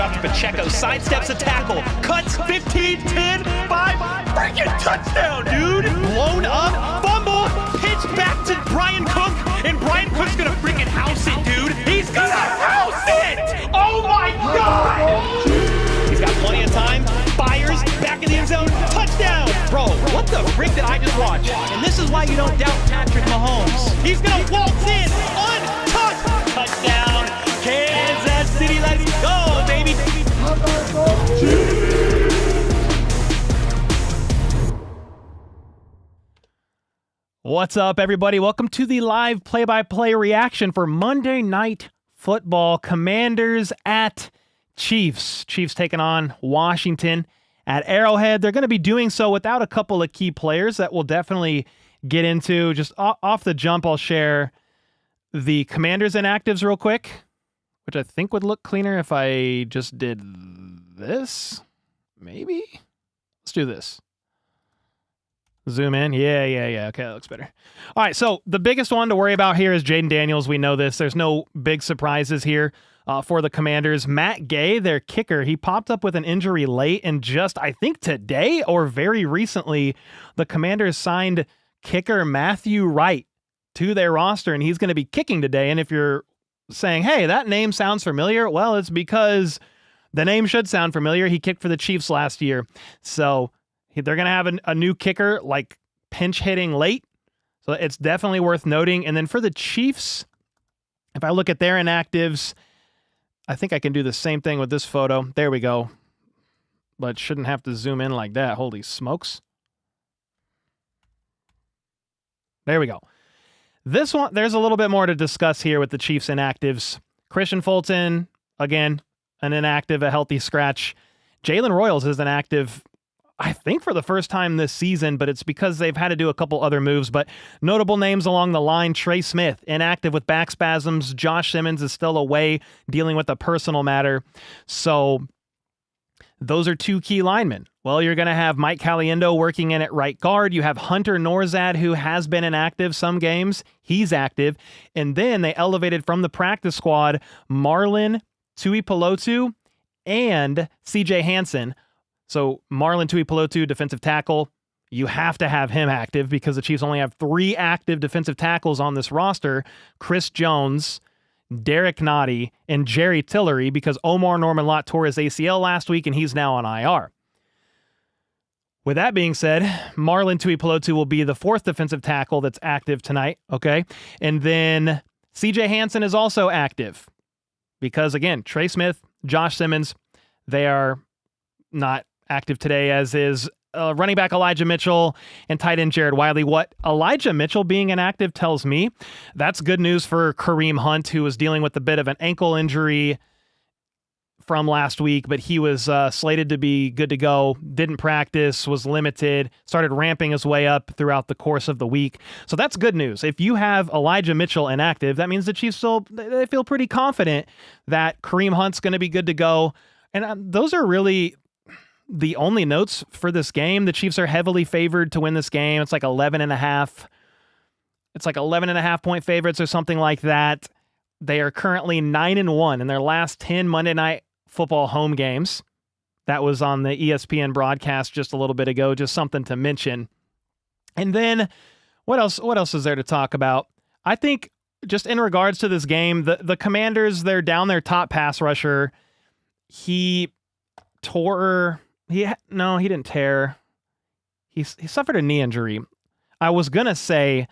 handoff to Pacheco, sidesteps a tackle, cuts 15-10, 5, freaking touchdown, dude! Blown up, fumble, pitch back to Brian Cook, and Brian Cook's gonna freaking house it, dude! He's gonna house it! Oh my God! He's got plenty of time, fires, back in the end zone, touchdown! Bro, what the frick did I just watch? And this is why you don't doubt Patrick Mahomes. He's gonna waltz in, untouched, touchdown, Kansas City, let's go, baby! What's up, everybody? Welcome to the live play-by-play reaction for Monday Night Football. Commanders at Chiefs. Chiefs taking on Washington at Arrowhead. They're going to be doing so without a couple of key players that we'll definitely get into. Just off the jump, I'll share the Commanders inactives real quick, which I think would look cleaner if I just did this. Maybe? Let's do this. Zoom in. Yeah. Okay, that looks better. All right, so the biggest one to worry about here is Jaden Daniels. We know this. There's no big surprises here for the Commanders. Matt Gay, their kicker, he popped up with an injury late, and just, I think today or very recently, the Commanders signed kicker Matthew Wright to their roster, and he's going to be kicking today. And if you're saying, hey, that name sounds familiar, well, it's because the name should sound familiar. He kicked for the Chiefs last year. So they're going to have a new kicker, like pinch hitting late. So it's definitely worth noting. And then for the Chiefs, if I look at their inactives, I think I can do the same thing with this photo. There we go. But shouldn't have to zoom in like that. Holy smokes. There we go. This one, there's a little bit more to discuss here with the Chiefs inactives. Christian Fulton, again, an inactive, a healthy scratch. Jalen Royals is inactive, I think for the first time this season, but it's because they've had to do a couple other moves. But notable names along the line: Trey Smith, inactive with back spasms. Josh Simmons is still away dealing with a personal matter. So those are two key linemen. Well, you're going to have Mike Caliendo working in at right guard. You have Hunter Norzad, who has been inactive some games. He's active. And then they elevated from the practice squad Marlon Tuipulotu and CJ Hansen. So Marlon Tuipulotu, defensive tackle, you have to have him active because the Chiefs only have 3 active defensive tackles on this roster: Chris Jones, Derek Nottie, and Jerry Tillery, because Omar Norman-Lott tore his ACL last week and he's now on IR. With that being said, Marlon Tuipulotu will be the 4th defensive tackle that's active tonight, okay? And then CJ Hansen is also active because, again, Trey Smith, Josh Simmons, they are not active today, as is running back Elijah Mitchell and tight end Jared Wiley. What Elijah Mitchell being inactive tells me, that's good news for Kareem Hunt, who was dealing with a bit of an ankle injury from last week, but he was slated to be good to go, didn't practice, was limited, started ramping his way up throughout the course of the week. So that's good news. If you have Elijah Mitchell inactive, that means the Chiefs they feel pretty confident that Kareem Hunt's going to be good to go. And those are really the only notes for this game. The Chiefs are heavily favored to win this game. It's like 11.5. It's like 11.5 point favorites or something like that. They are currently 9-1 in their last 10 Monday Night Football home games. That was on the ESPN broadcast just a little bit ago. Just something to mention. And then what else is there to talk about? I think just in regards to this game, the Commanders, they're down their top pass rusher. He didn't tear. He suffered a knee injury. I was going to say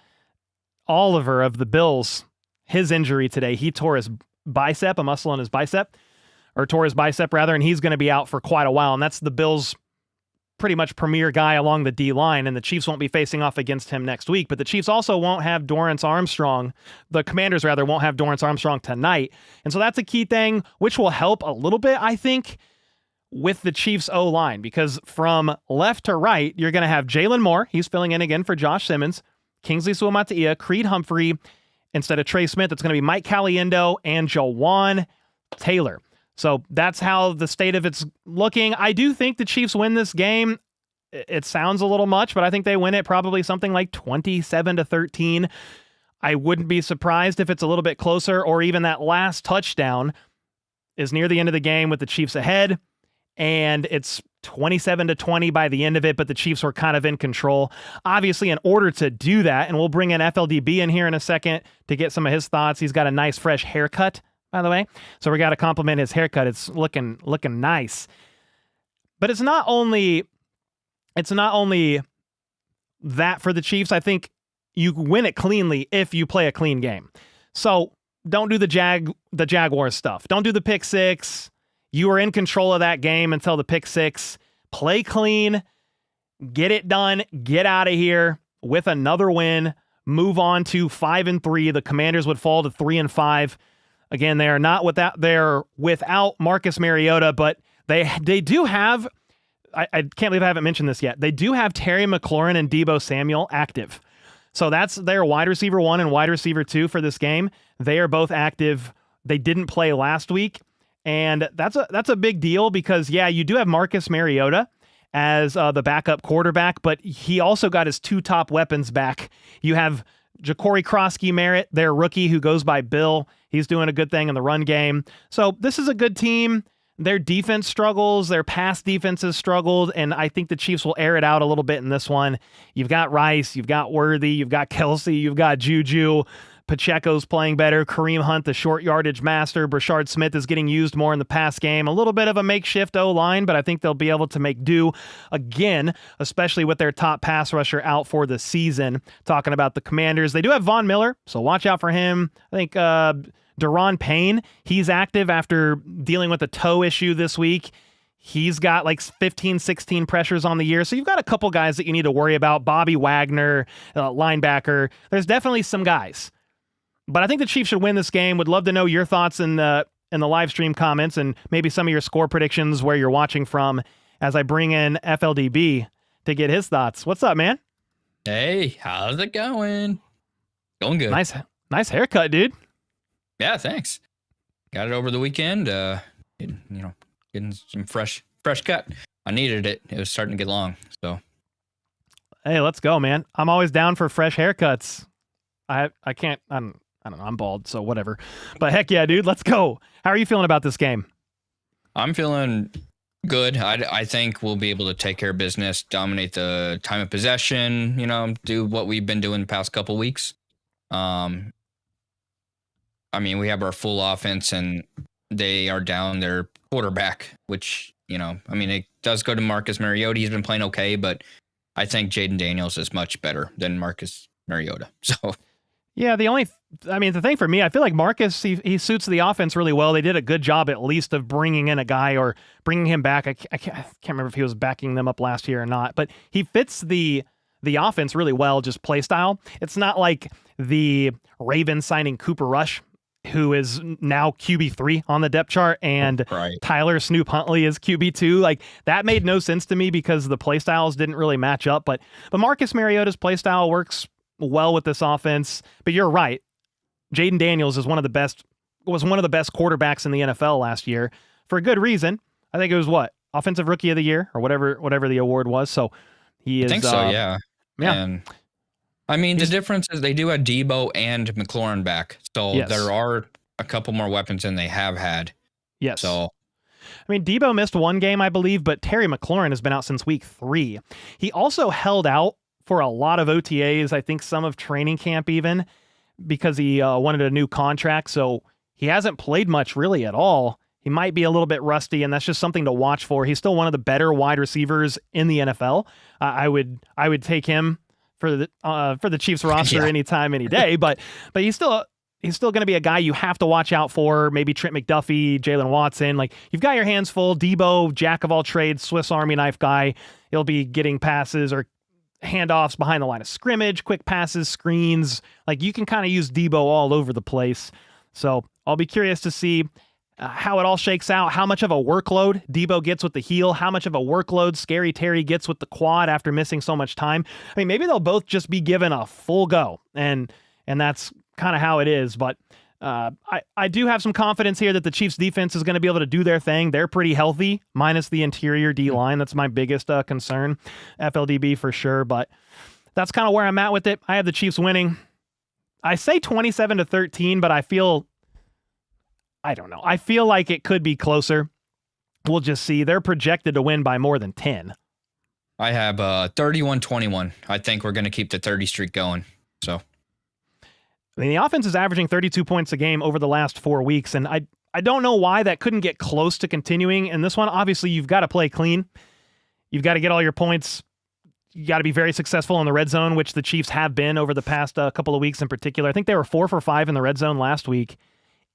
Oliver of the Bills, his injury today, he tore his bicep, a muscle in his bicep, or tore his bicep rather, and he's going to be out for quite a while. And that's the Bills' pretty much premier guy along the D-line, and the Chiefs won't be facing off against him next week. But the Chiefs also won't have Dorrance Armstrong. The Commanders, rather, won't have Dorrance Armstrong tonight. And so that's a key thing, which will help a little bit, I think, with the Chiefs O-line, because from left to right, you're going to have Jalen Moore. He's filling in again for Josh Simmons, Kingsley Suamataia, Creed Humphrey. Instead of Trey Smith, it's going to be Mike Caliendo and Jawan Taylor. So that's how the state of it's looking. I do think the Chiefs win this game. It sounds a little much, but I think they win it probably something like 27-13. I wouldn't be surprised if it's a little bit closer, or even that last touchdown is near the end of the game with the Chiefs ahead, and it's 27-20 by the end of it, but the Chiefs were kind of in control. Obviously, in order to do that, and we'll bring in FLDB in here in a second to get some of his thoughts. He's got a nice fresh haircut, by the way. So we got to compliment his haircut. It's looking nice. But it's not only that for the Chiefs. I think you win it cleanly if you play a clean game. So don't do the Jaguars stuff. Don't do the pick six. You were in control of that game until the pick six. Play clean, get it done, get out of here with another win, move on to 5-3. The Commanders would fall to 3-5. Again, they're without Marcus Mariota, but they do have, I can't believe I haven't mentioned this yet. They do have Terry McLaurin and Deebo Samuel active. So that's their wide receiver 1 and wide receiver 2 for this game. They are both active. They didn't play last week. And that's a big deal because, yeah, you do have Marcus Mariota as the backup quarterback, but he also got his 2 top weapons back. You have Ja'Cory Krosky-Merritt, their rookie, who goes by Bill. He's doing a good thing in the run game. So this is a good team. Their defense struggles. Their pass defense has struggled, and I think the Chiefs will air it out a little bit in this one. You've got Rice, you've got Worthy, you've got Kelsey, you've got Juju. Pacheco's playing better. Kareem Hunt, the short yardage master. Brashard Smith is getting used more in the pass game. A little bit of a makeshift O-line, but I think they'll be able to make do again, especially with their top pass rusher out for the season. Talking about the Commanders, they do have Von Miller, so watch out for him. I think Daron Payne, he's active after dealing with a toe issue this week. He's got like 15, 16 pressures on the year. So you've got a couple guys that you need to worry about. Bobby Wagner, linebacker. There's definitely some guys. But I think the Chiefs should win this game. Would love to know your thoughts in the live stream comments and maybe some of your score predictions where you're watching from as I bring in FLDB to get his thoughts. What's up, man? Hey, how's it going? Going good. Nice haircut, dude. Yeah, thanks. Got it over the weekend. Getting some fresh cut. I needed it. It was starting to get long. So, hey, let's go, man. I'm always down for fresh haircuts. I don't know. I'm bald, so whatever. But heck yeah, dude, let's go. How are you feeling about this game? I'm feeling good. I think we'll be able to take care of business, dominate the time of possession, do what we've been doing the past couple weeks. We have our full offense and they are down their quarterback, which, it does go to Marcus Mariota. He's been playing okay, but I think Jaden Daniels is much better than Marcus Mariota. So yeah, the thing for me, I feel like Marcus, he suits the offense really well. They did a good job at least of bringing in a guy or bringing him back. I can't remember if he was backing them up last year or not, but he fits the offense really well, just play style. It's not like the Ravens signing Cooper Rush, who is now QB3 on the depth chart, and right. Tyler Snoop Huntley is QB2. Like, that made no sense to me because the play styles didn't really match up. But Marcus Mariota's play style works well with this offense. But you're right. Jaden Daniels was one of the best quarterbacks in the NFL last year for a good reason. I think it was Offensive Rookie of the Year or whatever the award was. So he is. I think so. Yeah. And the difference is they do have Deebo and McLaurin back. So yes. There are a couple more weapons than they have had. Yes. So, Deebo missed one game, I believe, but Terry McLaurin has been out since week 3. He also held out for a lot of OTAs, I think some of training camp even, because he wanted a new contract. So he hasn't played much really at all. He might be a little bit rusty, and that's just something to watch for. He's still one of the better wide receivers in the NFL. I would take him for the Chiefs roster anytime, any day. But he's still going to be a guy you have to watch out for. Maybe Trent McDuffie, Jalen Watson. Like, you've got your hands full. Deebo, jack of all trades, Swiss Army knife guy. He'll be getting passes or handoffs behind the line of scrimmage, quick passes, screens. Like, you can kind of use Deebo all over the place. So I'll be curious to see how it all shakes out, how much of a workload Deebo gets with the heel, how much of a workload Scary Terry gets with the quad after missing so much time. Maybe they'll both just be given a full go, and that's kind of how it is. But I do have some confidence here that the Chiefs defense is going to be able to do their thing. They're pretty healthy, minus the interior D-line. That's my biggest concern. FLDB for sure, but that's kind of where I'm at with it. I have the Chiefs winning. I say 27-13, but I feel I don't know. I feel like it could be closer. We'll just see. They're projected to win by more than 10. I have 31-21. I think we're going to keep the 30 streak going. So, I mean, the offense is averaging 32 points a game over the last 4 weeks, and I don't know why that couldn't get close to continuing. In this one, obviously, you've got to play clean. You've got to get all your points. You got to be very successful in the red zone, which the Chiefs have been over the past couple of weeks in particular. I think they were 4 for 5 in the red zone last week,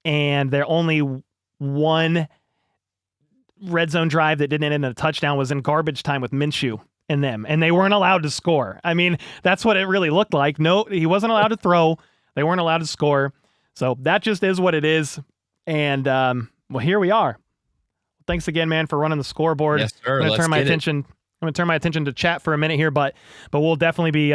and their only one red zone drive that didn't end in a touchdown was in garbage time with Minshew in them, and they weren't allowed to score. I mean, that's what it really looked like. No, he wasn't allowed to throw. They weren't allowed to score. So that just is what it is. And, well, here we are. Thanks again, man, for running the scoreboard. Yes, sir. I'm going to turn my attention to chat for a minute here, but we'll definitely be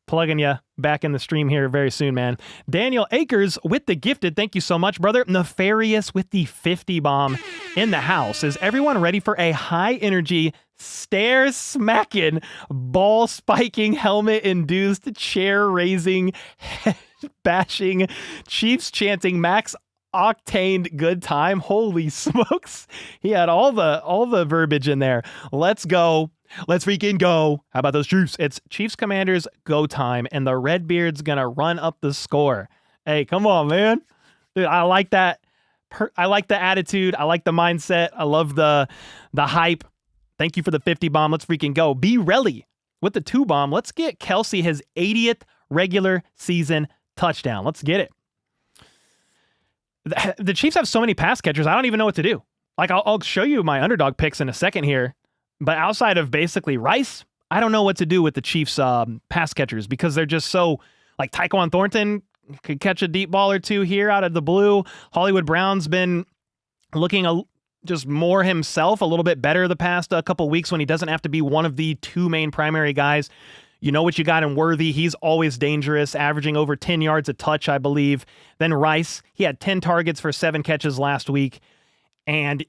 plugging you back in the stream here very soon, man. Daniel Akers with the gifted. Thank you so much, brother. Nefarious with the 50 bomb in the house. Is everyone ready for a high energy, stare smacking, ball spiking, helmet induced, chair raising, head bashing, Chiefs chanting max octane good time? Holy smokes. He had all the verbiage in there. Let's go. Let's freaking go. How about those Chiefs? It's Chiefs Commanders go time, and the Redbeard's gonna run up the score. Hey, come on, man. Dude, I like that. I like the attitude. I like the mindset. I love the hype. Thank you for the 50 bomb. Let's freaking go. Be Relly with the 2 bomb. Let's get Kelsey his 80th regular season touchdown. Let's get it. The Chiefs have so many pass catchers, I don't even know what to do. Like, I'll show you my underdog picks in a second here, but outside of basically Rice, I don't know what to do with the Chiefs pass catchers because they're just so, like, Tyquan Thornton could catch a deep ball or two here out of the blue. Hollywood Brown's been looking just more himself, a little bit better the past couple weeks when he doesn't have to be one of the 2 main primary guys. You know what you got in Worthy. He's always dangerous, averaging over 10 yards a touch, I believe. Then Rice, he had 10 targets for 7 catches last week. And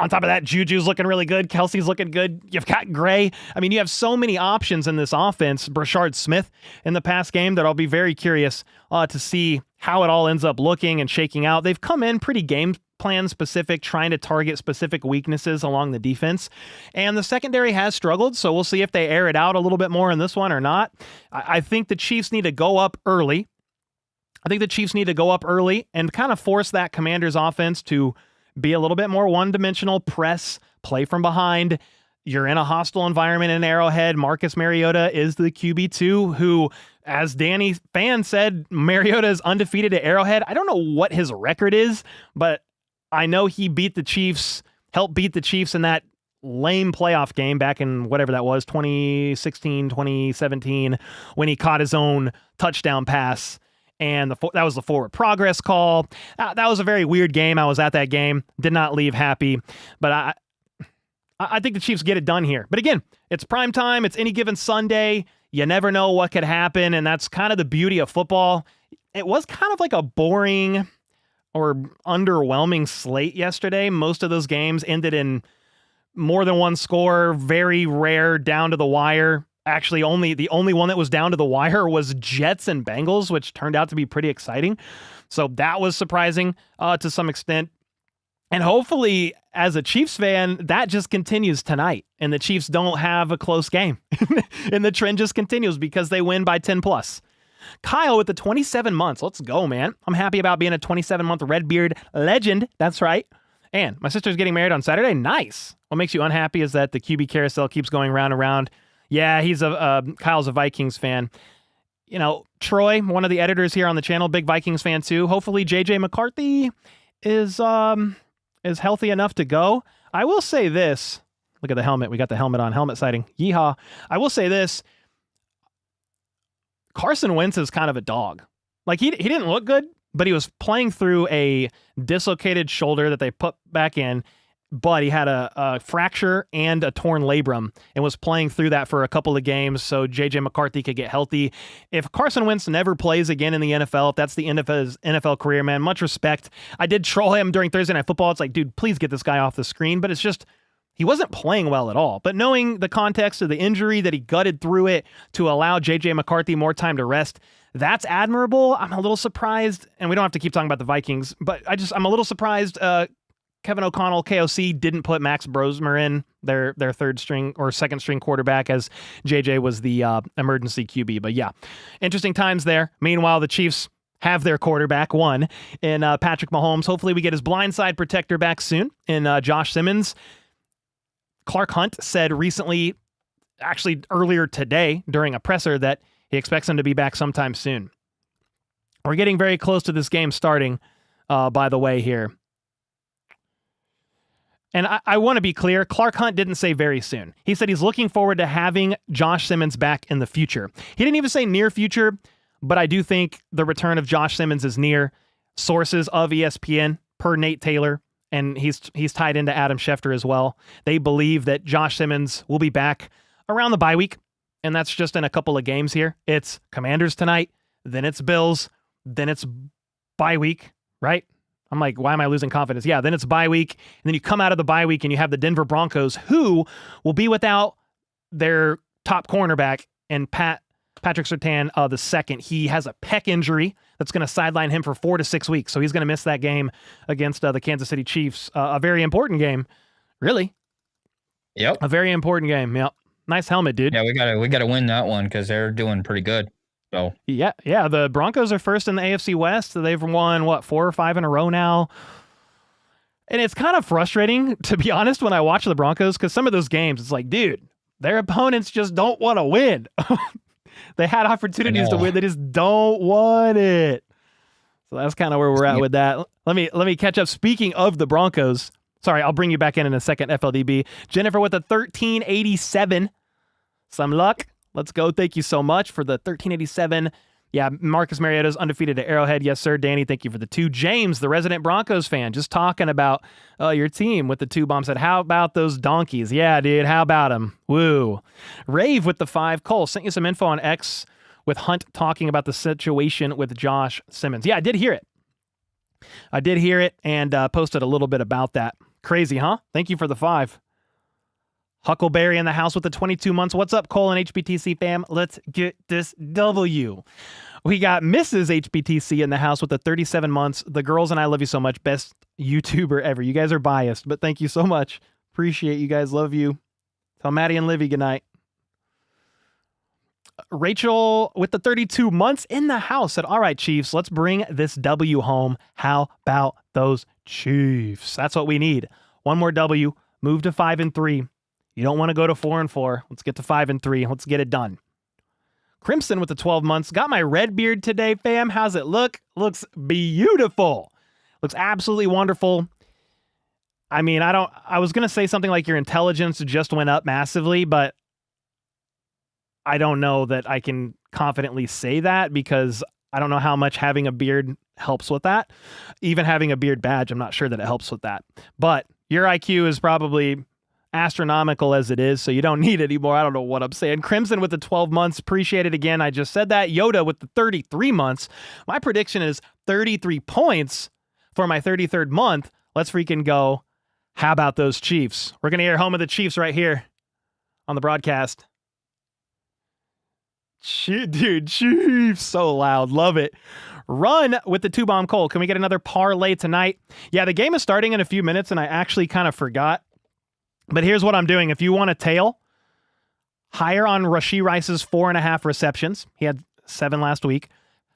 on top of that, Juju's looking really good. Kelsey's looking good. You've got Gray. I mean, you have so many options in this offense. Brashard Smith in the past game that I'll be very curious to see how it all ends up looking and shaking out. They've come in pretty game plan specific, trying to target specific weaknesses along the defense. And the secondary has struggled, so we'll see if they air it out a little bit more in this one or not. I think the Chiefs need to go up early. And kind of force that Commanders offense to be a little bit more one-dimensional, press, play from behind. You're in a hostile environment in Arrowhead. Marcus Mariota is the QB2 who, as Danny Fan said, Mariota is undefeated at Arrowhead. I don't know what his record is, but I know he helped beat the Chiefs in that lame playoff game back in whatever that was, 2016, 2017, when he caught his own touchdown pass. And that was the forward progress call. That was a very weird game. I was at that game. Did not leave happy. But I think the Chiefs get it done here. But again, it's prime time. It's any given Sunday. You never know what could happen. And that's kind of the beauty of football. It was kind of like a boring or underwhelming slate yesterday. Most of those games ended in more than one score. Very rare down to the wire. Actually, the only one that was down to the wire was Jets and Bengals, which turned out to be pretty exciting. So that was surprising to some extent. And hopefully, as a Chiefs fan, that just continues tonight. And the Chiefs don't have a close game. And the trend just continues because they win by 10 plus. Kyle with the 27 months. Let's go, man. I'm happy about being a 27-month Redbeard legend. That's right. And my sister's getting married on Saturday. Nice. What makes you unhappy is that the QB carousel keeps going round and round. Yeah, Kyle's a Vikings fan. You know, Troy, one of the editors here on the channel, big Vikings fan too. Hopefully JJ McCarthy is healthy enough to go. I will say this. Look at the helmet. We got the helmet on. Helmet sighting. Yeehaw. I will say this. Carson Wentz is kind of a dog. Like, he didn't look good, but he was playing through a dislocated shoulder that they put back in. But he had a fracture and a torn labrum and was playing through that for a couple of games so J.J. McCarthy could get healthy. If Carson Wentz never plays again in the NFL, if that's the end of his NFL career, man, much respect. I did troll him during Thursday Night Football. It's like, dude, please get this guy off the screen. But it's just, He wasn't playing well at all, but knowing the context of the injury, that he gutted through it to allow JJ McCarthy more time to rest, that's admirable. I'm a little surprised, and we don't have to keep talking about the Vikings, but I'm a little surprised Kevin O'Connell, KOC, didn't put Max Brosmer in, their third string or second string quarterback, as JJ was the emergency QB. But yeah, interesting times there. Meanwhile, the Chiefs have their quarterback, one, in Patrick Mahomes. Hopefully we get his blindside protector back soon in Josh Simmons. Clark Hunt said recently, actually earlier today during a presser, that he expects him to be back sometime soon. We're getting very close to this game starting, by the way, here. And I want to be clear, Clark Hunt didn't say very soon. He said he's looking forward to having Josh Simmons back in the future. He didn't even say near future, but I do think the return of Josh Simmons is near. Sources of ESPN, per Nate Taylor, and he's tied into Adam Schefter as well, they believe that Josh Simmons will be back around the bye week, and that's just in a couple of games here. It's Commanders tonight, then it's Bills, then it's bye week, right? I'm like, why am I losing confidence? Yeah, then it's bye week, and then you come out of the bye week and you have the Denver Broncos, who will be without their top cornerback, and Patrick Surtain the second. He has a pec injury that's going to sideline him for 4 to 6 weeks, so he's going to miss that game against the Kansas City Chiefs. A very important game, really. Yep. A very important game. Yep. Nice helmet, dude. Yeah, we gotta win that one because they're doing pretty good. So yeah. The Broncos are first in the AFC West. They've won 4 or 5 in a row now. And it's kind of frustrating, to be honest, when I watch the Broncos, because some of those games, it's like, dude, their opponents just don't want to win. They had opportunities to win. They just don't want it. So that's kind of where we're at with that. Let me catch up. Speaking of the Broncos, sorry, I'll bring you back in a second, FLDB. Jennifer with a 1387. Some luck. Let's go. Thank you so much for the 1387. Yeah, Marcus Mariota's undefeated at Arrowhead. Yes, sir. Danny, thank you for the 2. James, the resident Broncos fan, just talking about your team with the 2 bombs. Said, how about those donkeys? Yeah, dude, how about them? Woo. Rave with the 5. Cole, sent you some info on X with Hunt talking about the situation with Josh Simmons. Yeah, I did hear it and posted a little bit about that. Crazy, huh? Thank you for the 5. Huckleberry in the house with the 22 months. What's up, Cole and HBTC fam? Let's get this W. We got Mrs. HBTC in the house with the 37 months. The girls and I love you so much. Best YouTuber ever. You guys are biased, but thank you so much. Appreciate you guys. Love you. Tell Maddie and Livy goodnight. Rachel with the 32 months in the house said, all right, Chiefs, let's bring this W home. How about those Chiefs? That's what we need. One more W. Move to 5-3. You don't want to go to 4-4. Let's get to 5-3. Let's get it done. Crimson with the 12 months. Got my red beard today, fam. How's it look? Looks beautiful. Looks absolutely wonderful. I mean, I was going to say something like your intelligence just went up massively, but I don't know that I can confidently say that because I don't know how much having a beard helps with that. Even having a beard badge, I'm not sure that it helps with that. But your IQ is probably astronomical as it is, so you don't need it anymore. I don't know what I'm saying. Crimson with the 12 months. Appreciate it again. I just said that. Yoda with the 33 months. My prediction is 33 points for my 33rd month. Let's freaking go. How about those Chiefs? We're going to hear home of the Chiefs right here on the broadcast. Dude, Chiefs. So loud. Love it. Run with the 2-bomb Cole. Can we get another parlay tonight? Yeah, the game is starting in a few minutes, and I actually kind of forgot. But here's what I'm doing. If you want a tail, higher on Rashee Rice's 4.5 receptions. He had 7 last week.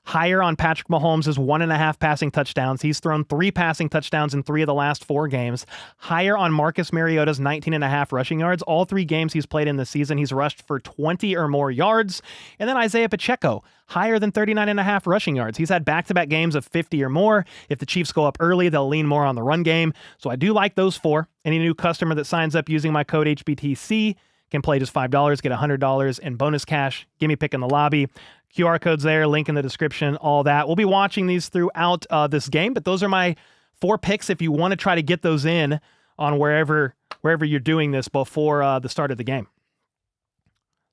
Higher on Patrick Mahomes' 1.5 passing touchdowns. He's thrown 3 passing touchdowns in 3 of the last 4 games. Higher on Marcus Mariota's 19.5 rushing yards. All 3 games he's played in the season, he's rushed for 20 or more yards. And then Isaiah Pacheco, higher than 39.5 rushing yards. He's had back-to-back games of 50 or more. If the Chiefs go up early, they'll lean more on the run game. So I do like those 4. Any new customer that signs up using my code HBTC can play just $5, get $100 in bonus cash. Give me a pick in the lobby. QR code's there, link in the description, all that. We'll be watching these throughout this game, but those are my 4 picks if you want to try to get those in on wherever you're doing this before the start of the game.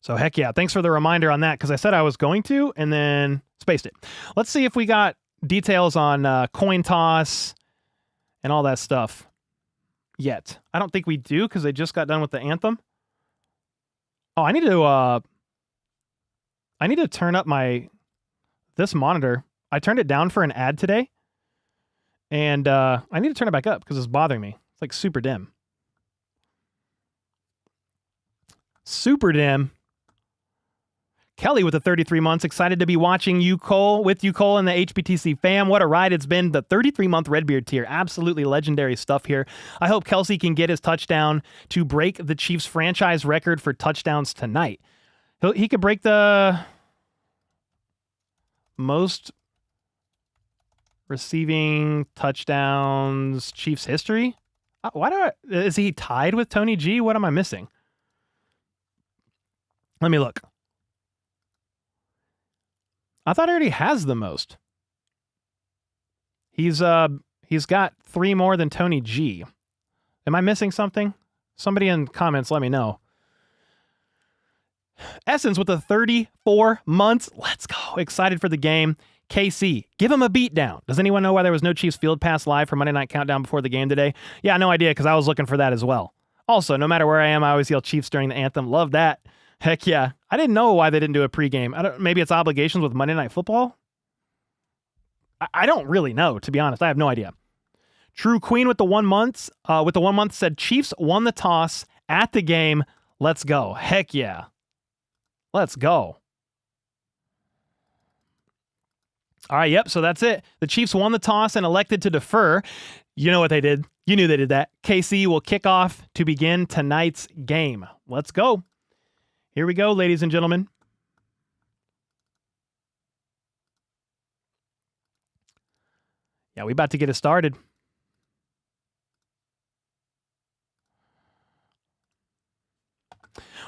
So heck yeah, thanks for the reminder on that, because I said I was going to and then spaced it. Let's see if we got details on coin toss and all that stuff. yet. I don't think we do because they just got done with the anthem. Oh, I need to turn up this monitor. I turned it down for an ad today, and I need to turn it back up because it's bothering me. It's like super dim. Super dim. Kelly with the 33 months, excited to be watching you, Cole, with you, Cole, and the HBTC fam. What a ride it's been. The 33-month Redbeard tier. Absolutely legendary stuff here. I hope Kelsey can get his touchdown to break the Chiefs franchise record for touchdowns tonight. He could break the most receiving touchdowns Chiefs history. Is he tied with Tony G? What am I missing? Let me look. I thought he already has the most. He's got 3 more than Tony G. Am I missing something? Somebody in comments let me know. Essence with the 34 months. Let's go. Excited for the game. KC, give him a beatdown. Does anyone know why there was no Chiefs Field Pass live for Monday Night Countdown before the game today? Yeah, no idea, because I was looking for that as well. Also, no matter where I am, I always yell Chiefs during the anthem. Love that. Heck yeah. I didn't know why they didn't do a pregame. Maybe it's obligations with Monday Night Football? I don't really know, to be honest. I have no idea. True Queen with the 1 month, said Chiefs won the toss at the game. Let's go. Heck yeah. Let's go. All right, yep, so that's it. The Chiefs won the toss and elected to defer. You know what they did. You knew they did that. KC will kick off to begin tonight's game. Let's go. Here we go, ladies and gentlemen. Yeah, we about to get it started.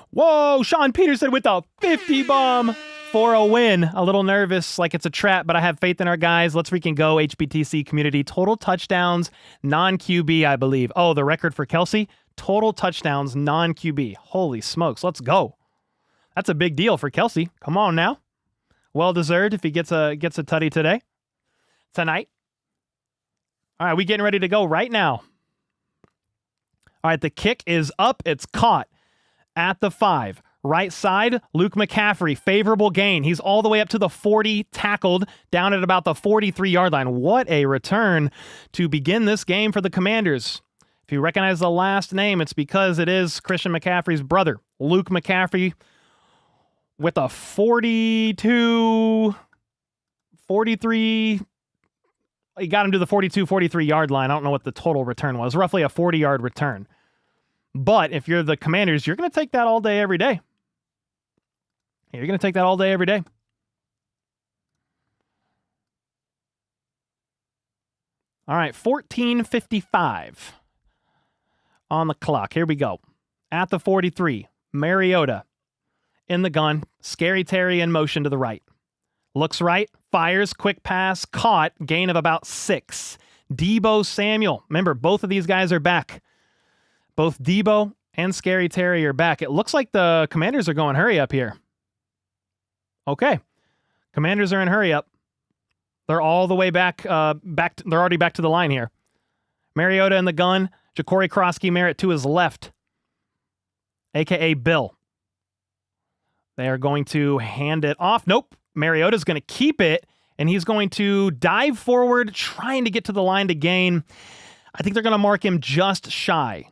Whoa, Sean Peterson with a 50 bomb for a win. A little nervous, like it's a trap, but I have faith in our guys. Let's freaking go, HBTC community. Total touchdowns, non-QB, I believe. Oh, the record for Kelsey? Total touchdowns, non-QB. Holy smokes, let's go. That's a big deal for Kelsey. Come on now. Well deserved if he gets a tutty tonight. All right, we getting ready to go right now. All right, the kick is up. It's caught at the 5. Right side, Luke McCaffrey, favorable gain. He's all the way up to the 40, tackled down at about the 43-yard line. What a return to begin this game for the Commanders. If you recognize the last name, it's because it is Christian McCaffrey's brother, Luke McCaffrey, with a 42, 43, he got him to the 42, 43-yard line. I don't know what the total return was. Roughly a 40-yard return. But if you're the Commanders, you're going to take that all day, every day. You're going to take that all day, every day. All right, 14:55 on the clock. Here we go. At the 43, Mariota in the gun. Scary Terry in motion to the right. Looks right, fires, quick pass, caught, gain of about 6. Debo Samuel. Remember, both of these guys are back. Both Debo and Scary Terry are back. It looks like the Commanders are going hurry up here. Okay. Commanders are in hurry up. They're all the way back. They're already back to the line here. Mariota in the gun. Ja'Cory Krosky Merritt to his left, a.k.a. Bill. They are going to hand it off. Nope. Mariota's going to keep it, and he's going to dive forward, trying to get to the line to gain. I think they're going to mark him just shy.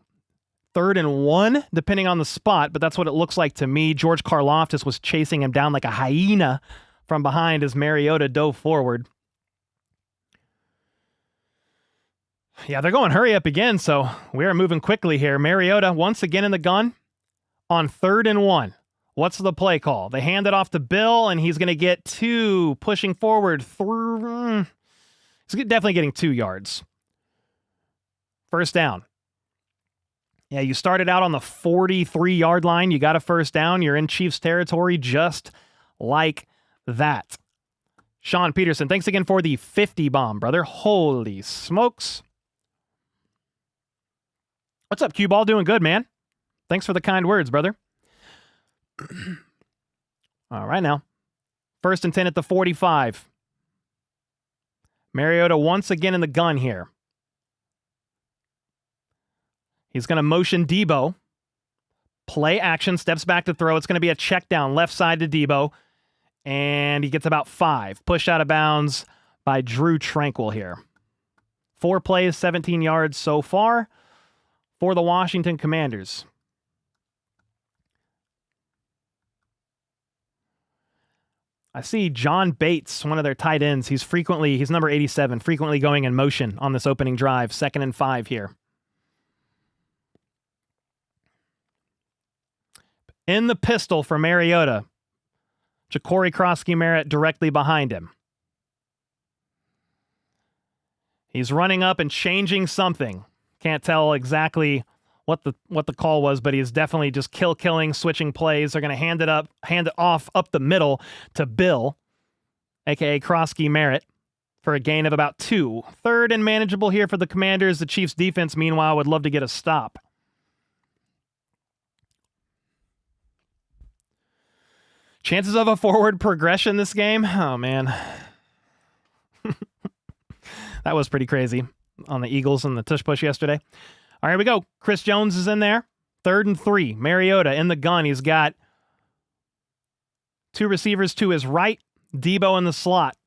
3rd and 1, depending on the spot, but that's what it looks like to me. George Karlaftis was chasing him down like a hyena from behind as Mariota dove forward. Yeah, they're going hurry up again, so we are moving quickly here. Mariota once again in the gun on 3rd and 1. What's the play call? They hand it off to Bill, and he's going to get 2, pushing forward through. He's definitely getting 2 yards. First down. Yeah, you started out on the 43-yard line. You got a first down. You're in Chiefs territory just like that. Sean Peterson, thanks again for the 50 bomb, brother. Holy smokes. What's up, Q Ball? Doing good, man. Thanks for the kind words, brother. All right, now. 1st and 10 at the 45. Mariota once again in the gun here. He's going to motion Debo. Play action, steps back to throw. It's going to be a check down left side to Debo. And he gets about 5. Pushed out of bounds by Drew Tranquil here. 4 plays, 17 yards so far for the Washington Commanders. I see John Bates, one of their tight ends. He's number 87, frequently going in motion on this opening drive. 2nd and 5 here. In the pistol for Mariota. Ja'Cory Krosky-Merritt directly behind him. He's running up and changing something. Can't tell exactly what the call was, but he's definitely just killing, switching plays. They're going to hand it off up the middle to Bill, aka Krosky-Merritt, for a gain of about 2. 3rd and manageable here for the Commanders. The Chiefs defense, meanwhile, would love to get a stop. Chances of a forward progression this game? Oh, man. That was pretty crazy on the Eagles and the tush push yesterday. All right, here we go. Chris Jones is in there. 3rd and 3. Mariota in the gun. He's got 2 receivers to his right. Debo in the slot.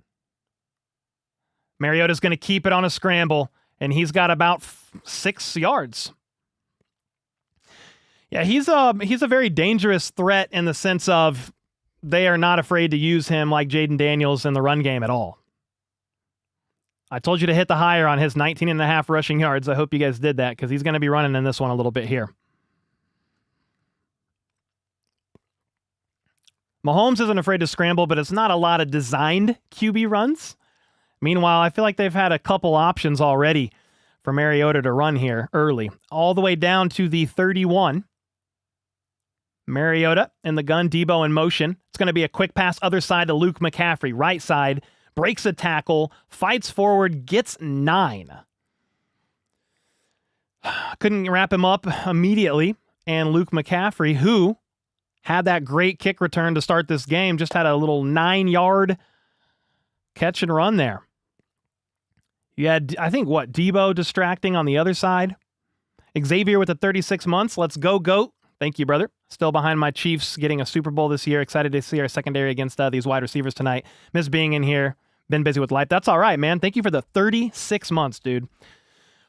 Mariota's going to keep it on a scramble, and he's got about 6 yards. Yeah, he's a very dangerous threat in the sense of they are not afraid to use him like Jaden Daniels in the run game at all. I told you to hit the higher on his 19.5 rushing yards. I hope you guys did that because he's going to be running in this one a little bit here. Mahomes isn't afraid to scramble, but it's not a lot of designed QB runs. Meanwhile, I feel like they've had a couple options already for Mariota to run here early. All the way down to the 31. Mariota in the gun, Debo in motion. It's going to be a quick pass other side to Luke McCaffrey, right side. Breaks a tackle, fights forward, gets 9. Couldn't wrap him up immediately. And Luke McCaffrey, who had that great kick return to start this game, just had a little 9-yard catch and run there. You had, I think, Debo distracting on the other side. Xavier with the 36 months. Let's go, GOAT. Thank you, brother. Still behind my Chiefs getting a Super Bowl this year. Excited to see our secondary against these wide receivers tonight. Miss being in here. Been busy with life. That's all right, man. Thank you for the 36 months, dude.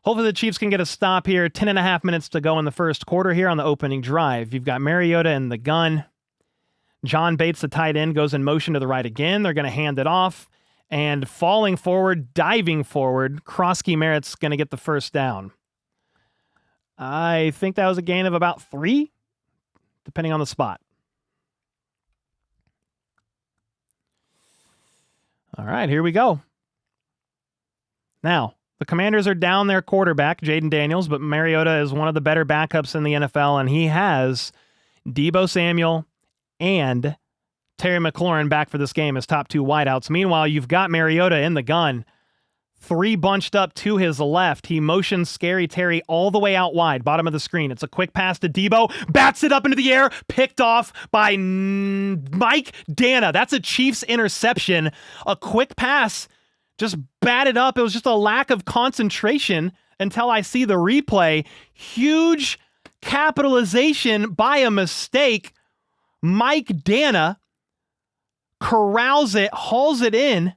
Hopefully the Chiefs can get a stop here. 10.5 minutes to go in the first quarter here on the opening drive. You've got Mariota in the gun. John Bates, the tight end, goes in motion to the right again. They're going to hand it off. And falling forward, diving forward, Krosky-Merritt's going to get the first down. I think that was a gain of about 3, depending on the spot. All right, here we go. Now, the Commanders are down their quarterback, Jaden Daniels, but Mariota is one of the better backups in the NFL, and he has Debo Samuel and Terry McLaurin back for this game as top 2 wideouts. Meanwhile, you've got Mariota in the gun, 3 bunched up to his left. He motions Scary Terry all the way out wide, bottom of the screen. It's a quick pass to Debo, bats it up into the air, picked off by Mike Dana. That's a Chiefs interception. A quick pass, just batted up. It was just a lack of concentration until I see the replay. Huge capitalization by a mistake. Mike Dana corrals it, hauls it in,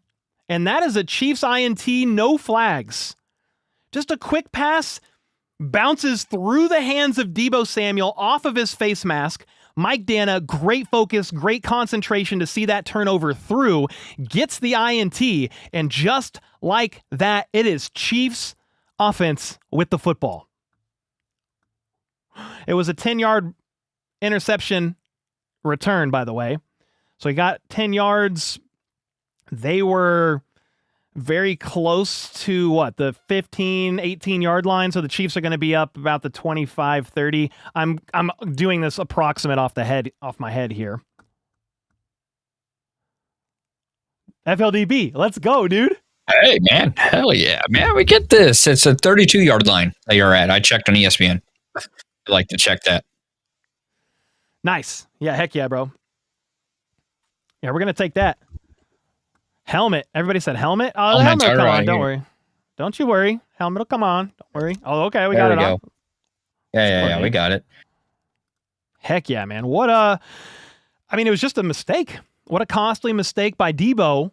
and that is a Chiefs INT, no flags. Just a quick pass, bounces through the hands of Debo Samuel off of his face mask. Mike Dana, great focus, great concentration to see that turnover through, gets the INT, and just like that, it is Chiefs offense with the football. It was a 10-yard interception return, by the way. So he got 10 yards. They were very close to the 15, 18-yard line. So the Chiefs are going to be up about the 25, 30. I'm doing this approximate off my head here. FLDB, let's go, dude. Hey, man. Hell yeah, man. We get this. It's a 32-yard line that you're at. I checked on ESPN. I like to check that. Nice. Yeah, heck yeah, bro. Yeah, we're going to take that. Helmet. Everybody said helmet? Oh, the helmet will come on. Don't worry. Don't you worry. Helmet will come on. Don't worry. Oh, okay. We got it off. Yeah, we got it. Heck yeah, man. I mean, it was just a mistake. What a costly mistake by Debo.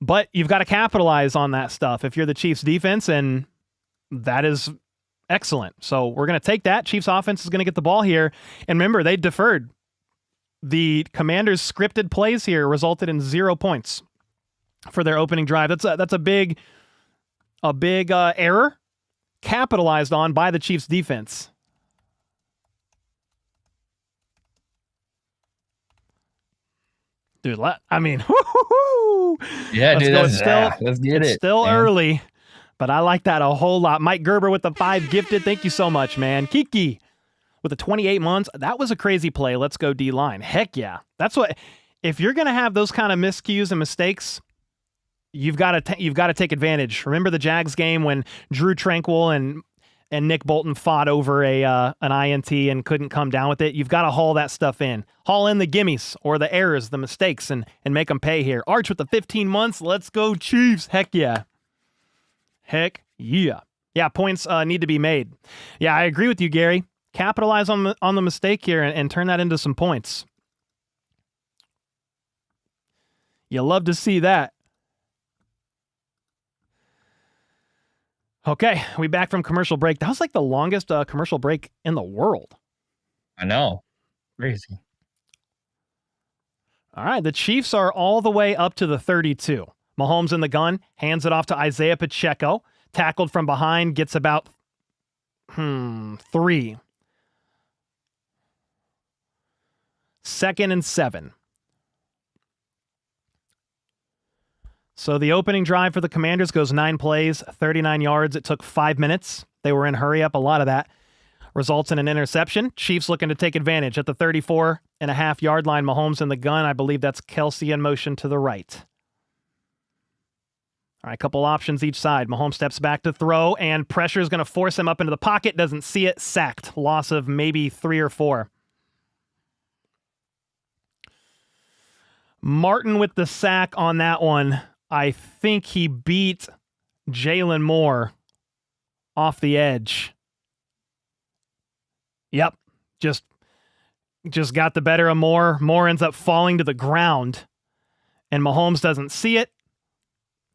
But you've got to capitalize on that stuff if you're the Chiefs defense, and that is excellent. So we're going to take that. Chiefs offense is going to get the ball here. And remember, they deferred. The Commanders' scripted plays here resulted in 0 points for their opening drive. That's a big error capitalized on by the Chiefs defense. Dude, I mean, woo-hoo-hoo. Yeah, Let's dude, go. let's get it. Still early, but I like that a whole lot. Mike Gerber with the 5 gifted. Thank you so much, man. Kiki with the 28 months. That was a crazy play. Let's go D-line. Heck yeah. That's what, if you're going to have those kind of miscues and mistakes, you've got to take advantage. Remember the Jags game when Drew Tranquil and Nick Bolton fought over an INT and couldn't come down with it? You've got to haul that stuff in. Haul in the gimmies or the errors, the mistakes, and make them pay here. Arch with the 15 months. Let's go Chiefs. Heck yeah. Heck yeah. Yeah, points need to be made. Yeah, I agree with you, Gary. Capitalize on the mistake here and turn that into some points. You love to see that. Okay, we back from commercial break. That was like the longest commercial break in the world. I know. Crazy. All right, the Chiefs are all the way up to the 32. Mahomes in the gun, hands it off to Isaiah Pacheco. Tackled from behind, gets about 3. 2nd and 7. So the opening drive for the Commanders goes 9 plays, 39 yards. It took 5 minutes. They were in hurry up. A lot of that results in an interception. Chiefs looking to take advantage at the 34.5-yard line. Mahomes in the gun. I believe that's Kelsey in motion to the right. All right, a couple options each side. Mahomes steps back to throw, and pressure is going to force him up into the pocket. Doesn't see it. Sacked. Loss of maybe 3 or 4. Martin with the sack on that one. I think he beat Jalen Moore off the edge. Yep. Just got the better of Moore. Moore ends up falling to the ground, and Mahomes doesn't see it.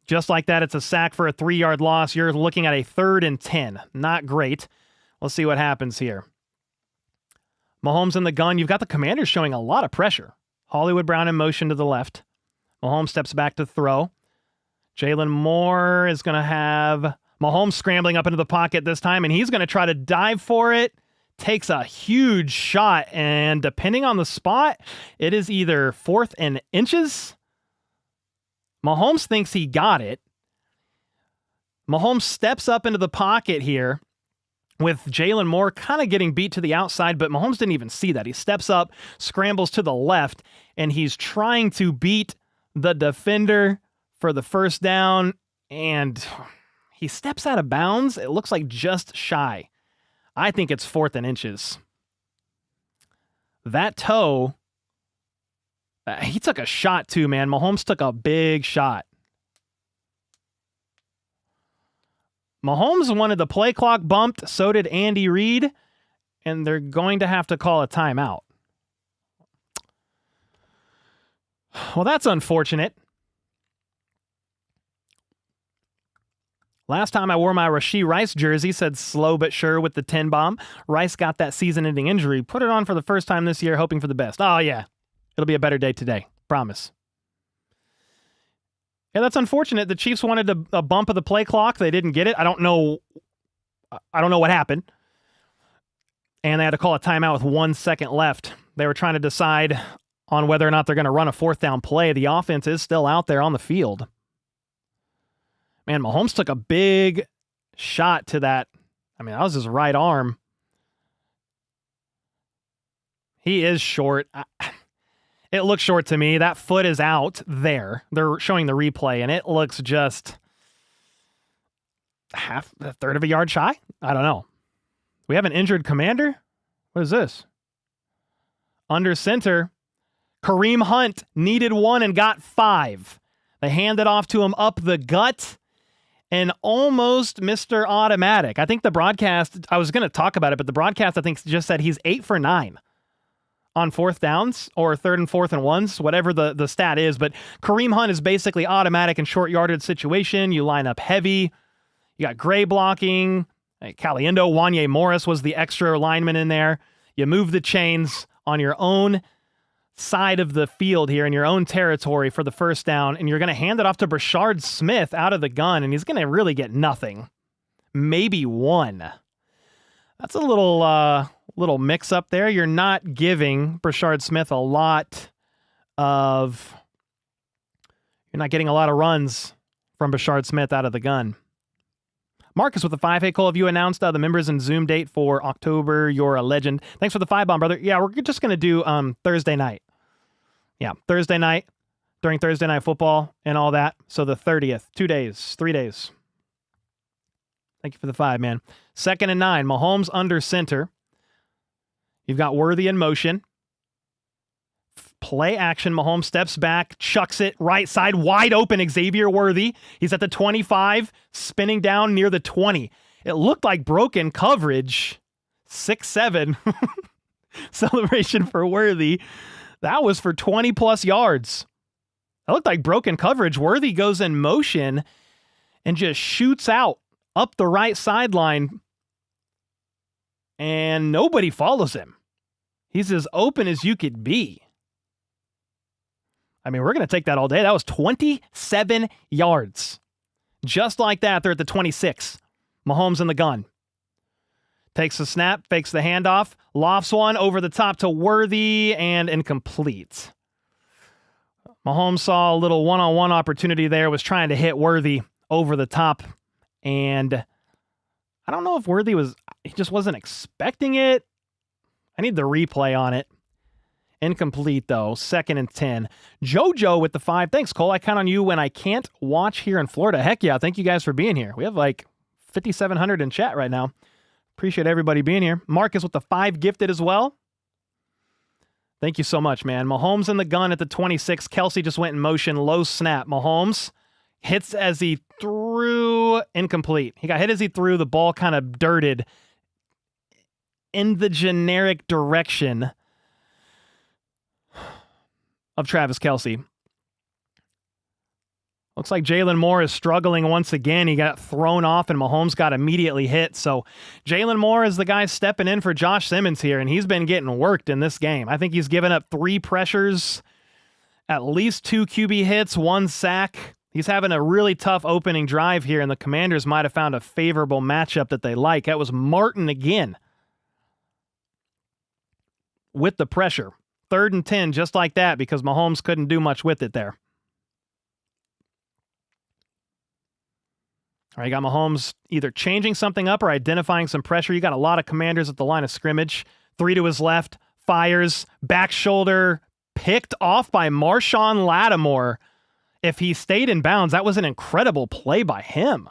Just like that, it's a sack for a 3-yard loss. You're looking at a 3rd and 10. Not great. Let's see what happens here. Mahomes in the gun. You've got the Commanders showing a lot of pressure. Hollywood Brown in motion to the left. Mahomes steps back to throw. Jalen Moore is going to have Mahomes scrambling up into the pocket this time, and he's going to try to dive for it. Takes a huge shot, and depending on the spot, it is either 4th and inches. Mahomes thinks he got it. Mahomes steps up into the pocket here with Jalen Moore kind of getting beat to the outside, but Mahomes didn't even see that. He steps up, scrambles to the left, and he's trying to beat the defender for the first down, and he steps out of bounds. It looks like just shy. I think it's 4th and inches. That toe, he took a shot too, man. Mahomes took a big shot. Mahomes wanted the play clock bumped, so did Andy Reid, and they're going to have to call a timeout. Well, that's unfortunate. Last time I wore my Rashee Rice jersey, said slow but sure with the 10 bomb. Rice got that season-ending injury. Put it on for the first time this year, hoping for the best. Oh, yeah. It'll be a better day today. Promise. Yeah, that's unfortunate. The Chiefs wanted a bump of the play clock. They didn't get it. I don't know what happened. And they had to call a timeout with 1 second left. They were trying to decide on whether or not they're going to run a 4th down play. The offense is still out there on the field. Man, Mahomes took a big shot to that. I mean, that was his right arm. He is short. It looks short to me. That foot is out there. They're showing the replay, and it looks just a 1/3 of a yard shy. I don't know. We have an injured commander? What is this? Under center, Kareem Hunt needed 1 and got 5. They hand it off to him up the gut, and almost Mr. Automatic. I think the broadcast, I was going to talk about it, but the broadcast, I think, just said he's 8 for 9 on fourth downs or third and fourth and ones, whatever the stat is. But Kareem Hunt is basically automatic in short yardage situation. You line up heavy. You got Gray blocking. Caliendo, Wanye Morris was the extra lineman in there. You move the chains on your own side of the field here in your own territory for the first down, and you're going to hand it off to Brashard Smith out of the gun, and he's going to really get nothing. Maybe one. That's a little mix up there. You're not giving Brashard Smith a lot of... You're not getting a lot of runs from Brashard Smith out of the gun. Marcus with the 5. Hey, Cole, have you announced the members and Zoom date for October? You're a legend. Thanks for the 5 bomb, brother. Yeah, we're just going to do Thursday night. Yeah, Thursday night, during Thursday Night Football and all that. So the 30th, 2 days, 3 days. Thank you for the 5, man. 2nd and 9, Mahomes under center. You've got Worthy in motion. Play action. Mahomes steps back, chucks it right side, wide open. Xavier Worthy. He's at the 25, spinning down near the 20. It looked like broken coverage. 6-7. Celebration for Worthy. That was for 20 plus yards. It looked like broken coverage. Worthy goes in motion and just shoots out up the right sideline, and nobody follows him. He's as open as you could be. I mean, we're going to take that all day. That was 27 yards. Just like that, they're at the 26. Mahomes in the gun. Takes the snap, fakes the handoff, lofts one over the top to Worthy, and incomplete. Mahomes saw a little one-on-one opportunity there, was trying to hit Worthy over the top, and I don't know if Worthy he just wasn't expecting it. I need the replay on it. Incomplete, though. 2nd and 10. JoJo with the 5. Thanks, Cole. I count on you when I can't watch here in Florida. Heck yeah. Thank you guys for being here. We have like 5,700 in chat right now. Appreciate everybody being here. Marcus with the 5 gifted as well. Thank you so much, man. Mahomes in the gun at the 26. Kelsey just went in motion. Low snap. Mahomes hits as he threw. Incomplete. He got hit as he threw. The ball kind of dirted in the generic direction of Travis Kelce. Looks like Jalen Moore is struggling once again. He got thrown off and Mahomes got immediately hit. So Jalen Moore is the guy stepping in for Josh Simmons here, and he's been getting worked in this game. I think he's given up 3 pressures, at least 2 QB hits, 1 sack. He's having a really tough opening drive here, and the Commanders might have found a favorable matchup that they like. That was Martin again with the pressure. 3rd and 10, just like that, because Mahomes couldn't do much with it there. All right, you got Mahomes either changing something up or identifying some pressure. You got a lot of Commanders at the line of scrimmage. 3 to his left, fires, back shoulder, picked off by Marshawn Lattimore. If he stayed in bounds, that was an incredible play by him.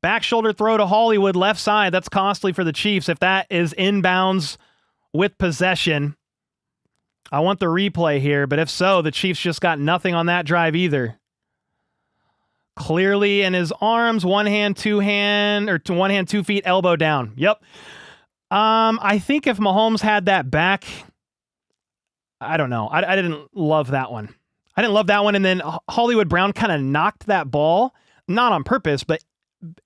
Back shoulder throw to Hollywood, left side. That's costly for the Chiefs if that is inbounds with possession. I want the replay here, but if so, the Chiefs just got nothing on that drive either. Clearly in his arms, 1 hand, 2 hand, or 1 hand, 2 feet, elbow down. Yep. I think if Mahomes had that back, I don't know. I didn't love that one. I didn't love that one. And then Hollywood Brown kind of knocked that ball, not on purpose, but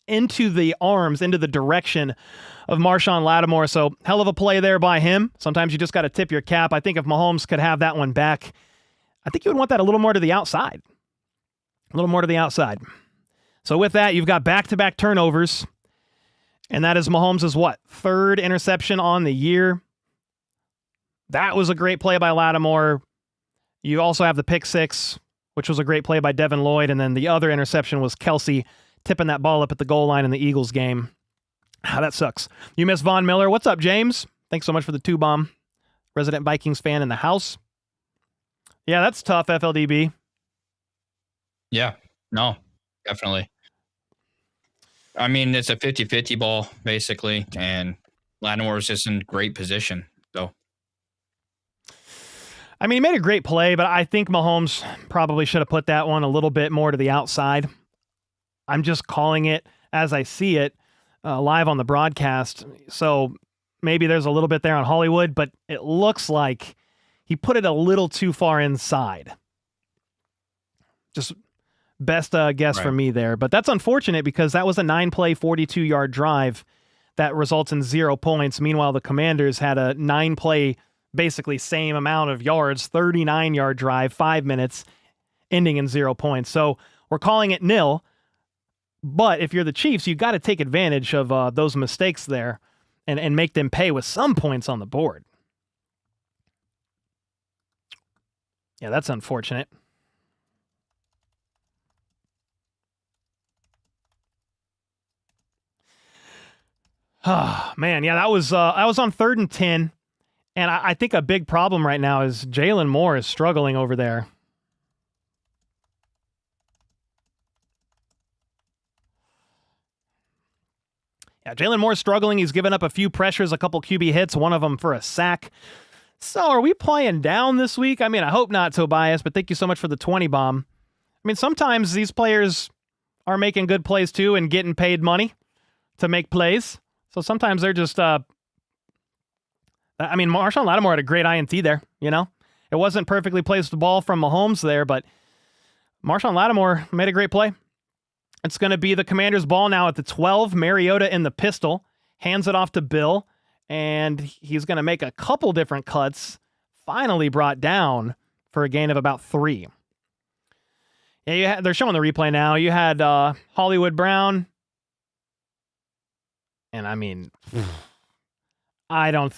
into the arms, into the direction of Marshawn Lattimore. So hell of a play there by him. Sometimes you just got to tip your cap. I think if Mahomes could have that one back, I think you would want that a little more to the outside. A little more to the outside. So with that, you've got back-to-back turnovers. And that is Mahomes' what? 3rd interception on the year. That was a great play by Lattimore. You also have the pick 6, which was a great play by Devin Lloyd. And then the other interception was Kelsey tipping that ball up at the goal line in the Eagles game. That sucks. You miss Von Miller. What's up, James? Thanks so much for the 2 bomb. Resident Vikings fan in the house. Yeah, that's tough, FLDB. Yeah, no, definitely. I mean, it's a 50-50 ball, basically, and Lattimore's just in great position. So, I mean, he made a great play, but I think Mahomes probably should have put that one a little bit more to the outside. I'm just calling it as I see it live on the broadcast. So maybe there's a little bit there on Hollywood, but it looks like he put it a little too far inside. Just best guess from me there. But that's unfortunate because that was a 9-play, 42-yard drive that results in 0 points. Meanwhile, the Commanders had a 9-play, basically same amount of yards, 39-yard drive, 5 minutes, ending in 0 points. So we're calling it nil. But if you're the Chiefs, you've got to take advantage of those mistakes there and make them pay with some points on the board. Yeah, that's unfortunate. Oh, man, yeah, I was on 3rd and 10, and I think a big problem right now is Jalen Moore is struggling over there. Yeah, Jalen Moore's struggling. He's given up a few pressures, a couple QB hits, one of them for a sack. So are we playing down this week? I mean, I hope not, Tobias, but thank you so much for the 20 bomb. I mean, sometimes these players are making good plays too and getting paid money to make plays. So sometimes they're just, I mean, Marshawn Lattimore had a great INT there, you know? It wasn't perfectly placed the ball from Mahomes there, but Marshawn Lattimore made a great play. It's going to be the Commanders' ball now at the 12. Mariota in the pistol. Hands it off to Bill, and he's going to make a couple different cuts. Finally brought down for a gain of about 3. Yeah, they're showing the replay now. You had Hollywood Brown. And I mean, I don't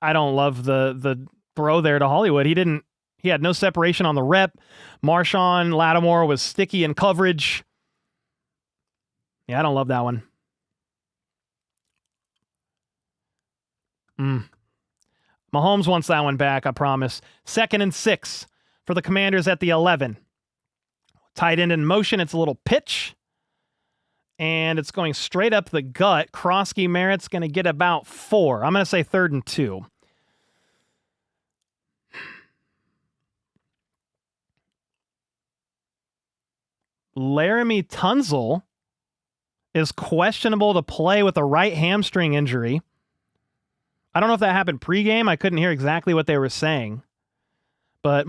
love the throw there to Hollywood. He had no separation on the rep. Marshawn Lattimore was sticky in coverage. Yeah, I don't love that one. Mahomes wants that one back, I promise. 2nd and 6 for the Commanders at the 11. Tight end in motion. It's a little pitch. And it's going straight up the gut. Krosky Merritt's going to get about 4. I'm going to say 3rd and 2. Laramie Tunzel is questionable to play with a right hamstring injury. I don't know if that happened pregame. I couldn't hear exactly what they were saying. But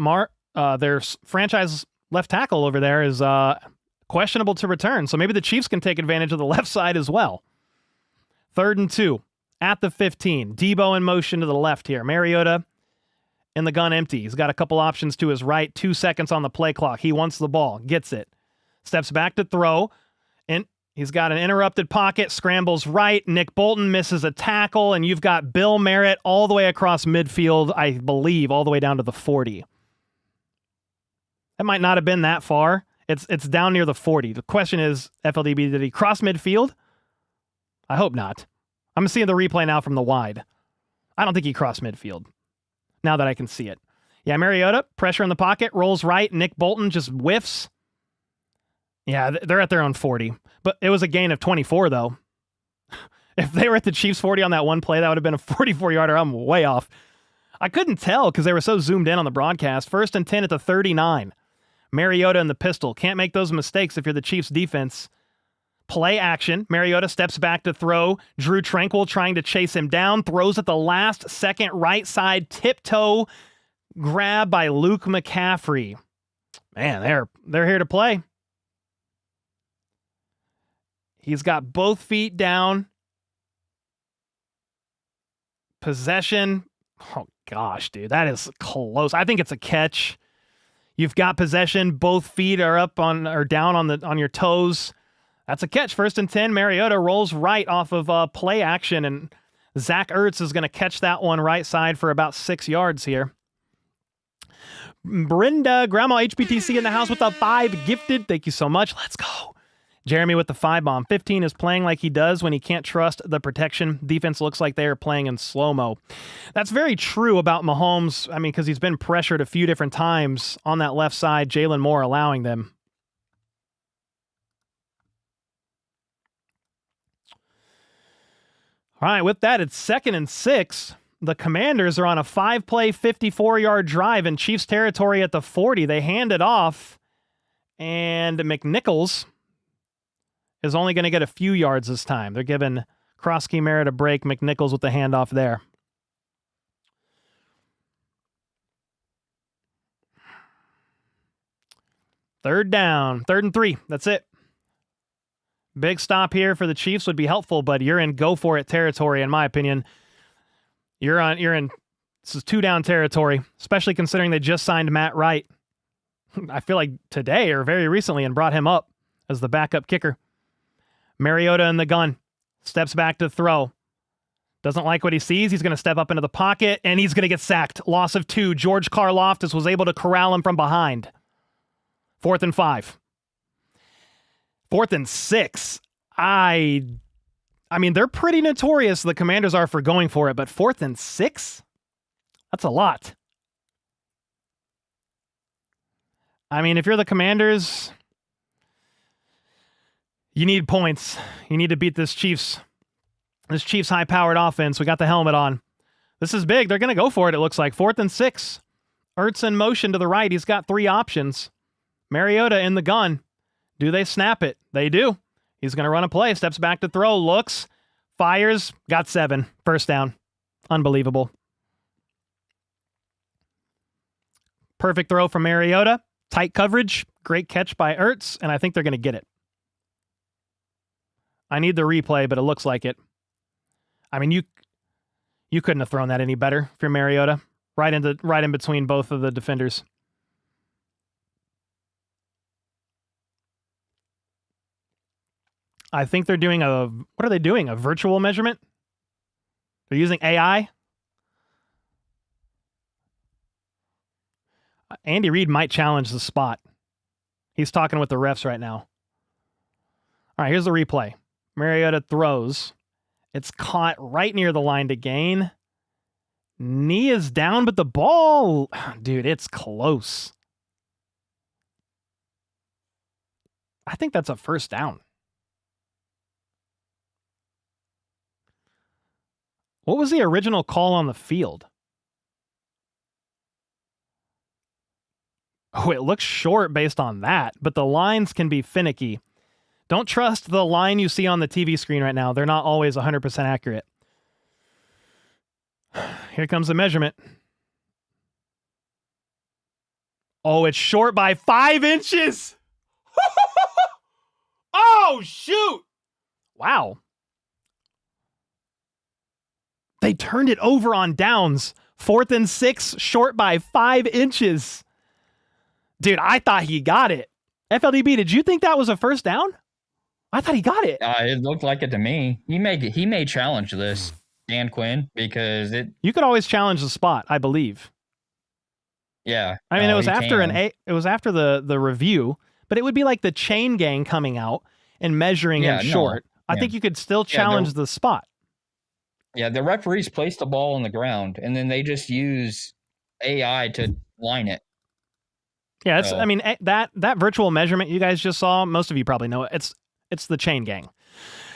their franchise left tackle over there is questionable to return. So maybe the Chiefs can take advantage of the left side as well. 3rd and 2 at the 15. Debo in motion to the left here. Mariota in the gun empty. He's got a couple options to his right. 2 seconds on the play clock. He wants the ball. Gets it. Steps back to throw. And he's got an interrupted pocket. Scrambles right. Nick Bolton misses a tackle. And you've got Bill Merritt all the way across midfield, I believe, all the way down to the 40. That might not have been that far. It's down near the 40. The question is, FLDB, did he cross midfield? I hope not. I'm seeing the replay now from the wide. I don't think he crossed midfield, now that I can see it. Yeah, Mariota, pressure in the pocket, rolls right. Nick Bolton just whiffs. Yeah, they're at their own 40. But it was a gain of 24, though. If they were at the Chiefs' 40 on that one play, that would have been a 44-yarder. I'm way off. I couldn't tell because they were so zoomed in on the broadcast. 1st and 10 at the 39. Mariota in the pistol. Can't make those mistakes if you're the Chiefs defense. Play action. Mariota steps back to throw. Drew Tranquil trying to chase him down. Throws at the last second right side. Tiptoe grab by Luke McCaffrey. Man, they're here to play. He's got both feet down. Possession. Oh gosh, dude, that is close. I think it's a catch. You've got possession. Both feet are up or down on your toes. That's a catch. 1st and 10. Mariota rolls right off of play action, and Zach Ertz is going to catch that one right side for about 6 yards here. Brenda, Grandma HBTC in the house with a 5 gifted. Thank you so much. Let's go. Jeremy with the 5 bomb. 15 is playing like he does when he can't trust the protection. Defense looks like they are playing in slow-mo. That's very true about Mahomes. I mean, because he's been pressured a few different times on that left side. Jalen Moore allowing them. All right, with that, it's 2nd and 6. The Commanders are on a 5-play, 54-yard drive in Chiefs territory at the 40. They hand it off, and McNichols is only going to get a few yards this time. They're giving Krosky Merritt a break. McNichols with the handoff there. Third down, 3rd and 3. That's it. Big stop here for the Chiefs would be helpful, but you're in go for it territory, in my opinion. You're in this is 2-down territory, especially considering they just signed Matt Wright. I feel like today or very recently and brought him up as the backup kicker. Mariota in the gun. Steps back to throw. Doesn't like what he sees. He's going to step up into the pocket, and he's going to get sacked. Loss of 2. George Karlaftis was able to corral him from behind. 4th and 5. 4th and 6. I mean, they're pretty notorious, the Commanders are, for going for it, but 4th and 6? That's a lot. I mean, if you're the Commanders, you need points. You need to beat this Chiefs high-powered offense. We got the helmet on. This is big. They're going to go for it, it looks like. 4th and 6. Ertz in motion to the right. He's got 3 options. Mariota in the gun. Do they snap it? They do. He's going to run a play. Steps back to throw. Looks. Fires. Got 7. First down. Unbelievable. Perfect throw from Mariota. Tight coverage. Great catch by Ertz. And I think they're going to get it. I need the replay, but it looks like it. I mean, you couldn't have thrown that any better for Mariota. Right in between both of the defenders. I think they're doing what are they doing? A virtual measurement? They're using AI? Andy Reid might challenge the spot. He's talking with the refs right now. All right, here's the replay. Mariota throws. It's caught right near the line to gain. Knee is down, but the ball, dude, it's close. I think that's a first down. What was the original call on the field? Oh, it looks short based on that, but the lines can be finicky. Don't trust the line you see on the TV screen right now. They're not always 100% accurate. Here comes the measurement. Oh, it's short by 5 inches. Oh, shoot. Wow. They turned it over on downs. 4th and 6, short by 5 inches. Dude, I thought he got it. FLDB, did you think that was a first down? I thought he got it. It looked like it to me. He may challenge this, Dan Quinn, because you could always challenge the spot, I believe. Yeah. I mean, it was after the review, but it would be like the chain gang coming out and measuring him short. I think you could still challenge the spot. Yeah, the referees place the ball on the ground, and then they just use AI to line it. Yeah, I mean, that virtual measurement you guys just saw, most of you probably know it. It's the chain gang.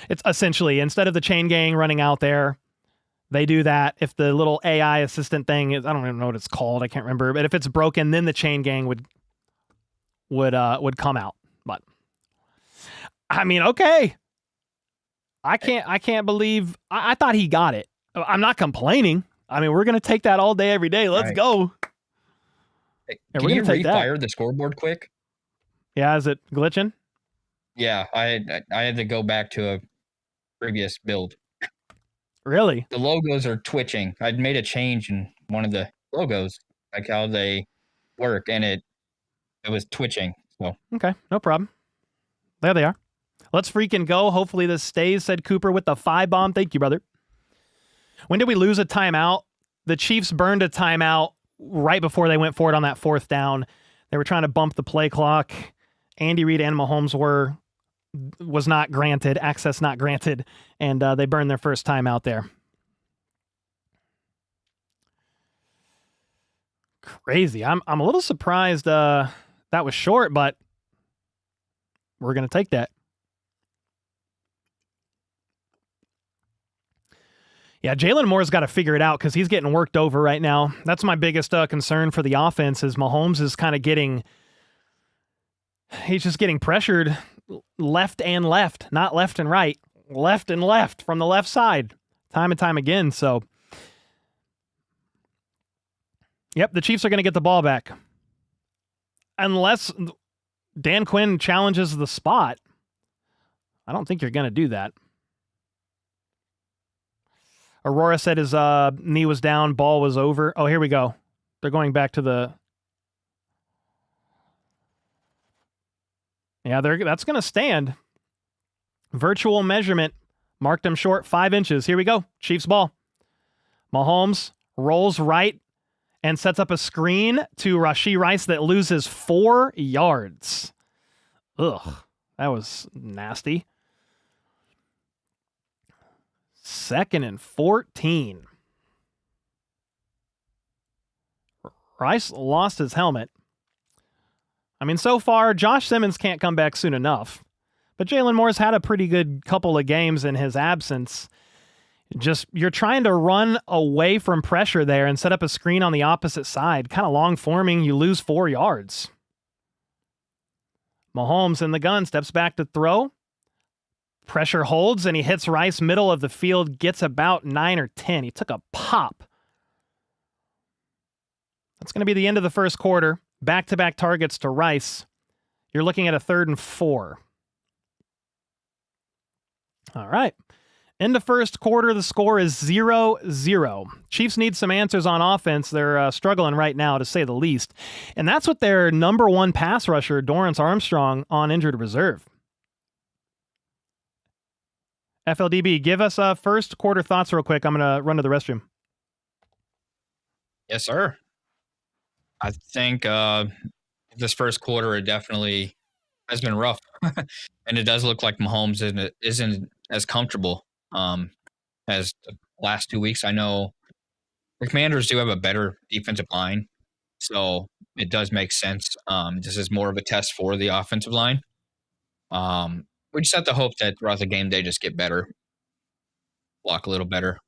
It's essentially, instead of the chain gang running out there, they do that. If the little AI assistant thing is, I don't even know what it's called, I can't remember, but if it's broken, then the chain gang would come out. But I mean, okay. I can't believe I thought he got it. I'm not complaining. I mean, we're gonna take that all day, every day. Let's go. Hey, can you refire the scoreboard quick? Yeah, is it glitching? Yeah, I had to go back to a previous build. Really? The logos are twitching. I'd made a change in one of the logos, like how they work, and it was twitching. So okay, no problem. There they are. Let's freaking go. Hopefully this stays, said Cooper with the 5 bomb. Thank you, brother. When did we lose a timeout? The Chiefs burned a timeout right before they went for it on that 4th down. They were trying to bump the play clock. Andy Reid and Mahomes was not granted, access not granted, and they burned their first timeout there. Crazy. I'm a little surprised that was short, but we're going to take that. Yeah, Jalen Moore's got to figure it out because he's getting worked over right now. That's my biggest concern for the offense is Mahomes is kind of he's just getting pressured left and left, not left and right, left and left from the left side, time and time again. So, yep, the Chiefs are going to get the ball back. Unless Dan Quinn challenges the spot. I don't think you're going to do that. Aurora said his knee was down, ball was over. Oh, here we go. They're going back to the... Yeah, that's going to stand. Virtual measurement marked him short 5 inches. Here we go. Chiefs ball. Mahomes rolls right and sets up a screen to Rashee Rice that loses 4 yards. Ugh, that was nasty. 2nd and 14. Rice lost his helmet. I mean, so far, Josh Simmons can't come back soon enough. But Jalen Moore's had a pretty good couple of games in his absence. Just, you're trying to run away from pressure there and set up a screen on the opposite side. Kind of long forming, you lose 4 yards. Mahomes in the gun, steps back to throw. Pressure holds, and he hits Rice middle of the field, gets about 9 or 10. He took a pop. That's going to be the end of the first quarter. Back-to-back targets to Rice. You're looking at a 3rd and 4. All right. In the first quarter, the score is 0-0. Chiefs need some answers on offense. They're struggling right now, to say the least. And that's with their number 1 pass rusher, Dorrance Armstrong, on injured reserve. FLDB, give us first quarter thoughts real quick. I'm going to run to the restroom. Yes, sir. I think this first quarter it definitely has been rough, and it does look like Mahomes isn't as comfortable as the last 2 weeks. I know the Commanders do have a better defensive line, so it does make sense. This is more of a test for the offensive line. We just have to hope that throughout the game they just get better, block a little better.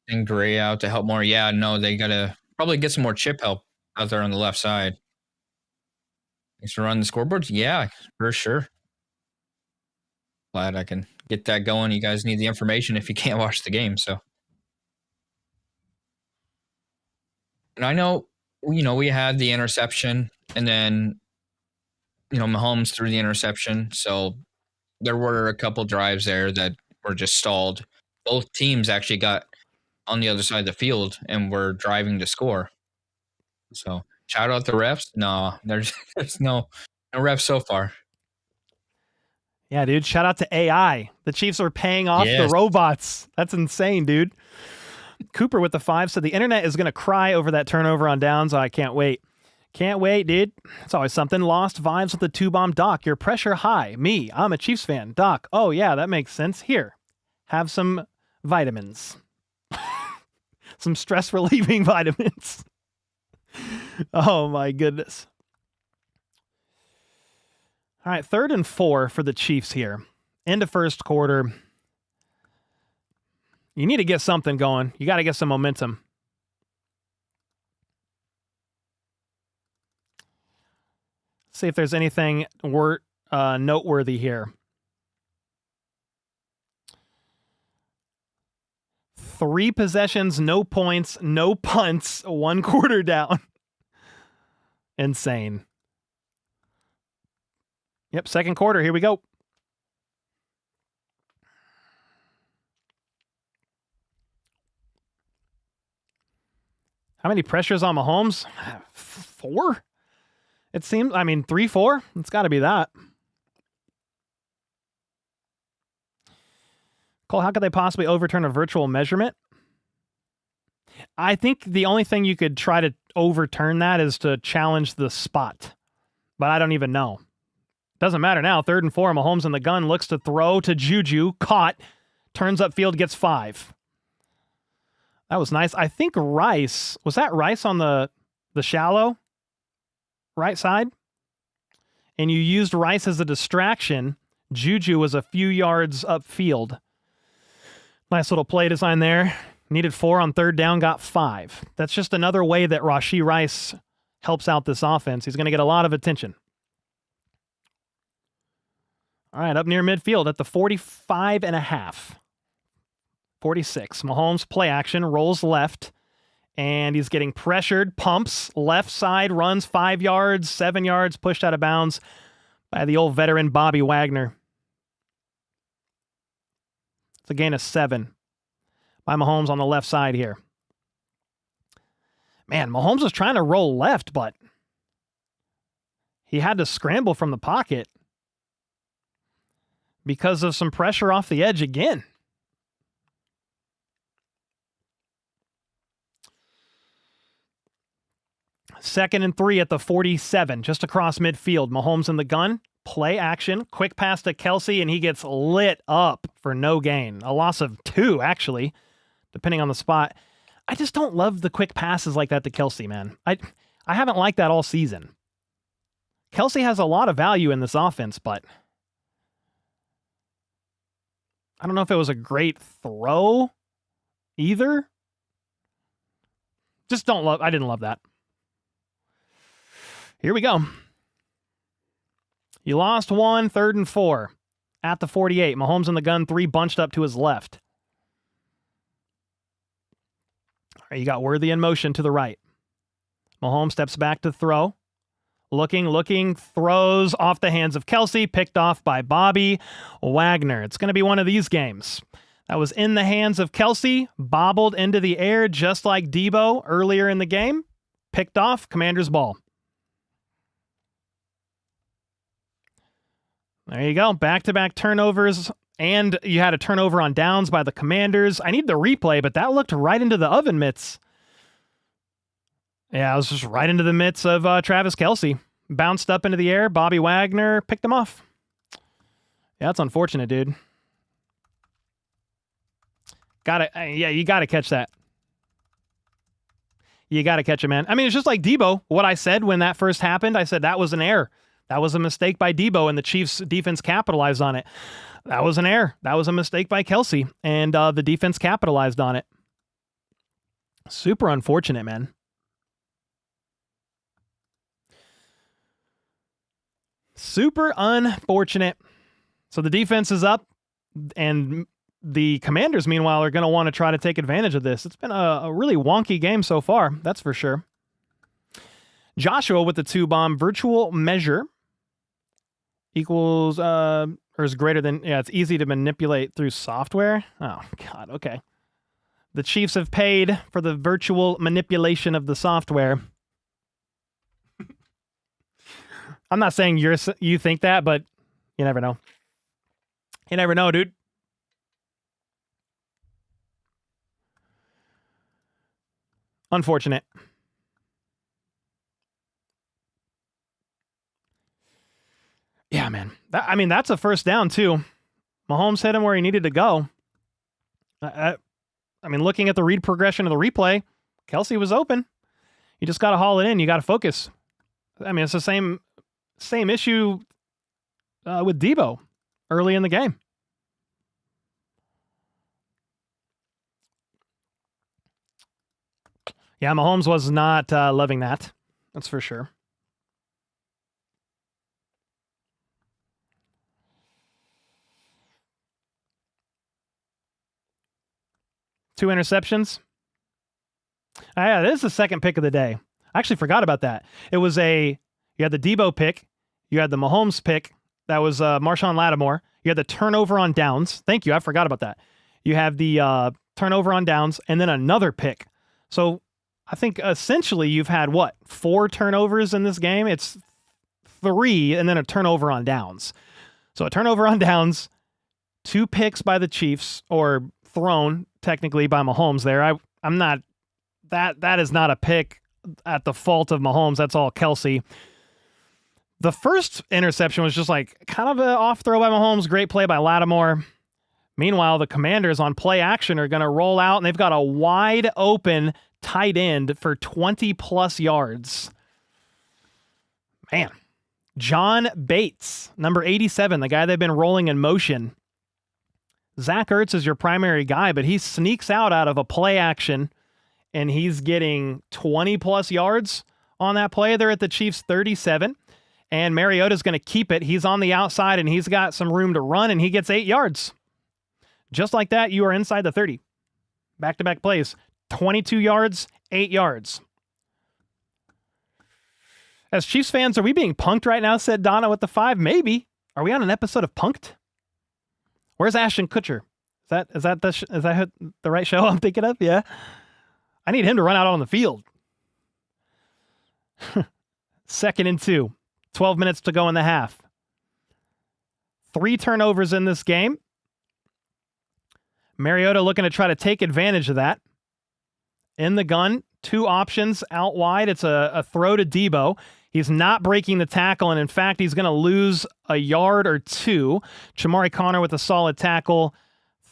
And Gray out to help more. Yeah, no, they gotta probably get some more chip help out there on the left side. Thanks for running the scoreboards. Yeah, for sure. Glad I can get that going. You guys need the information if you can't watch the game. So, and I know, we had the interception, and then, Mahomes threw the interception. So there were a couple drives there that were just stalled. Both teams actually got on the other side of the field and were driving to score. So shout out the refs. No, there's no refs so far. Yeah, dude. Shout out to AI. The Chiefs are paying off the robots. That's insane, dude. Cooper with the 5 said the internet is going to cry over that turnover on downs. I can't wait. Can't wait, dude. It's always something. Lost vibes with the 2-bomb. Doc, your pressure high. Me, I'm a Chiefs fan. Doc, oh yeah, that makes sense. Here, have some vitamins. Some stress relieving vitamins. Oh my goodness. All right, 3rd and 4 for the Chiefs here. End of first quarter. You need to get something going. You got to get some momentum. See if there's anything noteworthy here. 3 possessions, no points, no punts, 1 quarter down. Insane. Yep, second quarter, here we go. How many pressures on Mahomes? 4? It seems, 3, 4? It's got to be that. Cole, how could they possibly overturn a virtual measurement? I think the only thing you could try to overturn that is to challenge the spot. But I don't even know. Doesn't matter now. 3rd and 4, Mahomes in the gun, looks to throw to Juju, caught, turns upfield, gets 5. That was nice. I think Rice, was that Rice on the shallow right side? And you used Rice as a distraction. Juju was a few yards upfield. Nice little play design there. Needed 4 on 3rd down, got 5. That's just another way that Rashee Rice helps out this offense. He's going to get a lot of attention. All right, up near midfield at the 45.5. 46. Mahomes play action, rolls left, and he's getting pressured, pumps, left side, runs 5 yards, 7 yards, pushed out of bounds by the old veteran Bobby Wagner. It's a gain of 7 by Mahomes on the left side here. Man, Mahomes was trying to roll left, but he had to scramble from the pocket because of some pressure off the edge again. Second and 3 at the 47, just across midfield. Mahomes in the gun, play action, quick pass to Kelsey, and he gets lit up for no gain. A loss of 2, actually, depending on the spot. I just don't love the quick passes like that to Kelsey, man. I haven't liked that all season. Kelsey has a lot of value in this offense, but I don't know if it was a great throw either. I didn't love that. Here we go. You lost 1, 3rd and 4 at the 48. Mahomes in the gun, 3 bunched up to his left. All right, you got Worthy in motion to the right. Mahomes steps back to throw. Looking, throws off the hands of Kelsey, picked off by Bobby Wagner. It's going to be one of these games. That was in the hands of Kelsey, bobbled into the air just like Debo earlier in the game. Picked off, Commanders ball. There you go. Back-to-back turnovers, and you had a turnover on downs by the Commanders. I need the replay, but that looked right into the oven mitts. Yeah, it was just right into the mitts of Travis Kelsey. Bounced up into the air. Bobby Wagner picked him off. Yeah, that's unfortunate, dude. You got to catch that. You got to catch it, man. I mean, it's just like Debo. What I said when that first happened, I said that was an error. That was a mistake by Debo, and the Chiefs' defense capitalized on it. That was an error. That was a mistake by Kelsey, and the defense capitalized on it. Super unfortunate, man. Super unfortunate. So the defense is up, and the Commanders, meanwhile, are going to want to try to take advantage of this. It's been a really wonky game so far, that's for sure. Joshua with the 2-bomb. Virtual measure equals or is greater than, it's easy to manipulate through software. Oh, God, okay. The Chiefs have paid for the virtual manipulation of the software. I'm not saying you think that, but you never know. You never know, dude. Unfortunate. Yeah, man. That's a first down, too. Mahomes hit him where he needed to go. Looking at the read progression of the replay, Kelsey was open. You just got to haul it in. You got to focus. It's the same issue with Debo early in the game. Yeah, Mahomes was not loving that. That's for sure. Two interceptions. Yeah, this is the second pick of the day. I actually forgot about that. It was you had the Debo pick. You had the Mahomes pick. That was Marshawn Lattimore. You had the turnover on downs. Thank you. I forgot about that. You have the turnover on downs and then another pick. So I think essentially you've had, 4 turnovers in this game? It's 3 and then a turnover on downs. So a turnover on downs, 2 picks by the Chiefs, or thrown technically by Mahomes there. I'm not, that is not a pick at the fault of Mahomes. That's all Kelsey. The first interception was just kind of an off throw by Mahomes. Great play by Lattimore. Meanwhile, the Commanders on play action are going to roll out, and they've got a wide open tight end for 20 plus yards. Man, John Bates, number 87, the guy they've been rolling in motion. Zach Ertz is your primary guy, but he sneaks out of a play action, and he's getting 20 plus yards on that play. They're at the Chiefs 37. And Mariota's going to keep it. He's on the outside, and he's got some room to run, and he gets 8 yards. Just like that, you are inside the 30. Back-to-back plays. 22 yards, 8 yards. As Chiefs fans, are we being punked right now, said Donna with the 5? Maybe. Are we on an episode of Punked? Where's Ashton Kutcher? Is that the right show I'm thinking of? Yeah. I need him to run out on the field. 2nd and 2. 12 minutes to go in the half. 3 turnovers in this game. Mariota looking to try to take advantage of that. In the gun, 2 options out wide. It's a throw to Debo. He's not breaking the tackle, and in fact, he's going to lose a yard or 2. Chamari Connor with a solid tackle.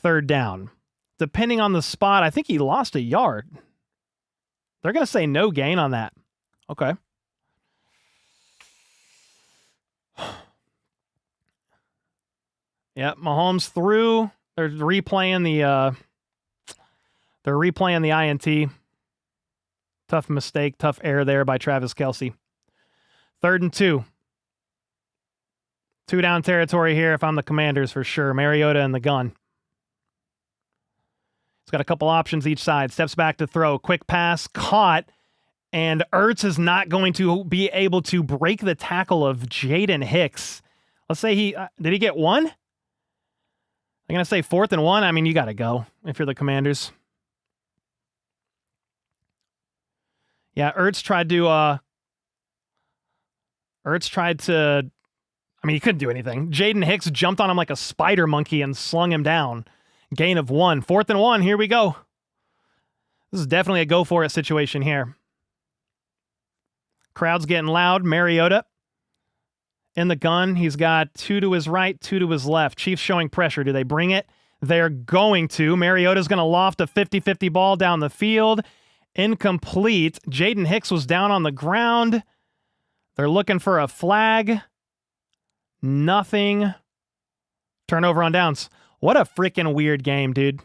3rd down. Depending on the spot, I think he lost a yard. They're going to say no gain on that. Okay. Yep, Mahomes threw. They're replaying the INT. Tough mistake, tough error there by Travis Kelce. 3rd and 2. 2 down territory here if I'm the Commanders for sure. Mariota in the gun. He's got a couple options each side. Steps back to throw. Quick pass, caught. And Ertz is not going to be able to break the tackle of Jaden Hicks. Let's say did he get 1? I'm going to say 4th and 1. I mean, you got to go if you're the Commanders. Yeah, Ertz tried to, I mean, he couldn't do anything. Jaden Hicks jumped on him like a spider monkey and slung him down. Gain of 1. 4th and 1. Here we go. This is definitely a go for it situation here. Crowd's getting loud. Mariota in the gun. He's got 2 to his right, 2 to his left. Chiefs showing pressure. Do they bring it? They're going to. Mariota's going to loft a 50-50 ball down the field. Incomplete. Jaden Hicks was down on the ground. They're looking for a flag. Nothing. Turnover on downs. What a freaking weird game, dude.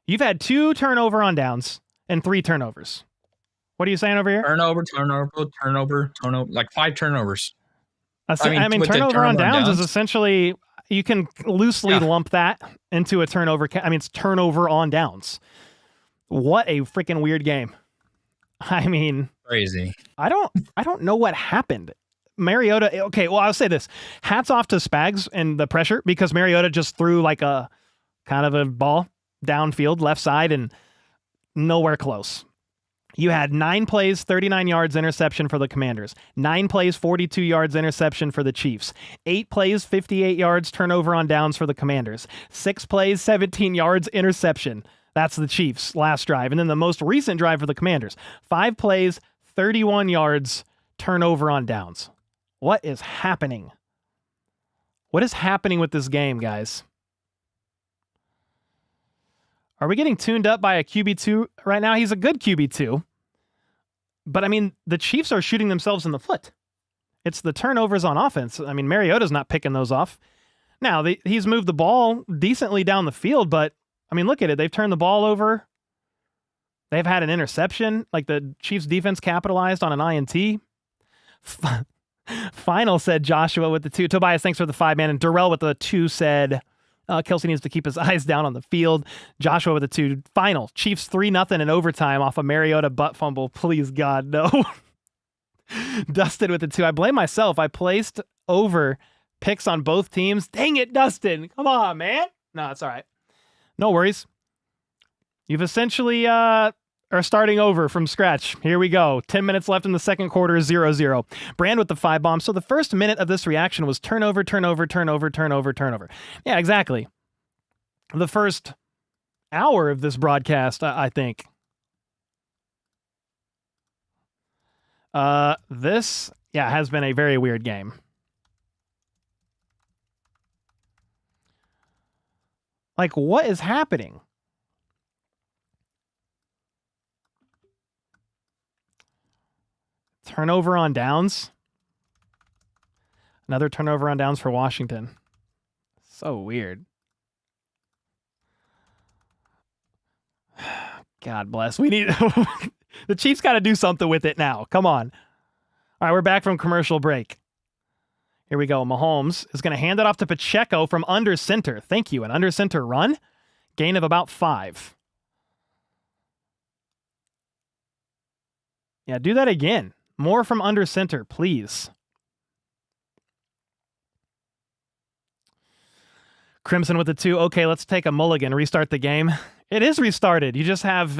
You've had 2 turnover on downs and 3 turnovers. What are you saying over here? Turnover. Like 5 turnovers. I mean turnover on downs is essentially, you can loosely lump that into a turnover. I mean, it's turnover on downs. What a freaking weird game. I mean, crazy. I don't know what happened. Mariota, okay, well, I'll say this. Hats off to Spags and the pressure, because Mariota just threw like a kind of a ball downfield, left side, and nowhere close. You had 9 plays, 39 yards, interception for the Commanders. 9 plays, 42 yards, interception for the Chiefs. 8 plays, 58 yards, turnover on downs for the Commanders. 6 plays, 17 yards, interception. That's the Chiefs' last drive. And then the most recent drive for the Commanders. 5 plays, 31 yards, turnover on downs. What is happening? What is happening with this game, guys? Are we getting tuned up by a QB2 right now? He's a good QB2. But, I mean, the Chiefs are shooting themselves in the foot. It's the turnovers on offense. I mean, Mariota's not picking those off. Now, he's moved the ball decently down the field, but, I mean, look at it. They've turned the ball over. They've had an interception. Like, the Chiefs defense capitalized on an INT. Final said Joshua with the 2. Tobias, thanks for the 5, man. And Durrell with the 2 said... Kelce needs to keep his eyes down on the field. Joshua with a 2. Final. Chiefs 3-0 in overtime off a Mariota butt fumble. Please, God, no. Dustin with the 2. I blame myself. I placed over picks on both teams. Dang it, Dustin. Come on, man. No, it's all right. No worries. You've essentially are starting over from scratch. Here we go. 10 minutes left in the second quarter, 0-0. Brand with the 5 bomb. So the first minute of this reaction was turnover. Yeah, exactly. The first hour of this broadcast, I think. This, has been a very weird game. Like, what is happening? Turnover on downs. Another turnover on downs for Washington. So weird. God bless. We need... The Chiefs got to do something with it now. Come on. All right, we're back from commercial break. Here we go. Mahomes is going to hand it off to Pacheco from under center. Thank you. An under center run. Gain of about 5. Yeah, do that again. More from under center, please. Crimson with the 2. Okay, let's take a mulligan. Restart the game. It is restarted. You just have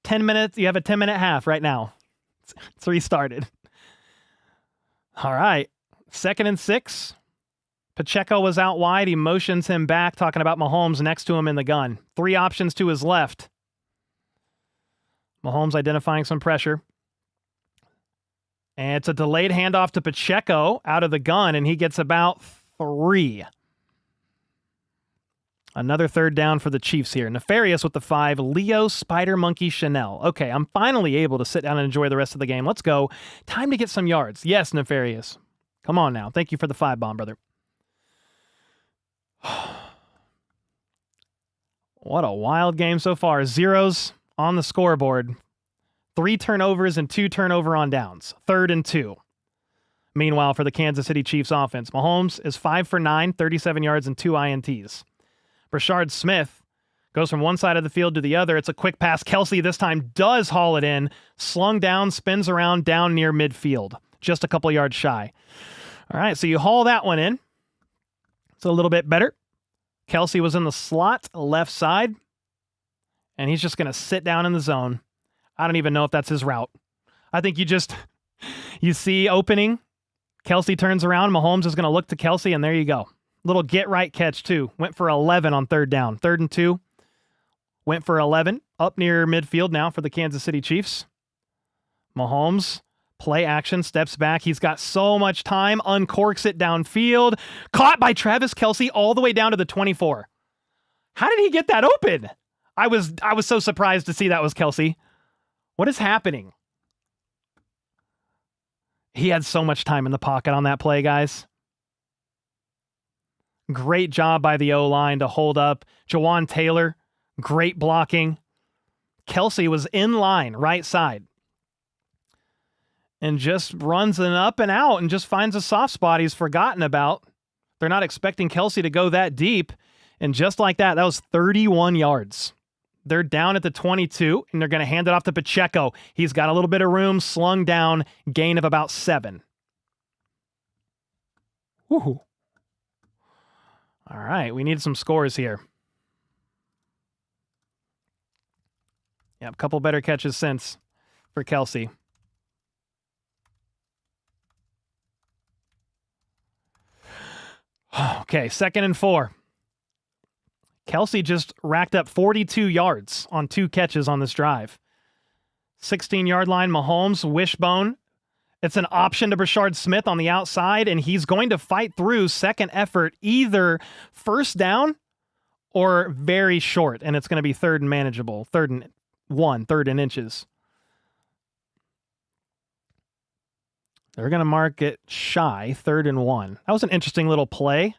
10 minutes. You have a 10-minute half right now. It's restarted. All right. 2nd and 6. Pacheco was out wide. He motions him back, talking about Mahomes next to him in the gun. 3 options to his left. Mahomes identifying some pressure. And it's a delayed handoff to Pacheco out of the gun, and he gets about 3. Another 3rd down for the Chiefs here. Nefarious with the 5. Leo, Spider Monkey, Chanel. Okay, I'm finally able to sit down and enjoy the rest of the game. Let's go. Time to get some yards. Yes, Nefarious. Come on now. Thank you for the 5 bomb, brother. What a wild game so far. 0s on the scoreboard. 3 turnovers and 2 turnover on downs. 3rd and 2. Meanwhile, for the Kansas City Chiefs offense, Mahomes is 5 for 9, 37 yards and 2 INTs. Brashard Smith goes from one side of the field to the other. It's a quick pass. Kelsey this time does haul it in. Slung down, spins around, down near midfield. Just a couple yards shy. All right, so you haul that one in. It's a little bit better. Kelsey was in the slot, left side. And he's just going to sit down in the zone. I don't even know if that's his route. I think you see opening. Kelsey turns around. Mahomes is going to look to Kelsey, and there you go. Little get right catch, too. Went for 11 on 3rd down. 3rd and 2. Went for 11. Up near midfield now for the Kansas City Chiefs. Mahomes, play action, steps back. He's got so much time. Uncorks it downfield. Caught by Travis Kelsey all the way down to the 24. How did he get that open? I was so surprised to see that was Kelsey. What is happening? He had so much time in the pocket on that play, guys. Great job by the O-line to hold up. Jawan Taylor, great blocking. Kelsey was in line, right side. And just runs an up and out and just finds a soft spot he's forgotten about. They're not expecting Kelsey to go that deep. And just like that, that was 31 yards. They're down at the 22, and they're going to hand it off to Pacheco. He's got a little bit of room, slung down, gain of about 7. Woohoo. All right, we need some scores here. Yeah, a couple better catches since for Kelsey. Okay, 2nd and 4. Kelsey just racked up 42 yards on 2 catches on this drive. 16-yard line, Mahomes, wishbone. It's an option to Brashard Smith on the outside, and he's going to fight through. Second effort, either first down or very short, and it's going to be 3rd and manageable. 3rd and 1, 3rd and inches. They're going to mark it shy, 3rd and 1. That was an interesting little play.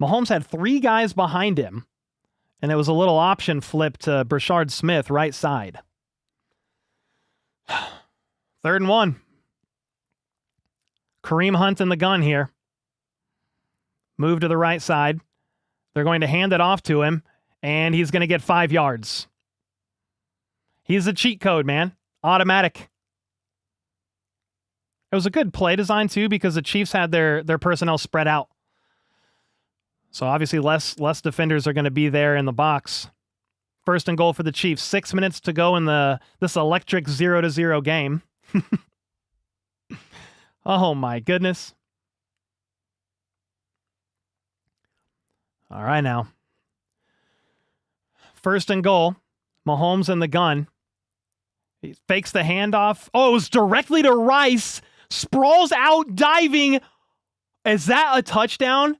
Mahomes had 3 guys behind him, and it was a little option flip to Brashard Smith, right side. 3rd and 1. Kareem Hunt in the gun here. Move to the right side. They're going to hand it off to him, and he's going to get 5 yards. He's a cheat code, man. Automatic. It was a good play design, too, because the Chiefs had their personnel spread out. So obviously less defenders are going to be there in the box. 1st and goal for the Chiefs. 6 minutes to go in this electric 0-0 game. Oh my goodness. All right now. 1st and goal. Mahomes in the gun. He fakes the handoff. Oh, it was directly to Rice. Sprawls out, diving. Is that a touchdown?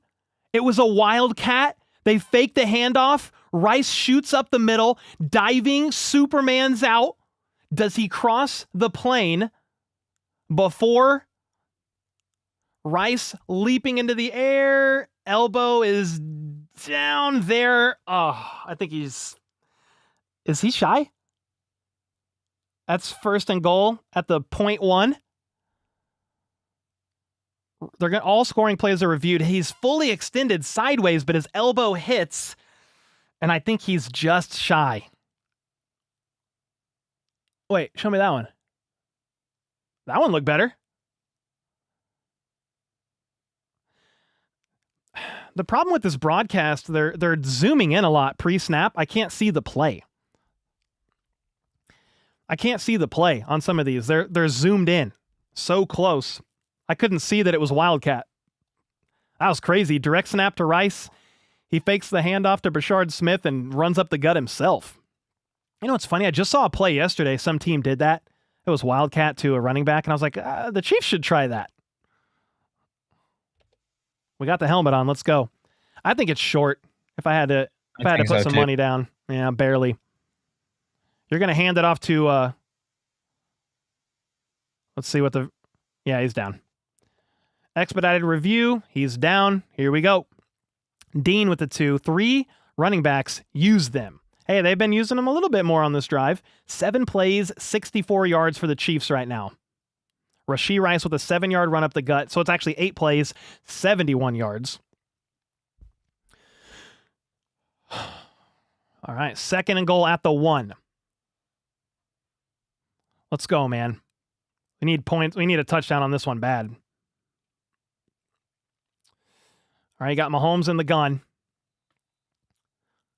It was a wildcat. They fake the handoff. Rice shoots up the middle, diving. Superman's out. Does he cross the plane before Rice leaping into the air? Elbow is down there. Oh, I think is he shy? That's 1st and goal at the .1. All scoring plays are reviewed. He's fully extended sideways, but his elbow hits, and I think he's just shy. Wait, show me that one. That one looked better. The problem with this broadcast, they're zooming in a lot pre-snap. I can't see the play. I can't see the play on some of these. They're zoomed in so close. I couldn't see that it was Wildcat. That was crazy. Direct snap to Rice. He fakes the handoff to Brashard Smith and runs up the gut himself. You know what's funny? I just saw a play yesterday. Some team did that. It was Wildcat to a running back, and I was like, the Chiefs should try that. We got the helmet on. Let's go. I think it's short. If I had to put some money down. Yeah, barely. You're going to hand it off to, let's see what yeah, he's down. Expedited review. He's down. Here we go. Dean with the 2. 3 running backs. Use them. Hey, they've been using them a little bit more on this drive. 7 plays, 64 yards for the Chiefs right now. Rashee Rice with a 7-yard run up the gut. So it's actually 8 plays, 71 yards. All right, 2nd and goal at the 1. Let's go, man. We need points. We need a touchdown on this one bad. All right, you got Mahomes in the gun.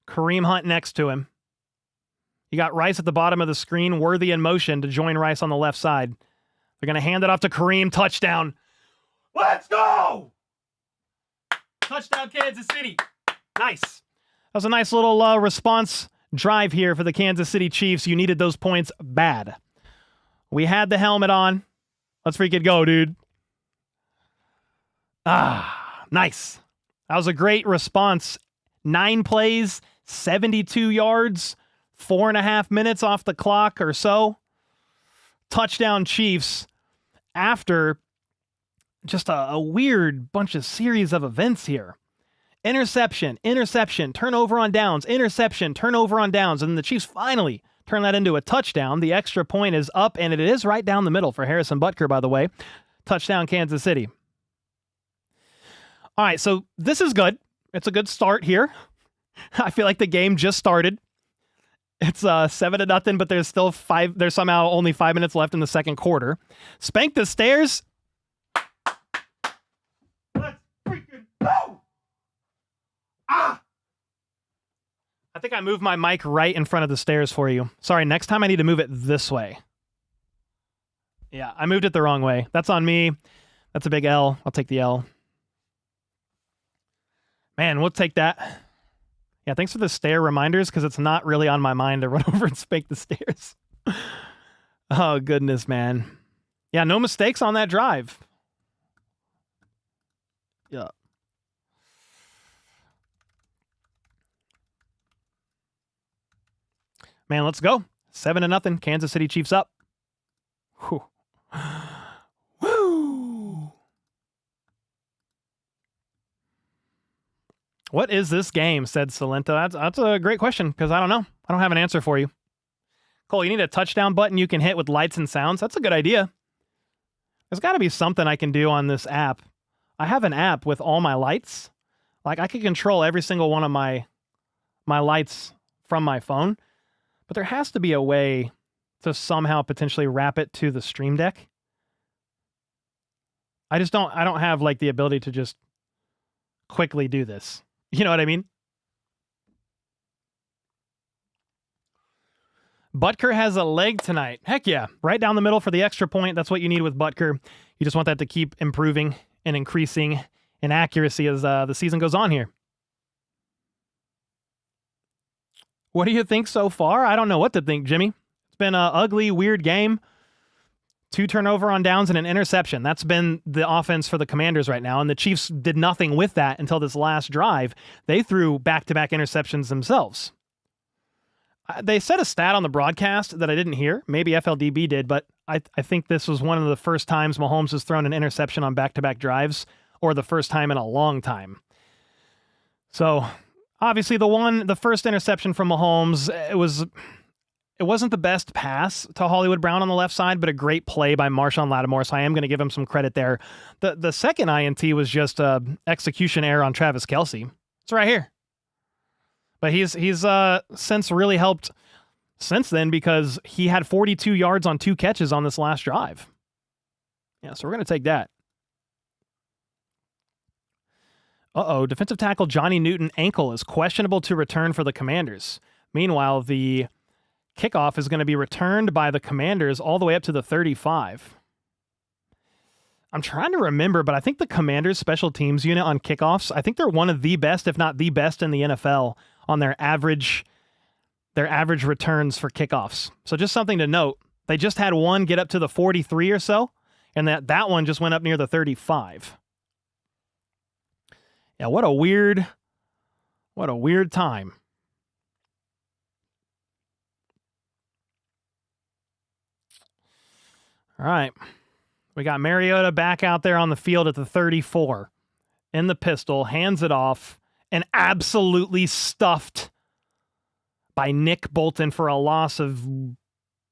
Kareem Hunt next to him. You got Rice at the bottom of the screen, Worthy in motion to join Rice on the left side. They're going to hand it off to Kareem. Touchdown. Let's go! Touchdown, Kansas City. Nice. That was a nice little response drive here for the Kansas City Chiefs. You needed those points bad. We had the helmet on. Let's freaking go, dude. Nice. That was a great response. 9 plays, 72 yards, 4.5 minutes off the clock or so. Touchdown Chiefs after just a weird bunch of series of events here. Interception, turnover on downs, interception, turnover on downs, and the Chiefs finally turn that into a touchdown. The extra point is up, and it is right down the middle for Harrison Butker, by the way. Touchdown, Kansas City. All right, so this is good. It's a good start here. I feel like the game just started. It's 7-0, but there's still 5. There's somehow only 5 minutes left in the second quarter. Spank the stairs. Let's freaking go! I think I moved my mic right in front of the stairs for you. Sorry, next time I need to move it this way. Yeah, I moved it the wrong way. That's on me. That's a big L. I'll take the L. Man, we'll take that. Yeah, thanks for the stair reminders, because it's not really on my mind to run over and spank the stairs. Oh, goodness, man. Yeah, no mistakes on that drive. Yeah. Man, let's go. 7-0. Kansas City Chiefs up. Whew. Woo! What is this game? Said Salento. That's a great question, because I don't know. I don't have an answer for you. Cole, you need a touchdown button you can hit with lights and sounds. That's a good idea. There's got to be something I can do on this app. I have an app with all my lights. Like, I could control every single one of my lights from my phone. But there has to be a way to somehow potentially wrap it to the Stream Deck. I don't have like the ability to just quickly do this. You know what I mean? Butker has a leg tonight. Heck yeah. Right down the middle for the extra point. That's what you need with Butker. You just want that to keep improving and increasing in accuracy as the season goes on here. What do you think so far? I don't know what to think, Jimmy. It's been an ugly, weird game. 2 turnover on downs and an interception. That's been the offense for the Commanders right now, and the Chiefs did nothing with that until this last drive. They threw back-to-back interceptions themselves. They said a stat on the broadcast that I didn't hear. Maybe FLDB did, but I think this was one of the first times Mahomes has thrown an interception on back-to-back drives, or the first time in a long time. So obviously the first interception from Mahomes, it was It wasn't the best pass to Hollywood Brown on the left side, but a great play by Marshawn Lattimore, so I am going to give him some credit there. The second INT was just a execution error on Travis Kelce. It's right here. But he's since really helped since then because he had 42 yards on 2 catches on this last drive. Yeah, so we're going to take that. Defensive tackle Johnny Newton ankle is questionable to return for the Commanders. Meanwhile, the kickoff is going to be returned by the Commanders all the way up to the 35. I'm trying to remember, but I think the Commanders special teams unit on kickoffs, I think they're one of the best, if not the best in the NFL on their average returns for kickoffs. So just something to note. They just had one get up to the 43 or so, and that one just went up near the 35. Yeah, what a weird time. All right. We got Mariota back out there on the field at the 34 in the pistol, hands it off, and absolutely stuffed by Nick Bolton for a loss of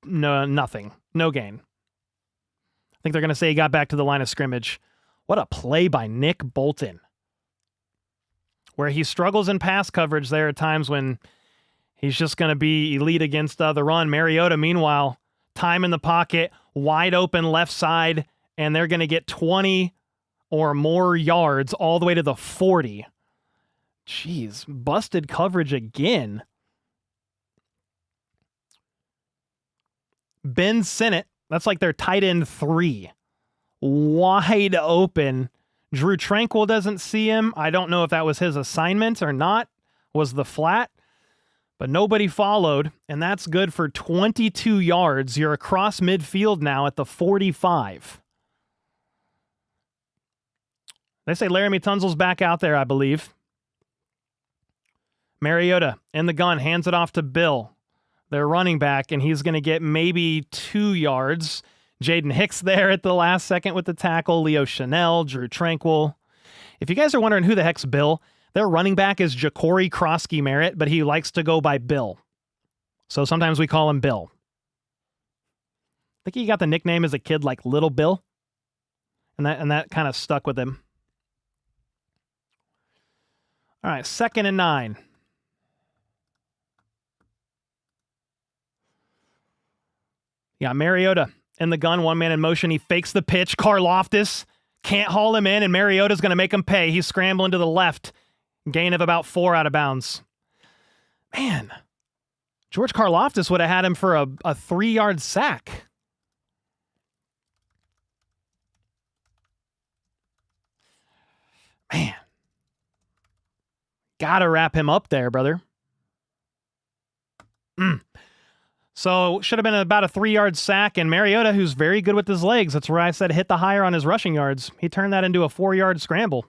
nothing. No gain. I think they're going to say he got back to the line of scrimmage. What a play by Nick Bolton. Where he struggles in pass coverage, there are times when he's just going to be elite against the run. Mariota, meanwhile, time in the pocket, wide open left side, and they're going to get 20 or more yards all the way to the 40. Jeez, busted coverage again. Ben Sinnott, that's like their tight end 3. Wide open. Drew Tranquil doesn't see him. I don't know if that was his assignment or not. Was the flat? But nobody followed, and that's good for 22 yards. You're across midfield now at the 45. They say Laramie Tunzel's back out there, I believe. Mariota in the gun, hands it off to Bill, their running back, and he's going to get maybe 2 yards. Jaden Hicks there at the last second with the tackle. Leo Chanel, Drew Tranquil. If you guys are wondering who the heck's Bill, their running back is Ja'Cory Krosky Merritt, but he likes to go by Bill. So sometimes we call him Bill. I think he got the nickname as a kid like Little Bill. And that kind of stuck with him. All right, 2nd and 9. Yeah, Mariota in the gun, one man in motion. He fakes the pitch. Karlaftis can't haul him in, and Mariota's going to make him pay. He's scrambling to the left. Gain of about 4 out of bounds. Man, George Karlaftis would have had him for a 3-yard sack. Man. Gotta wrap him up there, brother. So should have been about a 3-yard sack, and Mariota, who's very good with his legs, that's where I said hit the higher on his rushing yards. He turned that into a 4-yard scramble.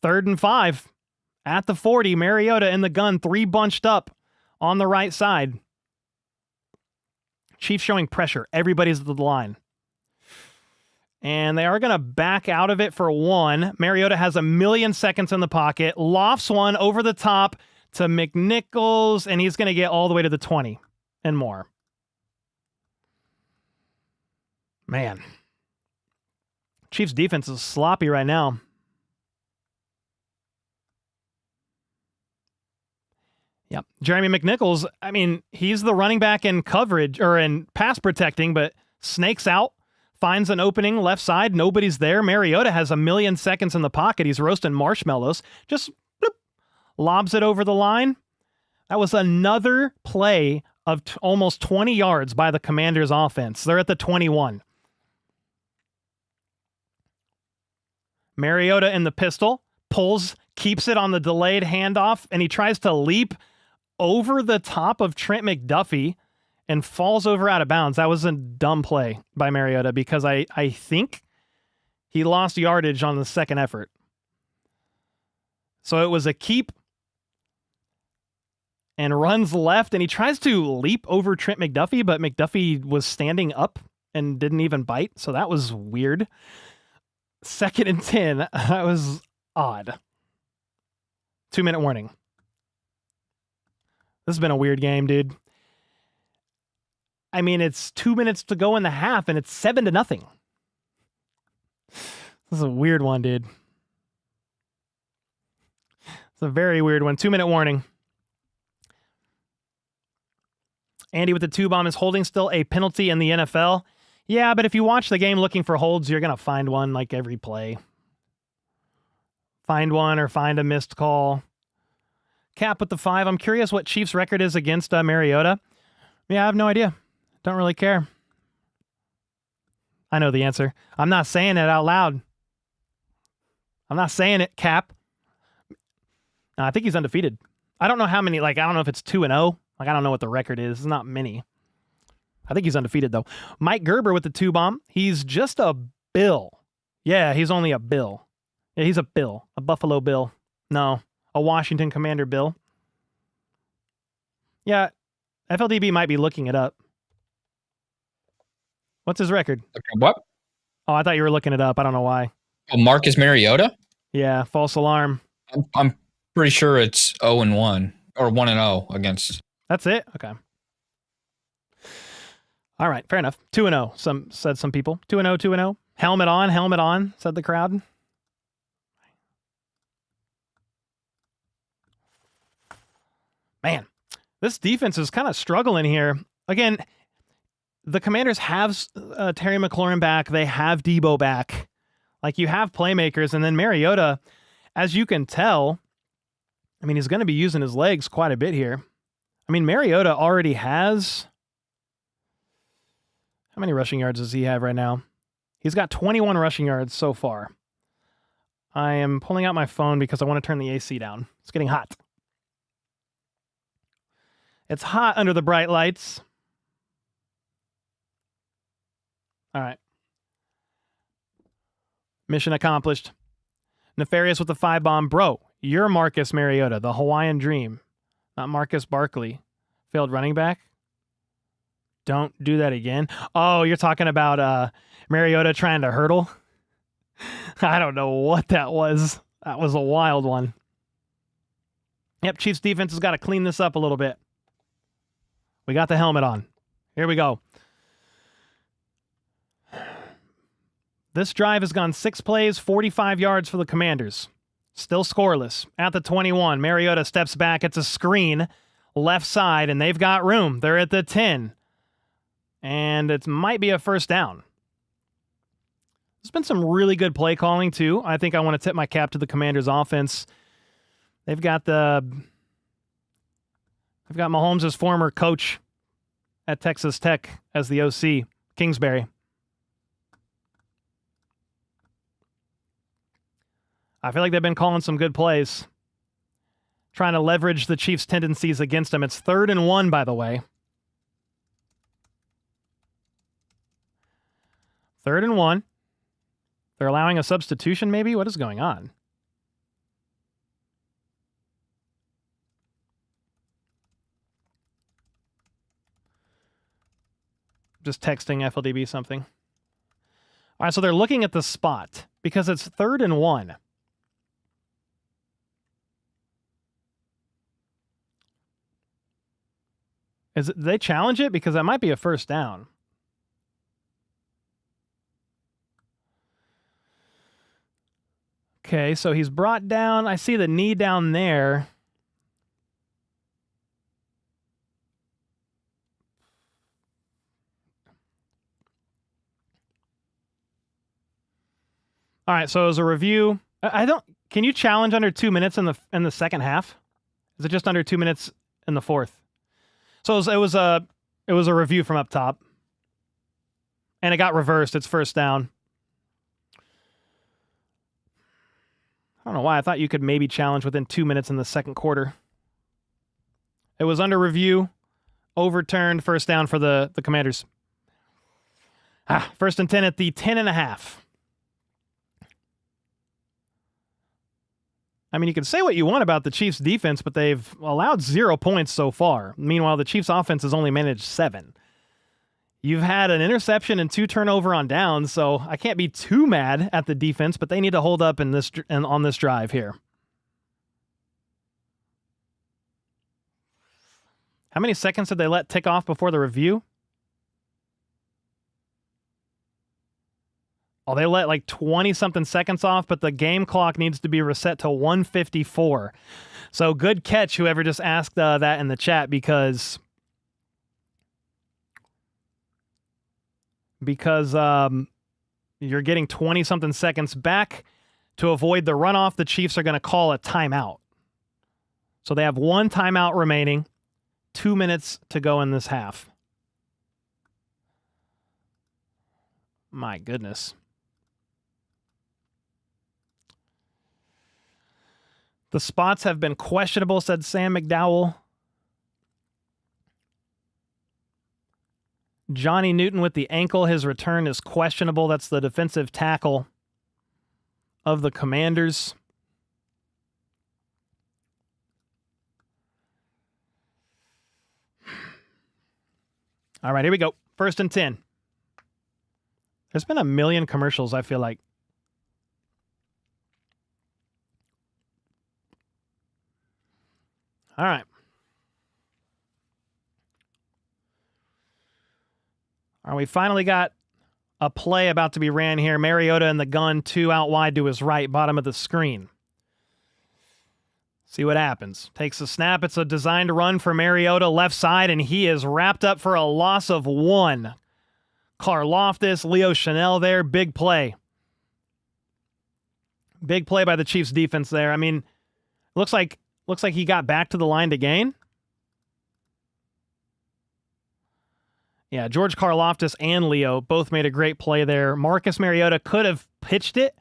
3rd and 5 at the 40. Mariota in the gun, 3 bunched up on the right side. Chiefs showing pressure. Everybody's at the line. And they are going to back out of it for 1. Mariota has 1,000,000 seconds in the pocket. Lofts one over the top to McNichols, and he's going to get all the way to the 20 and more. Man. Chiefs defense is sloppy right now. Yep. Jeremy McNichols, I mean, he's the running back in coverage or in pass protecting, but snakes out, finds an opening left side. Nobody's there. Mariota has 1,000,000 seconds in the pocket. He's roasting marshmallows. Just bloop, lobs it over the line. That was another play of almost 20 yards by the Commanders offense. They're at the 21. Mariota in the pistol, pulls, keeps it on the delayed handoff, and he tries to leap over the top of Trent McDuffie and falls over out of bounds. That was a dumb play by Mariota because I think he lost yardage on the second effort. So it was a keep and runs left, and he tries to leap over Trent McDuffie, but McDuffie was standing up and didn't even bite, so that was weird. 2nd and 10. That was odd. 2-minute warning. This has been a weird game, dude. I mean, it's 2 minutes to go in the half, and it's 7-0. This is a weird one, dude. It's a very weird one. 2-minute warning. Andy with the 2-bomb is holding still a penalty in the NFL. Yeah, but if you watch the game looking for holds, you're going to find one like every play. Find one or find a missed call. Cap with the 5. I'm curious what Chiefs' record is against Mariota. Yeah, I have no idea. Don't really care. I know the answer. I'm not saying it out loud. I'm not saying it, Cap. I think he's undefeated. I don't know how many, I don't know if it's 2-0. I don't know what the record is. It's not many. I think he's undefeated, though. Mike Gerber with the 2-bomb. He's just a Bill. Yeah, he's only a Bill. Yeah, he's a Bill. A Buffalo Bill. No, a Washington Commander Bill. Yeah, FLDB might be looking it up. What's his record? What? Oh, I thought you were looking it up. I don't know why. Oh, Marcus Mariota? Yeah, false alarm. I'm pretty sure it's 0-1 or 1-0 against. That's it? Okay. All right, fair enough. 2-0, some people. 2-0, 2-0. Helmet on, said the crowd. Man, this defense is kind of struggling here. Again, the Commanders have Terry McLaurin back. They have Debo back. You have playmakers, and then Mariota, as you can tell, I mean, he's going to be using his legs quite a bit here. I mean, Mariota already has... How many rushing yards does he have right now? He's got 21 rushing yards so far. I am pulling out my phone because I want to turn the AC down. It's getting hot. It's hot under the bright lights. All right. Mission accomplished. Nefarious with the 5-bomb. Bro, you're Marcus Mariota, the Hawaiian Dream, not Marcus Barkley. Failed running back. Don't do that again. Oh, you're talking about Mariota trying to hurdle? I don't know what that was. That was a wild one. Yep, Chiefs defense has got to clean this up a little bit. We got the helmet on. Here we go. This drive has gone 6 plays, 45 yards for the Commanders. Still scoreless. At the 21, Mariota steps back. It's a screen, left side, and they've got room. They're at the 10. And it might be a first down. There's been some really good play calling, too. I think I want to tip my cap to the Commanders' offense. They've got Mahomes' former coach at Texas Tech as the OC, Kingsbury. I feel like they've been calling some good plays, trying to leverage the Chiefs' tendencies against them. It's 3rd and 1, by the way. 3rd and 1. They're allowing a substitution, maybe? What is going on? Just texting FLDB something. All right, so they're looking at the spot because it's 3rd and 1. Did they challenge it? Because that might be a first down. Okay, so he's brought down. I see the knee down there. All right, so as a review, can you challenge under 2 minutes in the second half? Is it just under 2 minutes in the fourth? So it was a review from up top. And it got reversed. It's first down. I don't know why. I thought you could maybe challenge within 2 minutes in the second quarter. It was under review. Overturned. First down for the Commanders. 1st and 10 at the 10.5. I mean, you can say what you want about the Chiefs' defense, but they've allowed 0 points so far. Meanwhile, the Chiefs' offense has only managed 7. You've had an interception and 2 turnover on downs, so I can't be too mad at the defense, but they need to hold up on this drive here. How many seconds did they let tick off before the review? Oh, they let like 20-something seconds off, but the game clock needs to be reset to 1:54. So good catch, whoever just asked that in the chat, because you're getting 20-something seconds back. To avoid the runoff, the Chiefs are going to call a timeout. So they have 1 timeout remaining, 2 minutes to go in this half. My goodness. The spots have been questionable, said Sam McDowell. Johnny Newton with the ankle. His return is questionable. That's the defensive tackle of the Commanders. All right, here we go. 1st and 10. There's been a million commercials, I feel like. All right. All right, we finally got a play about to be ran here. Mariota in the gun, 2 out wide to his right, bottom of the screen. See what happens. Takes a snap. It's a designed run for Mariota, left side, and he is wrapped up for a loss of 1. Karlaftis, Leo Chanel there. Big play. Big play by the Chiefs defense there. I mean, looks like he got back to the line to gain. Yeah, George Karlaftis and Leo both made a great play there. Marcus Mariota could have pitched it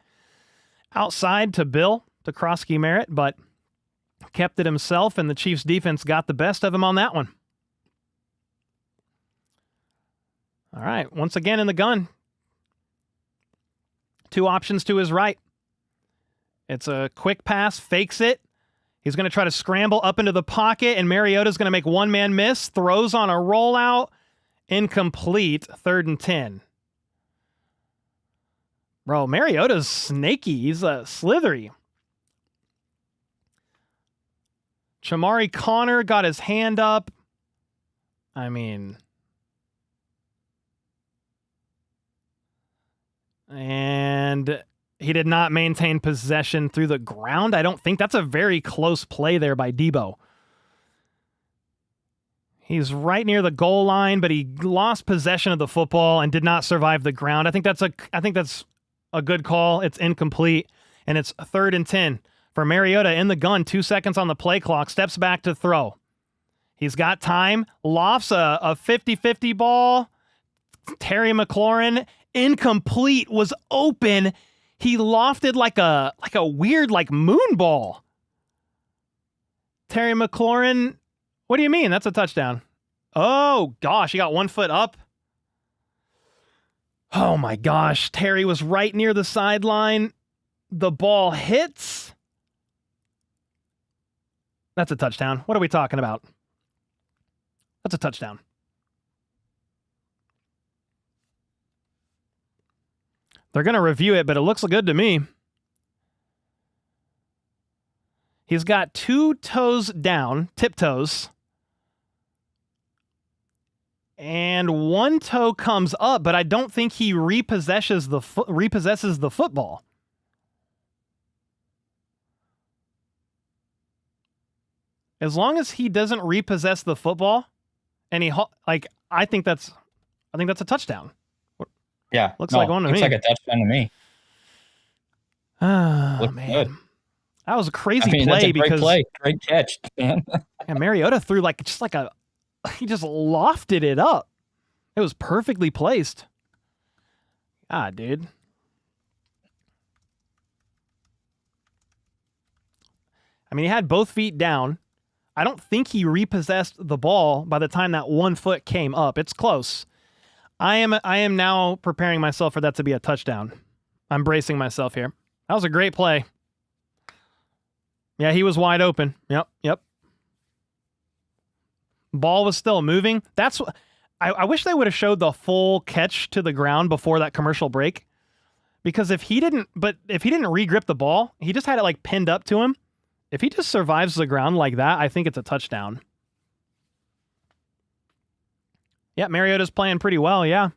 outside to Bill, to Krosky Merritt, but kept it himself, and the Chiefs defense got the best of him on that one. All right, once again in the gun. 2 options to his right. It's a quick pass, fakes it. He's going to try to scramble up into the pocket, and Mariota's going to make one-man miss, throws on a rollout, incomplete, 3rd and 10. Bro, Mariota's snaky. He's slithery. Chamari Connor got his hand up. I mean... And he did not maintain possession through the ground. I don't think that's a very close play there by Debo. He's right near the goal line, but he lost possession of the football and did not survive the ground. I think that's a good call. It's incomplete, and it's 3rd and 10 for Mariota in the gun. 2 seconds on the play clock. Steps back to throw. He's got time. Lofts a 50-50 ball. Terry McLaurin, incomplete, was open. He lofted like a weird moon ball. Terry McLaurin, what do you mean? That's a touchdown. Oh gosh, he got 1 foot up. Oh my gosh, Terry was right near the sideline. The ball hits. That's a touchdown. What are we talking about? That's a touchdown. They're going to review it, but it looks good to me. He's got 2 toes down, tiptoes, and 1 toe comes up, but I don't think he repossesses the football. As long as he doesn't repossess the football, and I think that's a touchdown. Yeah, looks like one to me. Looks like a touchdown to me. Oh man, good. That was a crazy play. That's a because great catch, man. And Mariota threw he just lofted it up. It was perfectly placed. Ah, dude. I mean, he had both feet down. I don't think he repossessed the ball by the time that 1 foot came up. It's close. I am now preparing myself for that to be a touchdown. I'm bracing myself here. That was a great play. Yeah, he was wide open. Yep. Ball was still moving. That's what I wish they would have showed the full catch to the ground before that commercial break. Because if he didn't re-grip the ball, he just had it pinned up to him. If he just survives the ground like that, I think it's a touchdown. Yeah, Mariota's playing pretty well, yeah.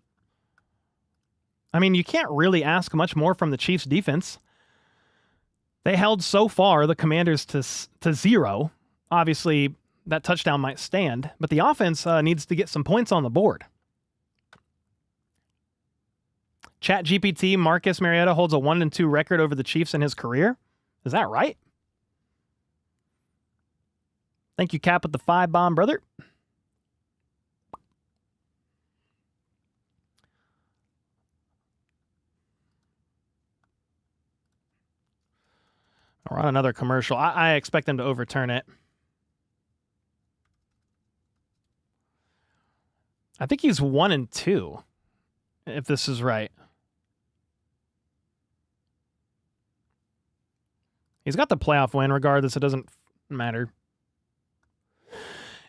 I mean, you can't really ask much more from the Chiefs' defense. They held so far the Commanders to 0. Obviously, that touchdown might stand, but the offense needs to get some points on the board. ChatGPT, Marcus Mariota holds a 1-2 record over the Chiefs in his career. Is that right? Thank you, Cap, with the 5-bomb, brother. We're on another commercial. I expect them to overturn it. I think he's 1-2, if this is right. He's got the playoff win. Regardless, it doesn't matter.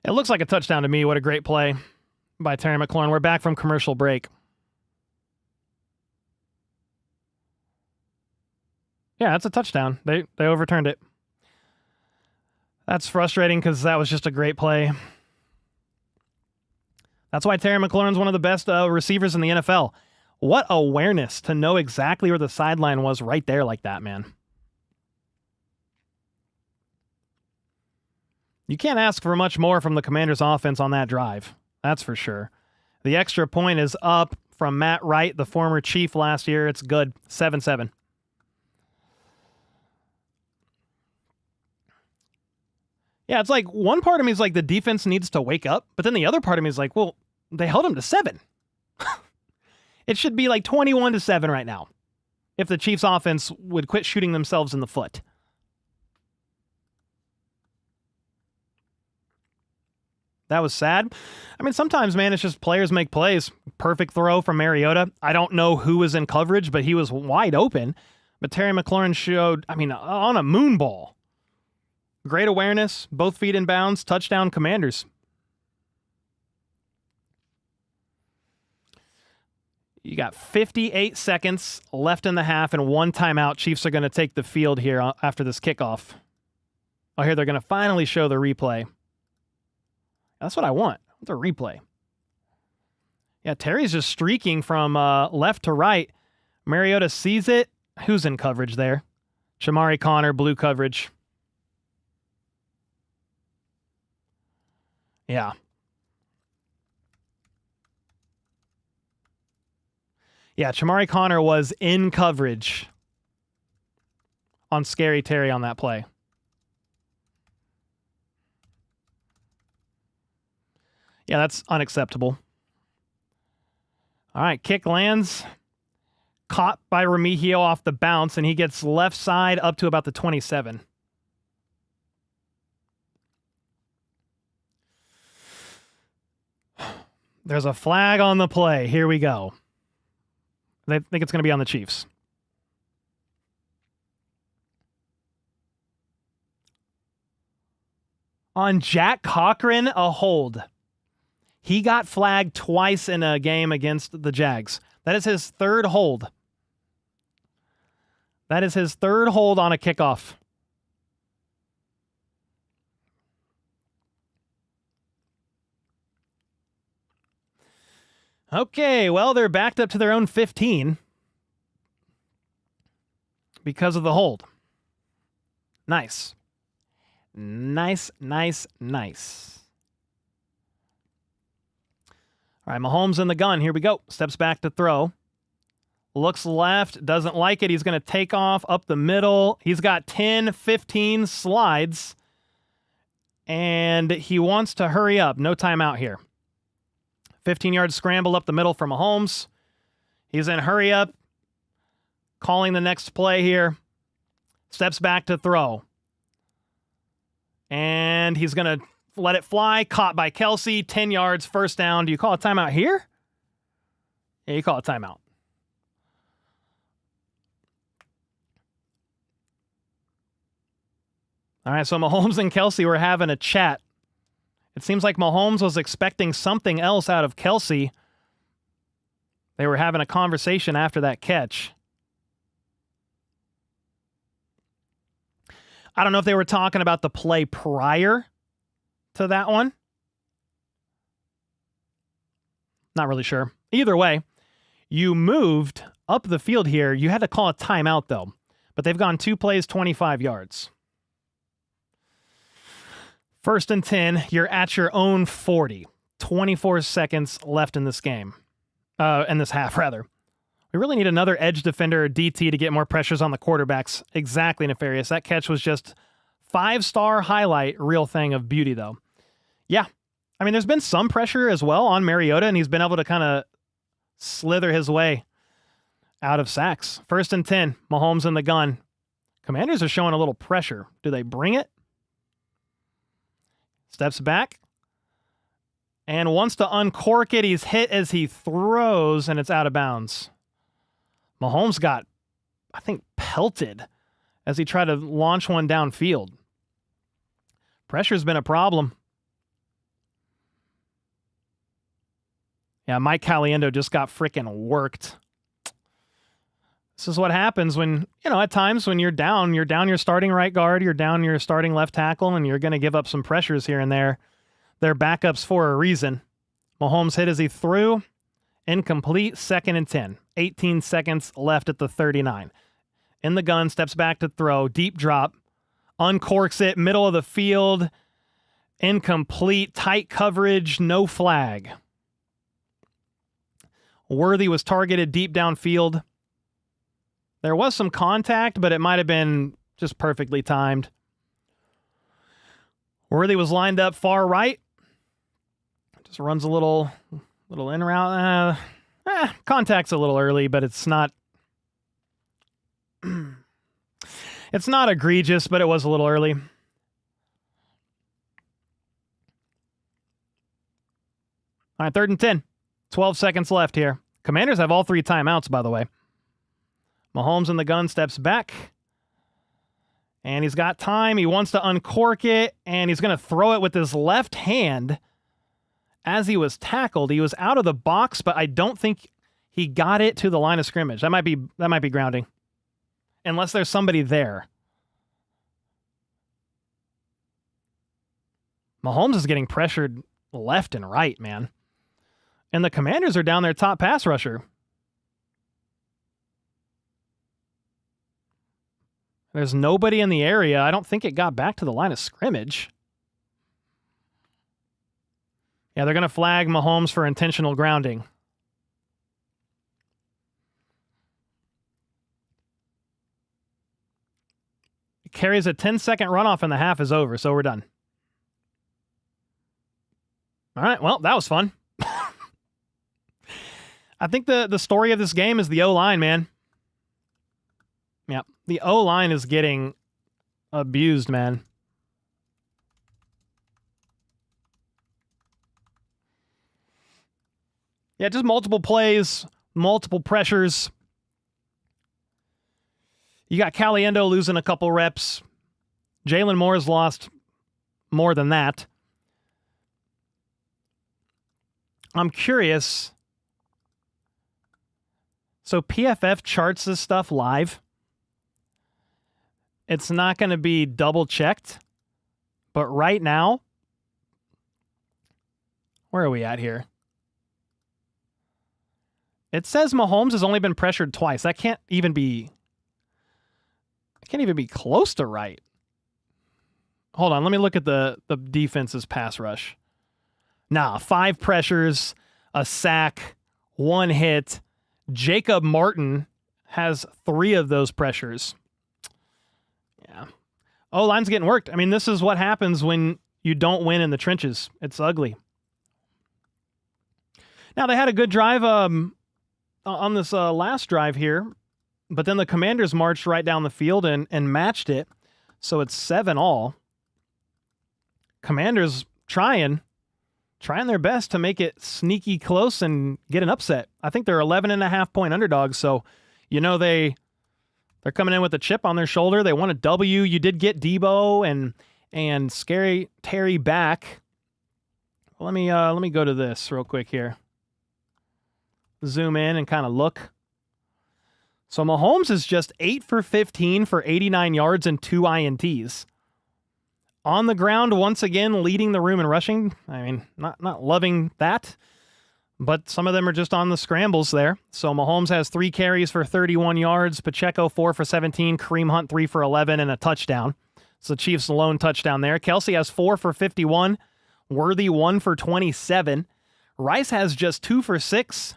It looks like a touchdown to me. What a great play by Terry McLaurin. We're back from commercial break. Yeah, that's a touchdown. They overturned it. That's frustrating because that was just a great play. That's why Terry McLaurin's one of the best receivers in the NFL. What awareness to know exactly where the sideline was right there like that, man. You can't ask for much more from the Commanders' offense on that drive. That's for sure. The extra point is up from Matt Wright, the former Chief last year. It's good. 7-7. Yeah, it's like one part of me is like the defense needs to wake up, but then the other part of me is like, well, they held him to 7. It should be like 21-7 right now if the Chiefs offense would quit shooting themselves in the foot. That was sad. I mean, sometimes, man, it's just players make plays. Perfect throw from Mariota. I don't know who was in coverage, but he was wide open. But Terry McLaurin showed, I mean, on a moon ball. Great awareness, both feet in bounds, touchdown Commanders. You got 58 seconds left in the half and 1 timeout. Chiefs are going to take the field here after this kickoff. Oh, here they're going to finally show the replay. That's what I want. The replay. Yeah, Terry's just streaking from left to right. Mariota sees it. Who's in coverage there? Shamari Connor, blue coverage. Yeah. Yeah, Shamari Connor was in coverage on Scary Terry on that play. Yeah, that's unacceptable. All right, kick lands. Caught by Remigio off the bounce, and he gets left side up to about the 27. There's a flag on the play. Here we go. They think it's going to be on the Chiefs. On Jack Cochran, a hold. He got flagged twice in a game against the Jags. That is his 3rd hold. That is his 3rd hold on a kickoff. Okay, well, they're backed up to their own 15 because of the hold. Nice. Nice, nice, nice. All right, Mahomes in the gun. Here we go. Steps back to throw. Looks left. Doesn't like it. He's going to take off up the middle. He's got 10, 15 slides. And he wants to hurry up. No timeout here. 15-yard scramble up the middle for Mahomes. He's in hurry up. Calling the next play here. Steps back to throw. And he's going to let it fly. Caught by Kelsey. 10 yards. First down. Do you call a timeout here? Yeah, you call a timeout. All right, so Mahomes and Kelsey were having a chat. It seems like Mahomes was expecting something else out of Kelsey. They were having a conversation after that catch. I don't know if they were talking about the play prior to that one. Not really sure. Either way, you moved up the field here. You had to call a timeout, though. But they've gone 2 plays, 25 yards. 1st and 10, you're at your own 40. 24 seconds left in this game. In this half, rather. We really need another edge defender or DT to get more pressures on the quarterbacks. Exactly, Nefarious. That catch was just 5-star highlight, real thing of beauty, though. Yeah. I mean, there's been some pressure as well on Mariota, and he's been able to kind of slither his way out of sacks. 1st and 10, Mahomes in the gun. Commanders are showing a little pressure. Do they bring it? Steps back and wants to uncork it. He's hit as he throws, and it's out of bounds. Mahomes got, I think, pelted as he tried to launch one downfield. Pressure's been a problem. Yeah, Mike Caliendo just got freaking worked. This is what happens when, at times when you're down your starting right guard, you're down your starting left tackle, and you're going to give up some pressures here and there. They're backups for a reason. Mahomes hit as he threw. Incomplete, 2nd and 10. 18 seconds left at the 39. In the gun, steps back to throw. Deep drop. Uncorks it, middle of the field. Incomplete, tight coverage, no flag. Worthy was targeted deep downfield. There was some contact, but it might have been just perfectly timed. Worthy was lined up far right. Just runs a little in route. Contact's a little early, but it's not. It's not egregious, but it was a little early. All right, 3rd and 10. 12 seconds left here. Commanders have all 3 timeouts, by the way. Mahomes in the gun steps back. And he's got time. He wants to uncork it, and he's going to throw it with his left hand. As he was tackled, he was out of the box, but I don't think he got it to the line of scrimmage. That might be grounding. Unless there's somebody there. Mahomes is getting pressured left and right, man. And the Commanders are down their top pass rusher. There's nobody in the area. I don't think it got back to the line of scrimmage. Yeah, they're going to flag Mahomes for intentional grounding. It carries a 10-second runoff and the half is over, so we're done. All right, well, that was fun. I think the story of this game is the O-line, man. Yeah, the O-line is getting abused, man. Yeah, just multiple plays, multiple pressures. You got Caliendo losing a couple reps. Jalen Moore's lost more than that. I'm curious. So PFF charts this stuff live. It's not going to be double checked. But right now, where are we at here? It says Mahomes has only been pressured twice. That can't even be close to right. Hold on, let me look at the defense's pass rush. 5 pressures, a sack, 1 hit. Jacob Martin has 3 of those pressures. Yeah. O-line's getting worked. I mean, this is what happens when you don't win in the trenches. It's ugly. Now, they had a good drive on this last drive here, but then the Commanders marched right down the field and matched it, so it's 7-all. Commanders trying their best to make it sneaky close and get an upset. I think they're 11.5-point underdogs, so they're coming in with a chip on their shoulder. They want a W. You did get Debo and Scary Terry back. Well, let me go to this real quick here. Zoom in and kind of look. So Mahomes is just 8 for 15 for 89 yards and 2 INTs. On the ground, once again, leading the room in rushing. I mean, not loving that. but some of them are just on the scrambles there. So Mahomes has 3 carries for 31 yards, Pacheco 4 for 17, Kareem Hunt 3 for 11, and a touchdown. So the Chiefs' lone touchdown there. Kelsey has 4 for 51, Worthy 1 for 27. Rice has just 2 for 6.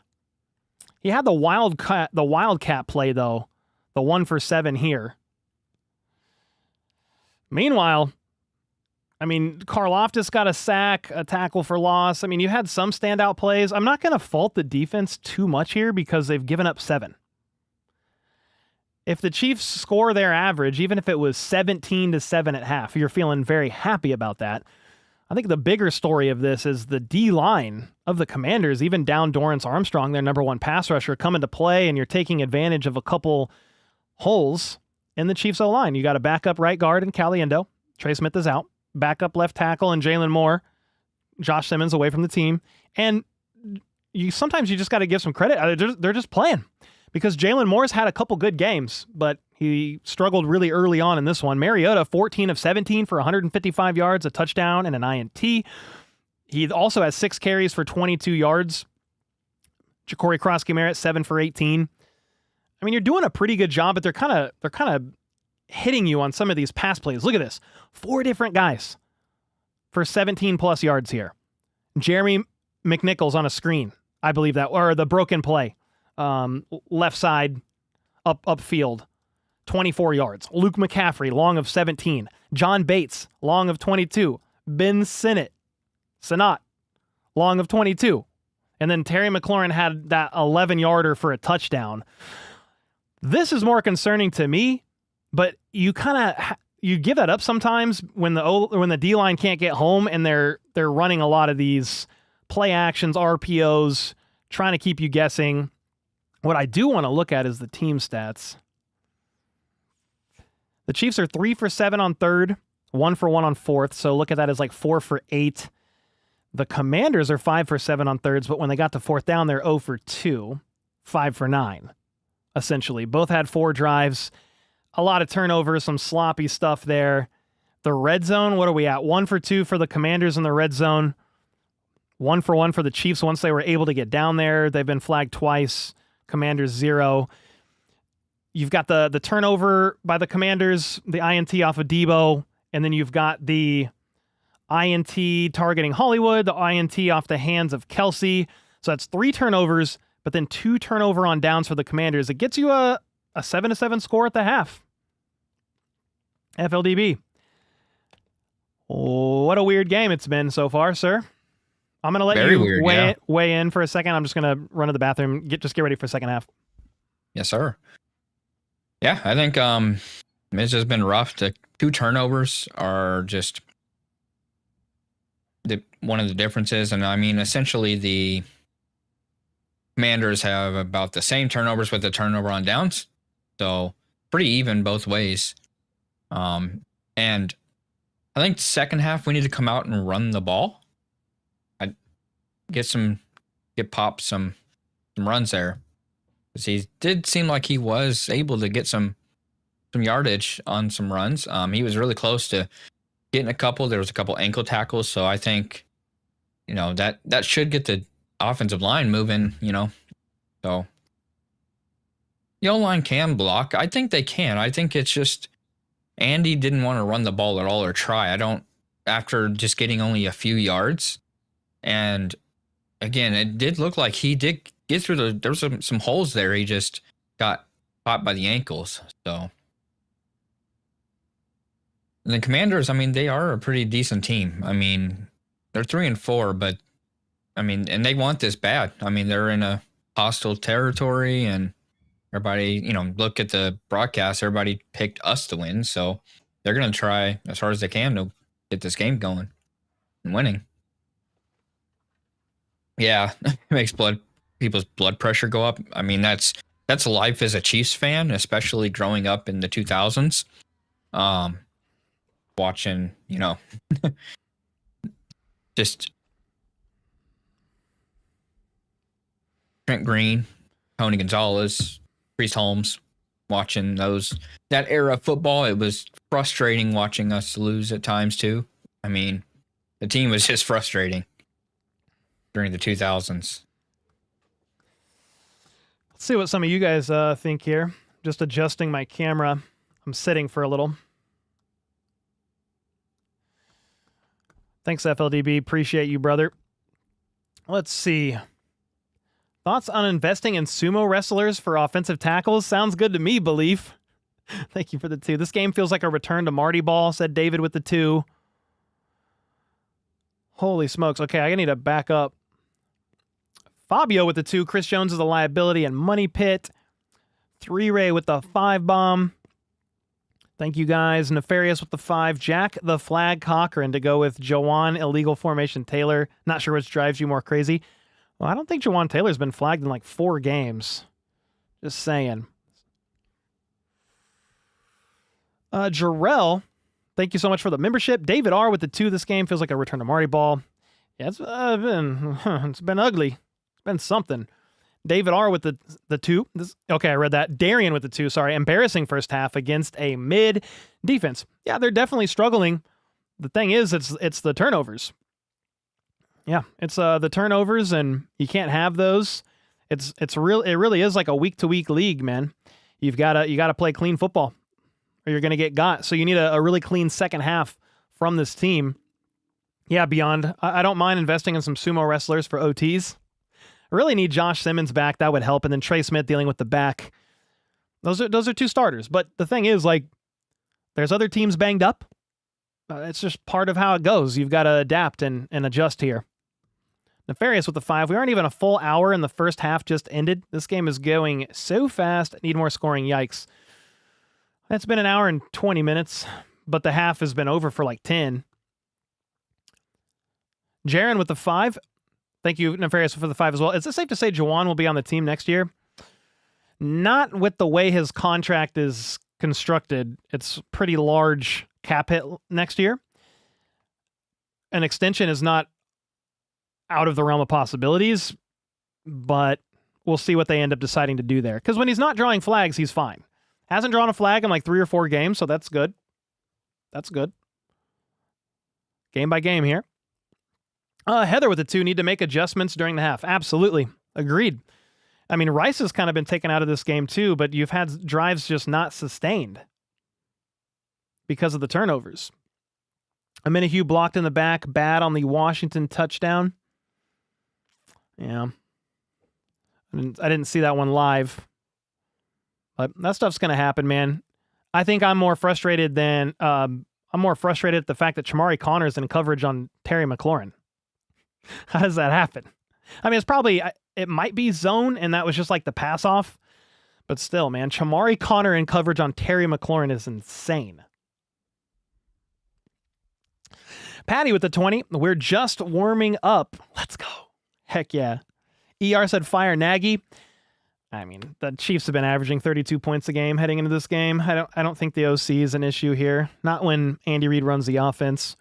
He had the wildcat play, though, the 1 for 7 here. Meanwhile, I mean, Karlaftis got a sack, a tackle for loss. I mean, you had some standout plays. I'm not going to fault the defense too much here because they've given up 7. If the Chiefs score their average, even if it was 17-7 at half, you're feeling very happy about that. I think the bigger story of this is the D-line of the Commanders, even down Dorrance Armstrong, their number 1 pass rusher, come into play, and you're taking advantage of a couple holes in the Chiefs' O-line. You got a backup right guard in Caliendo. Trey Smith is out. Backup left tackle and Jalen Moore. Josh Simmons away from the team. And sometimes you just got to give some credit. They're just playing. Because Jalen Moore's had a couple good games, but he struggled really early on in this one. Mariota, 14 of 17 for 155 yards, a touchdown, and an INT. He also has 6 carries for 22 yards. Ja'Cory Krosky-Merritt, 7 for 18. I mean, you're doing a pretty good job, but they're kind of hitting you on some of these pass plays. Look at this. 4 different guys for 17-plus yards here. Jeremy McNichols on a screen, I believe that, or the broken play. Left side, upfield, 24 yards. Luke McCaffrey, long of 17. John Bates, long of 22. Ben Sinnott, long of 22. And then Terry McLaurin had that 11-yarder for a touchdown. This is more concerning to me, but you give that up sometimes when the D-line can't get home and they're running a lot of these play actions, RPOs, trying to keep you guessing. What I do want to look at is the team stats. The Chiefs are 3 for 7 on third, 1 for 1 on fourth, so look at that as like 4 for 8. The Commanders are 5 for 7 on thirds, but when they got to fourth down, they're 0 for 2, 5 for 9, essentially. Both had 4 drives, a lot of turnovers, some sloppy stuff there. The red zone, what are we at? 1 for 2 for the Commanders in the red zone. 1 for 1 for the Chiefs once they were able to get down there. They've been flagged twice. Commanders 0. You've got the turnover by the Commanders, the INT off of Debo, and then you've got the INT targeting Hollywood, the INT off the hands of Kelsey. So that's 3 turnovers, but then 2 turnover on downs for the Commanders. It gets you a 7-7 score at the half. FLDB. What a weird game it's been so far, sir. I'm going to let you weigh in for a second. I'm just going to run to the bathroom. Get ready for the second half. Yes, sir. Yeah, I think it's just been rough. The 2 turnovers are just one of the differences. And I mean, essentially the Commanders have about the same turnovers with the turnover on downs. So pretty even both ways. And I think second half we need to come out and run the ball. Get Pop some runs there, because he did seem like he was able to get some yardage on some runs. He was really close to getting a couple. There was a couple ankle tackles, so I think that should get the offensive line moving. So the O-line can block. I think they can. I think it's just Andy didn't want to run the ball at all or try. After just getting only a few yards. And again, it did look like he did get through there was some holes there. He just got caught by the ankles. So and the Commanders, I mean, they are a pretty decent team. I mean, they're 3-4, but I mean, and they want this bad. I mean, they're in a hostile territory, and everybody, look at the broadcast, everybody picked us to win. So they're going to try as hard as they can to get this game going and winning. Yeah, it makes people's blood pressure go up. I mean, that's life as a Chiefs fan, especially growing up in the 2000s. Watching, just Trent Green, Tony Gonzalez, Priest Holmes, watching that era of football. It was frustrating watching us lose at times too. I mean, the team was just frustrating during the 2000s. Let's see what some of you guys think here. Just adjusting my camera. I'm sitting for a little. Thanks, FLDB. Appreciate you, brother. Let's see. Thoughts on investing in sumo wrestlers for offensive tackles? Sounds good to me, Belief. Thank you for the 2. This game feels like a return to Marty Ball, said David with the 2. Holy smokes. Okay, I need to back up. Fabio with the 2. Chris Jones is a liability and Money Pit. 3-Ray with the 5 bomb. Thank you guys. Nefarious with the 5. Jack the Flag Cochran to go with Jawan Illegal Formation Taylor. Not sure which drives you more crazy. Well, I don't think Jawan Taylor's been flagged in like 4 games. Just saying. Jarrell, thank you so much for the membership. David R with the 2. This game feels like a return to Marty Ball. Yeah, it's been ugly. It's been something. David R with the 2. Okay, I read that. Darian with the 2. Sorry, embarrassing first half against a mid defense. Yeah, they're definitely struggling. The thing is, it's the turnovers. Yeah, it's the turnovers, and you can't have those. It really is like a week to week league, man. You gotta play clean football, or you're gonna get got. So you need a really clean second half from this team. Yeah, Beyond. I don't mind investing in some sumo wrestlers for OTs. I really need Josh Simmons back. That would help. And then Trey Smith dealing with the back. Those are 2 starters. But the thing is, like, there's other teams banged up. It's just part of how it goes. You've got to adapt and adjust here. Nefarious with the 5. We aren't even a full hour, and the first half just ended. This game is going so fast. Need more scoring. Yikes. It's been an hour and 20 minutes, but the half has been over for like 10. Jaron with the 5. Thank you, Nefarious, for the 5 as well. Is it safe to say Jawan will be on the team next year? Not with the way his contract is constructed. It's pretty large cap hit next year. An extension is not out of the realm of possibilities, but we'll see what they end up deciding to do there. Because when he's not drawing flags, he's fine. Hasn't drawn a flag in like 3 or 4 games, so that's good. That's good. Game by game here. Heather with the 2. Need to make adjustments during the half. Absolutely. Agreed. I mean, Rice has kind of been taken out of this game too, but you've had drives just not sustained because of the turnovers. Aminahue blocked in the back. Bad on the Washington touchdown. Yeah. I didn't see that one live. But that stuff's going to happen, man. I think I'm more frustrated than... I'm more frustrated at the fact that Chamari Connor's in coverage on Terry McLaurin. How does that happen? I mean, it might be zone, and that was just like the pass off. But still, man, Chamari Connor in coverage on Terry McLaurin is insane. Patty with the 20. We're just warming up. Let's go. Heck yeah. ER said fire Nagy. I mean, the Chiefs have been averaging 32 points a game heading into this game. I don't think the OC is an issue here. Not when Andy Reid runs the offense.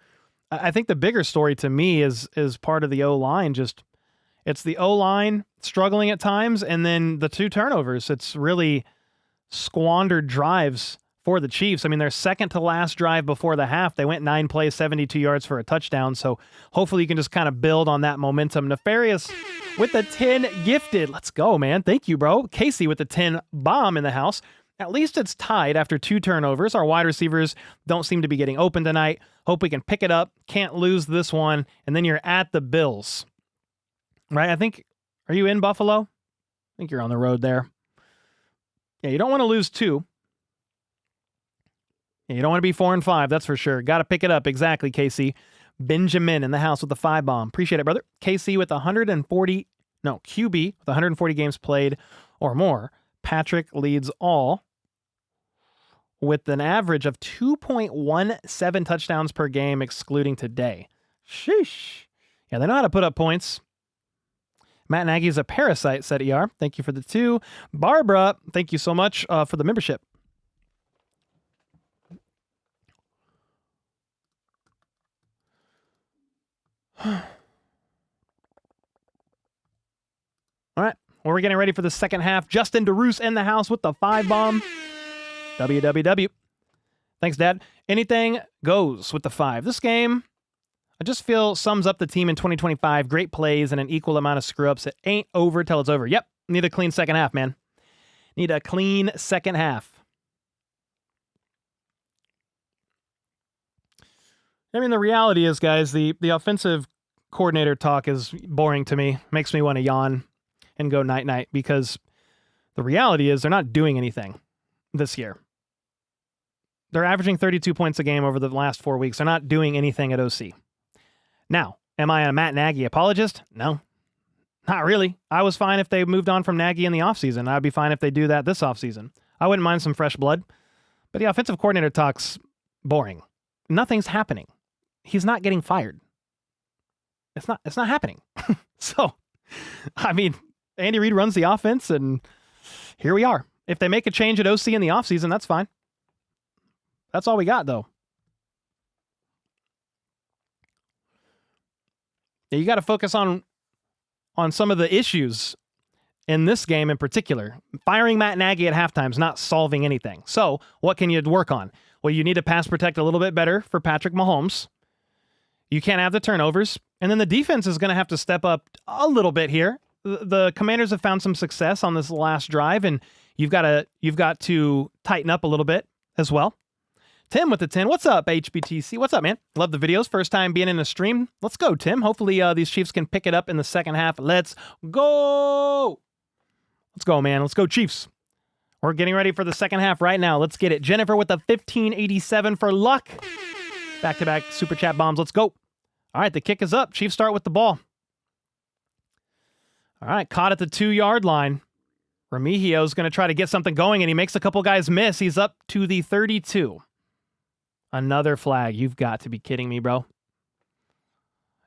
I think the bigger story to me is part of the O-line. Just it's the O-line struggling at times, and then the 2 turnovers. It's really squandered drives for the Chiefs. I mean, their second to last drive before the half, they went 9 plays, 72 yards for a touchdown. So hopefully you can just kind of build on that momentum. Nefarious with the 10 gifted. Let's go, man. Thank you, bro. Casey with the 10 bomb in the house. At least it's tied after 2 turnovers. Our wide receivers don't seem to be getting open tonight. Hope we can pick it up. Can't lose this one. And then you're at the Bills. Right? Are you in Buffalo? I think you're on the road there. Yeah, you don't want to lose 2. Yeah, you don't want to be 4-5, that's for sure. Got to pick it up. Exactly, Casey. Benjamin in the house with the 5 bomb. Appreciate it, brother. KC with QB with 140 games played or more. Patrick leads all with an average of 2.17 touchdowns per game, excluding today. Sheesh. Yeah, they know how to put up points. Matt Nagy's a parasite, said ER. Thank you for the 2. Barbara, thank you so much for the membership. All right. Well, we're getting ready for the second half. Justin DeRuse in the house with the 5 bomb. WWW. Thanks, Dad. Anything goes with the 5. This game, I just feel sums up the team in 2025. Great plays and an equal amount of screw-ups. It ain't over till it's over. Yep. Need a clean second half, man. Need a clean second half. I mean, the reality is, guys, the offensive coordinator talk is boring to me. Makes me want to yawn and go night-night, because the reality is they're not doing anything this year. They're averaging 32 points a game over the last 4 weeks. They're not doing anything at OC. Now, am I a Matt Nagy apologist? No, not really. I was fine if they moved on from Nagy in the offseason. I'd be fine if they do that this offseason. I wouldn't mind some fresh blood. But the offensive coordinator talk's boring. Nothing's happening. He's not getting fired. It's not happening. So, I mean, Andy Reid runs the offense, and here we are. If they make a change at OC in the offseason, that's fine. That's all we got, though. You got to focus on some of the issues in this game in particular. Firing Matt Nagy at halftime is not solving anything. So, what can you work on? Well, you need to pass protect a little bit better for Patrick Mahomes. You can't have the turnovers. And then the defense is going to have to step up a little bit here. The Commanders have found some success on this last drive, and you've got to tighten up a little bit as well. Tim with the 10. What's up, HBTC? What's up, man? Love the videos. First time being in a stream. Let's go, Tim. Hopefully these Chiefs can pick it up in the second half. Let's go. Let's go, man. Let's go, Chiefs. We're getting ready for the second half right now. Let's get it. Jennifer with the 1587 for luck. Back-to-back super chat bombs. Let's go. All right, the kick is up. Chiefs start with the ball. All right, caught at the 2-yard line. Remigio's going to try to get something going, and he makes a couple guys miss. He's up to the 32. Another flag. You've got to be kidding me, bro.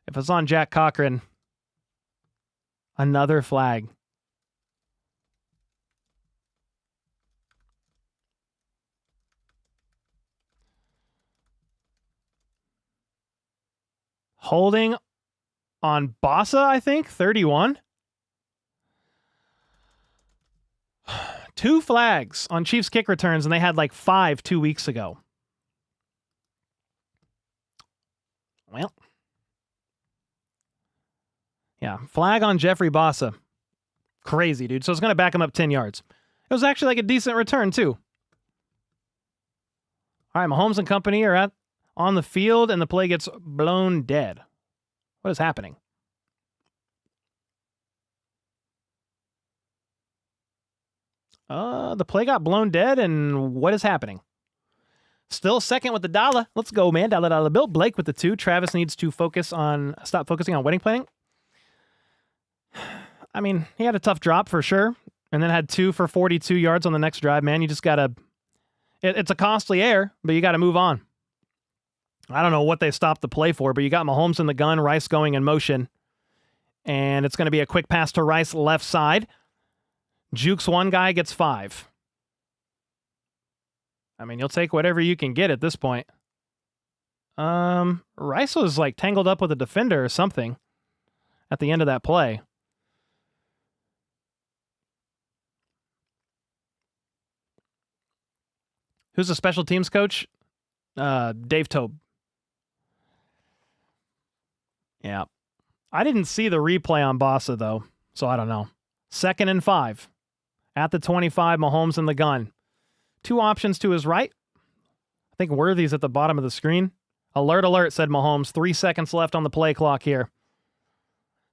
If it's on Jack Cochran, another flag. Holding on Bossa, I think, 31. 2 flags on Chiefs kick returns, and they had like 5 2 weeks ago. Well, yeah, flag on Jeffrey Bossa. Crazy, dude. So it's going to back him up 10 yards. It was actually like a decent return, too. All right, Mahomes and company are on the field, and the play gets blown dead. What is happening? The play got blown dead, and what is happening? Still second with the dollar. Let's go, man. Dollar, dollar bill. Blake with the 2. Travis needs to stop focusing on wedding planning. I mean, he had a tough drop for sure, and then had 2 for 42 yards on the next drive, man. You just got to... It's a costly error, but you got to move on. I don't know what they stopped the play for, but you got Mahomes in the gun, Rice going in motion, and it's going to be a quick pass to Rice left side. Jukes one guy, gets 5. I mean, you'll take whatever you can get at this point. Rice was like tangled up with a defender or something at the end of that play. Who's the special teams coach? Dave Tobe. Yeah. I didn't see the replay on Bossa, though, so I don't know. 2nd and 5. At the 25, Mahomes in the gun. 2 options to his right. I think Worthy's at the bottom of the screen. Alert, alert, said Mahomes. 3 seconds left on the play clock here.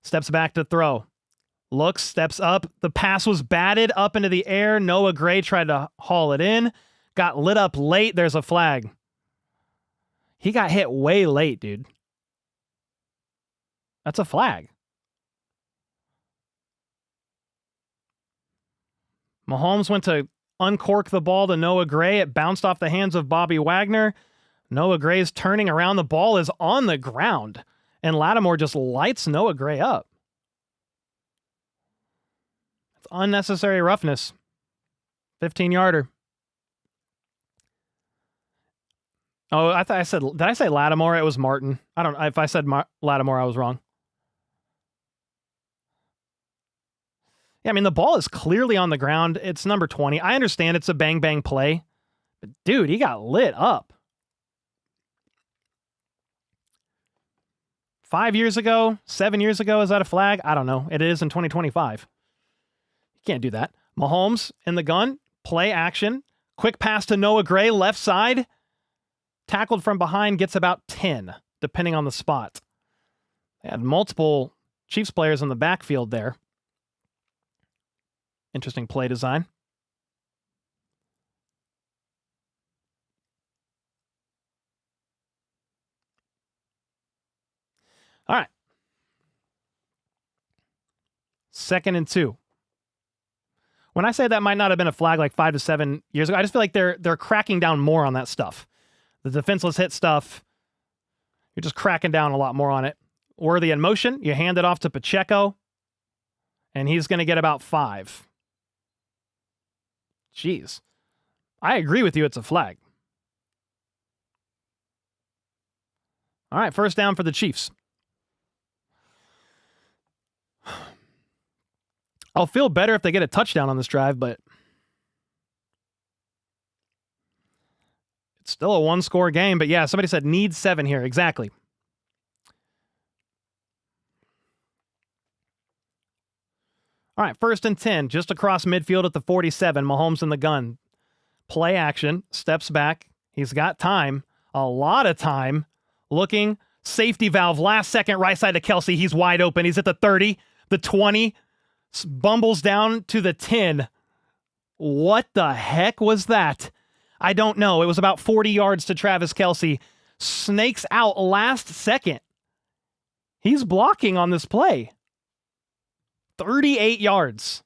Steps back to throw. Looks, steps up. The pass was batted up into the air. Noah Gray tried to haul it in. Got lit up late. There's a flag. He got hit way late, dude. That's a flag. Mahomes went to uncork the ball to Noah Gray. It bounced off the hands of Bobby Wagner. Noah Gray's turning around. The ball is on the ground. And Lattimore just lights Noah Gray up. It's unnecessary roughness. 15-yarder. Oh, I thought I said, did I say Lattimore? It was Martin. I don't know. If I said Lattimore, I was wrong. Yeah, I mean, the ball is clearly on the ground. It's number 20. I understand it's a bang-bang play. But, dude, he got lit up. 5 years ago, 7 years ago, is that a flag? I don't know. It is in 2025. You can't do that. Mahomes in the gun, play action, quick pass to Noah Gray, left side, tackled from behind, gets about 10, depending on the spot. They had multiple Chiefs players in the backfield there. Interesting play design. All right. 2nd and 2. When I say that might not have been a flag like 5 to 7 years ago, I just feel like they're cracking down more on that stuff. The defenseless hit stuff, you're just cracking down a lot more on it. Worthy in motion, you hand it off to Pacheco, and he's going to get about 5. Jeez. I agree with you, it's a flag. All right, 1st down for the Chiefs. I'll feel better if they get a touchdown on this drive, but it's still a 1-score game. But yeah, somebody said need 7 here. Exactly. All right, 1st and 10, just across midfield at the 47. Mahomes in the gun. Play action, steps back. He's got time, a lot of time. Looking, safety valve, last second, right side to Kelsey. He's wide open. He's at the 30, the 20. Bumbles down to the 10. What the heck was that? I don't know. It was about 40 yards to Travis Kelsey. Snakes out last second. He's blocking on this play. 38 yards.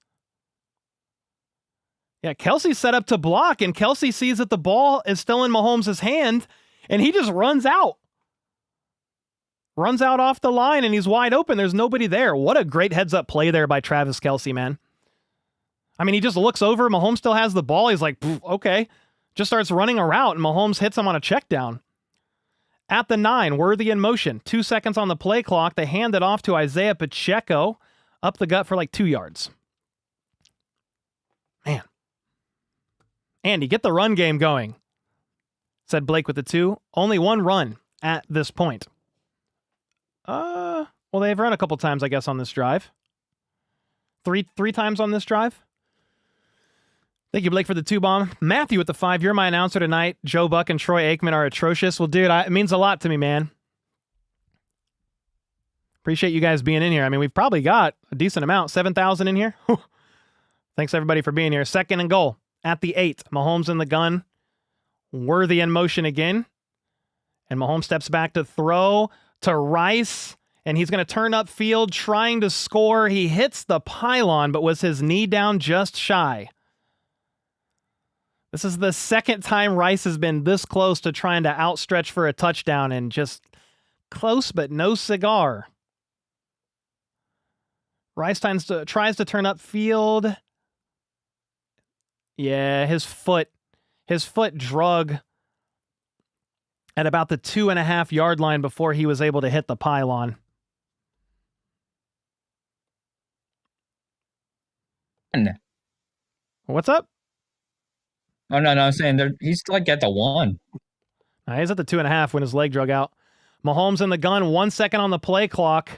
Yeah, Kelsey's set up to block, and Kelsey sees that the ball is still in Mahomes' hand, and he just runs out. Runs out off the line, and he's wide open. There's nobody there. What a great heads-up play there by Travis Kelsey, man. I mean, he just looks over. Mahomes still has the ball. He's like, okay. Just starts running a route, and Mahomes hits him on a check down. At the 9, Worthy in motion. 2 seconds on the play clock. They hand it off to Isaiah Pacheco. Up the gut for like 2 yards. Man. Andy, get the run game going, said Blake with the 2. Only 1 run at this point. Well, they've run a couple times, I guess, on this drive. Three times on this drive. Thank you, Blake, for the 2-bomb. Matthew with the 5. You're my announcer tonight. Joe Buck and Troy Aikman are atrocious. Well, dude, it means a lot to me, man. Appreciate you guys being in here. I mean, we've probably got a decent amount. 7,000 in here. Thanks, everybody, for being here. 2nd and goal at the 8. Mahomes in the gun. Worthy in motion again. And Mahomes steps back to throw to Rice. And he's going to turn upfield trying to score. He hits the pylon, but was his knee down just shy. This is the 2nd time Rice has been this close to trying to outstretch for a touchdown, and just close but no cigar. Rice tries to turn upfield. Yeah, his foot drug at about the 2.5-yard line before he was able to hit the pylon. What's up? Oh, no, I'm saying he's like at the 1. He's at the 2.5 when his leg drug out. Mahomes in the gun, 1 second on the play clock.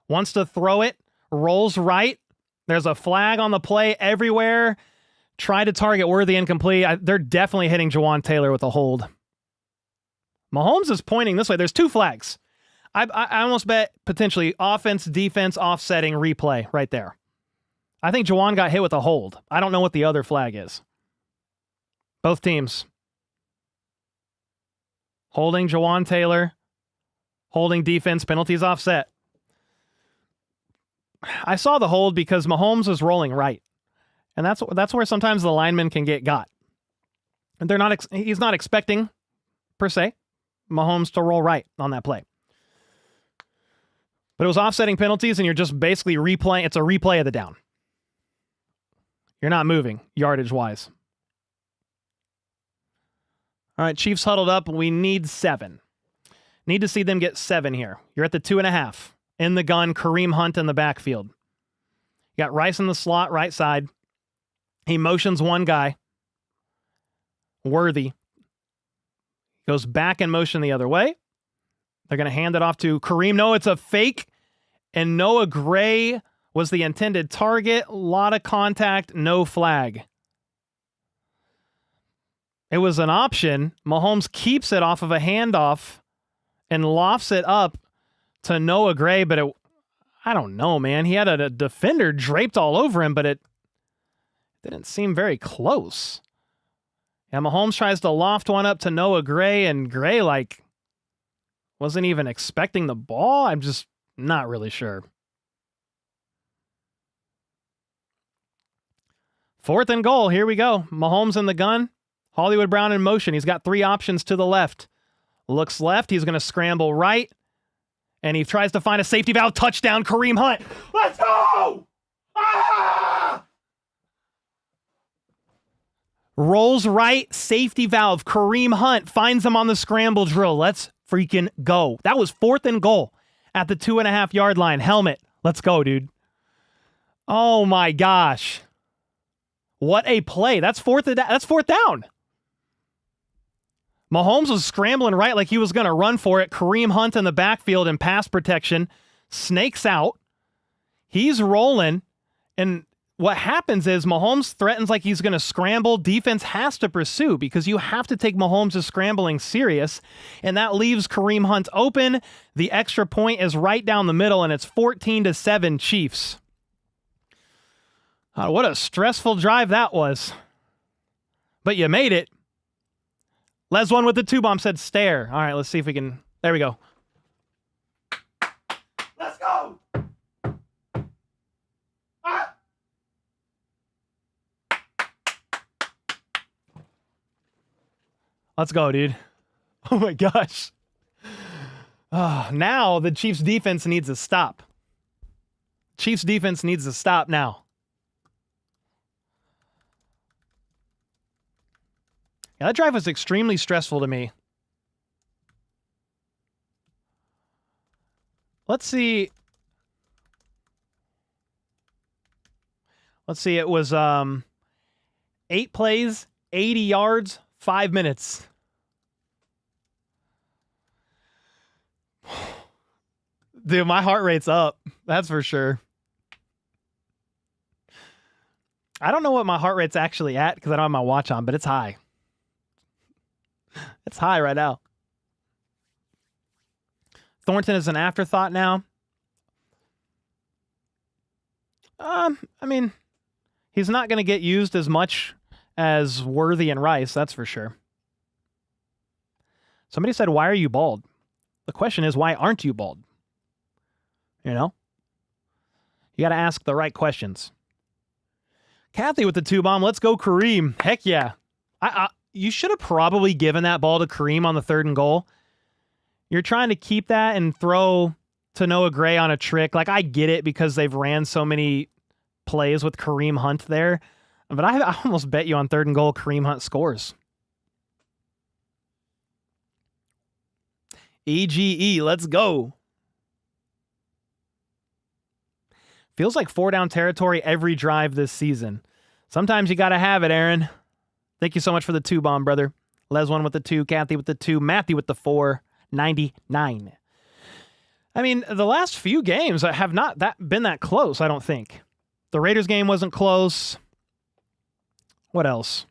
Wants to throw it. Rolls right. There's a flag on the play everywhere. Try to target Worthy, incomplete. They're definitely hitting Jawan Taylor with a hold. Mahomes is pointing this way. There's 2 flags. I almost bet potentially offense, defense, offsetting, replay right there. I think Jawan got hit with a hold. I don't know what the other flag is. Both teams. Holding Jawan Taylor. Holding defense, penalties offset. I saw the hold because Mahomes was rolling right. And that's where sometimes the linemen can get got. And he's not expecting, per se, Mahomes to roll right on that play. But it was offsetting penalties, and you're just basically replaying. It's a replay of the down. You're not moving, yardage-wise. All right, Chiefs huddled up. We need 7. Need to see them get 7 here. You're at the 2.5. In the gun, Kareem Hunt in the backfield. You got Rice in the slot, right side. He motions one guy. Worthy. Goes back in motion the other way. They're going to hand it off to Kareem. No, it's a fake. And Noah Gray was the intended target. A lot of contact, no flag. It was an option. Mahomes keeps it off of a handoff and lofts it up to Noah Gray, but I don't know, man. He had a defender draped all over him, but it didn't seem very close. Yeah, Mahomes tries to loft one up to Noah Gray, and Gray, wasn't even expecting the ball. I'm just not really sure. 4th and goal. Here we go. Mahomes in the gun. Hollywood Brown in motion. He's got 3 options to the left. Looks left. He's going to scramble right. And he tries to find a safety valve. Touchdown, Kareem Hunt. Let's go! Ah! Rolls right, safety valve. Kareem Hunt finds him on the scramble drill. Let's freaking go. That was 4th and goal at the 2.5-yard line. Helmet. Let's go, dude. Oh my gosh. What a play. That's fourth down. Mahomes was scrambling right like he was going to run for it. Kareem Hunt in the backfield in pass protection. Snakes out. He's rolling. And what happens is Mahomes threatens like he's going to scramble. Defense has to pursue because you have to take Mahomes' scrambling serious. And that leaves Kareem Hunt open. The extra point is right down the middle, and it's 14-7 Chiefs. What a stressful drive that was. But you made it. Les one with the 2-bomb said stare. All right, let's see if we can. There we go. Let's go. Ah. Let's go, dude. Oh my gosh. Now the Chiefs defense needs to stop. Chiefs defense needs to stop now. Yeah, that drive was extremely stressful to me. Let's see. It was 8 plays, 80 yards, 5 minutes. Dude, my heart rate's up. That's for sure. I don't know what my heart rate's actually at because I don't have my watch on, but it's high. It's high right now. Thornton is an afterthought now. I mean, he's not going to get used as much as Worthy and Rice, that's for sure. Somebody said, why are you bald? The question is, why aren't you bald? You know? You got to ask the right questions. Kathy with the 2-bomb. Let's go, Kareem. Heck yeah. You should have probably given that ball to Kareem on the 3rd and goal. You're trying to keep that and throw to Noah Gray on a trick. Like, I get it because they've ran so many plays with Kareem Hunt there. But I almost bet you on 3rd and goal Kareem Hunt scores. EGE, let's go. Feels like 4-down territory every drive this season. Sometimes you got to have it, Aaron. Thank you so much for the 2-bomb, brother. Les one with the 2, Kathy with the 2, Matthew with the 4.99. I mean, the last few games have not been that close, I don't think. The Raiders game wasn't close. What else?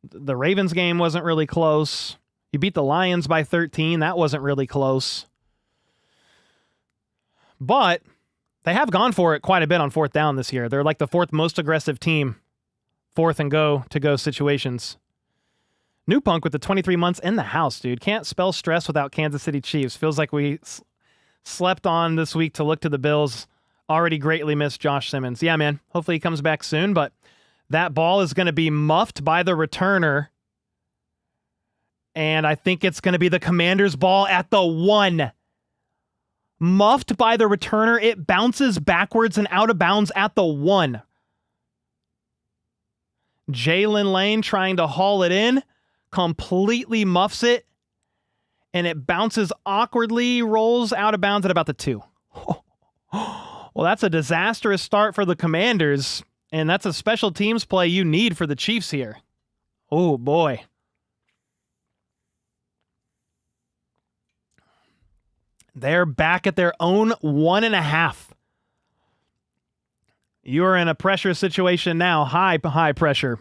The Ravens game wasn't really close. You beat the Lions by 13. That wasn't really close. But they have gone for it quite a bit on 4th down this year. They're like the 4th most aggressive team. 4th and go to go situations. New Punk with the 23 months in the house, dude. Can't spell stress without Kansas City Chiefs. Feels like we slept on this week to look to the Bills. Already greatly missed Josh Simmons. Yeah, man. Hopefully he comes back soon, but that ball is going to be muffed by the returner. And I think it's going to be the Commanders' ball at the 1. Muffed by the returner. It bounces backwards and out of bounds at the 1. Jalen Lane trying to haul it in, completely muffs it, and it bounces awkwardly, rolls out of bounds at about the 2. Well, that's a disastrous start for the Commanders, and that's a special teams play you need for the Chiefs here. Oh, boy. They're back at their own 1.5. You are in a pressure situation now. High pressure.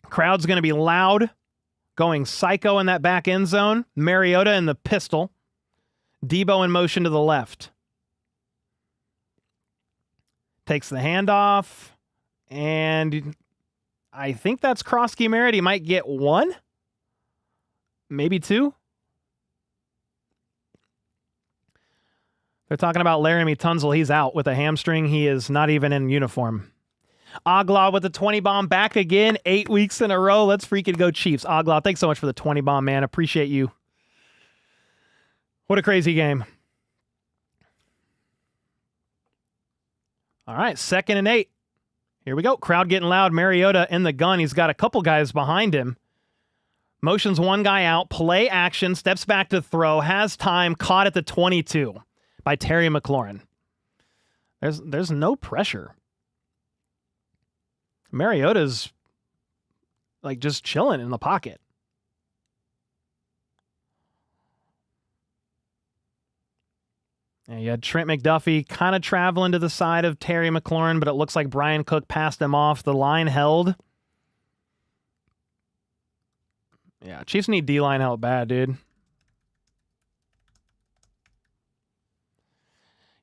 Crowd's going to be loud. Going psycho in that back end zone. Mariota in the pistol. Debo in motion to the left. Takes the handoff. And I think that's Krosky Merritt. He might get one. Maybe two. They're talking about Laramie Tunzel. He's out with a hamstring. He is not even in uniform. Aglaw with the 20 bomb back again. 8 weeks in a row. Let's freaking go Chiefs. Aglaw, thanks so much for the 20 bomb, man. Appreciate you. What a crazy game. All right, 2nd and 8. Here we go. Crowd getting loud. Mariota in the gun. He's got a couple guys behind him. Motions one guy out. Play action. Steps back to throw. Has time. Caught at the 22 by Terry McLaurin. There's no pressure. Mariota's like just chilling in the pocket. And you had Trent McDuffie kind of traveling to the side of Terry McLaurin, but it looks like Brian Cook passed him off. The line held. Yeah, Chiefs need D-line help bad, dude.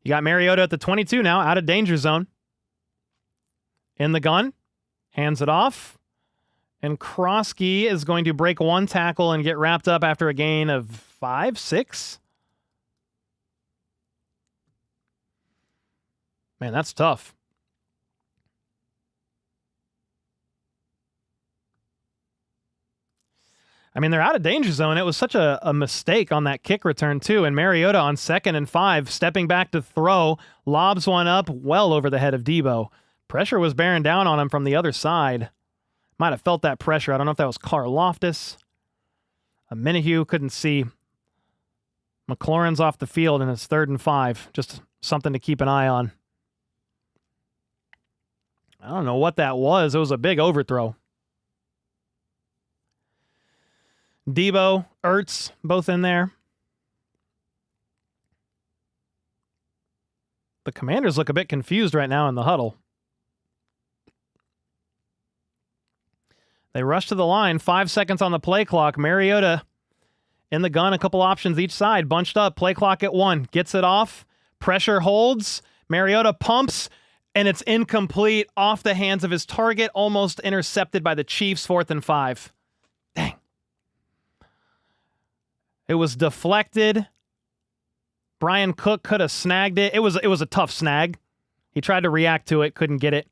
You got Mariota at the 22 now, out of danger zone. In the gun. Hands it off. And Krosky is going to break one tackle and get wrapped up after a gain of 5, 6. Man, that's tough. I mean, they're out of danger zone. It was such a mistake on that kick return, too. And Mariota on 2nd and 5, stepping back to throw, lobs one up well over the head of Debo. Pressure was bearing down on him from the other side. Might have felt that pressure. I don't know if that was Karlaftis. Minihue couldn't see. McLaurin's off the field, and it's 3rd and 5. Just something to keep an eye on. I don't know what that was. It was a big overthrow. Debo, Ertz, both in there. The Commanders look a bit confused right now in the huddle. They rush to the line. 5 seconds on the play clock. Mariota in the gun. A couple options each side. Bunched up. Play clock at 1. Gets it off. Pressure holds. Mariota pumps. And it's incomplete. Off the hands of his target. Almost intercepted by the Chiefs. 4th and 5. Dang. It was deflected. Brian Cook could have snagged it. It was a tough snag. He tried to react to it. Couldn't get it.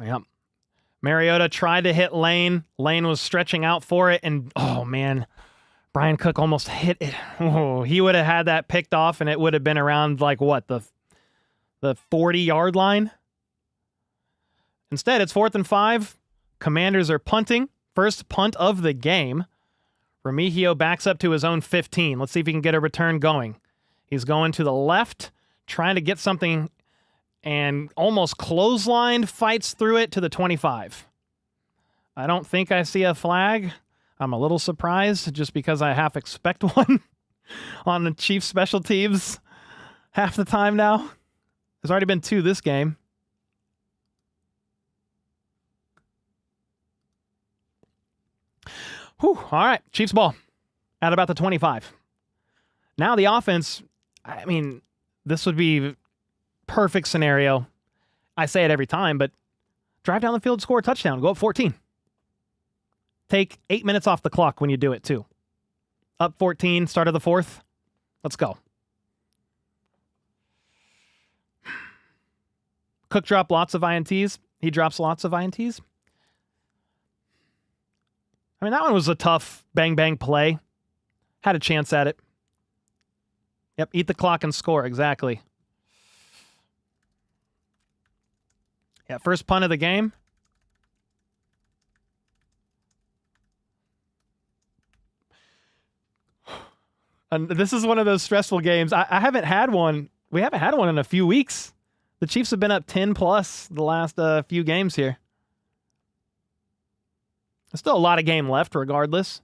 Yep. Mariota tried to hit Lane. Lane was stretching out for it, and oh man, Brian Cook almost hit it. Oh, he would have had that picked off, and it would have been around like what, the 40-yard line. Instead, it's 4th and 5. Commanders are punting. First punt of the game. Remigio backs up to his own 15. Let's see if he can get a return going. He's going to the left, trying to get something, and almost clotheslined, fights through it to the 25. I don't think I see a flag. I'm a little surprised just because I half expect one on the Chiefs special teams half the time now. There's already been 2 this game. Whew, all right, Chiefs ball at about the 25. Now the offense, I mean, this would be perfect scenario. I say it every time, but drive down the field, score a touchdown, go up 14. Take 8 minutes off the clock when you do it, too. Up 14, start of the 4th. Let's go. Cook dropped lots of INTs. He drops lots of INTs. I mean, that one was a tough bang-bang play. Had a chance at it. Yep, eat the clock and score, exactly. Yeah, first punt of the game. And this is one of those stressful games. I haven't had one. We haven't had one in a few weeks. The Chiefs have been up 10+ the last few games here. There's still a lot of game left regardless.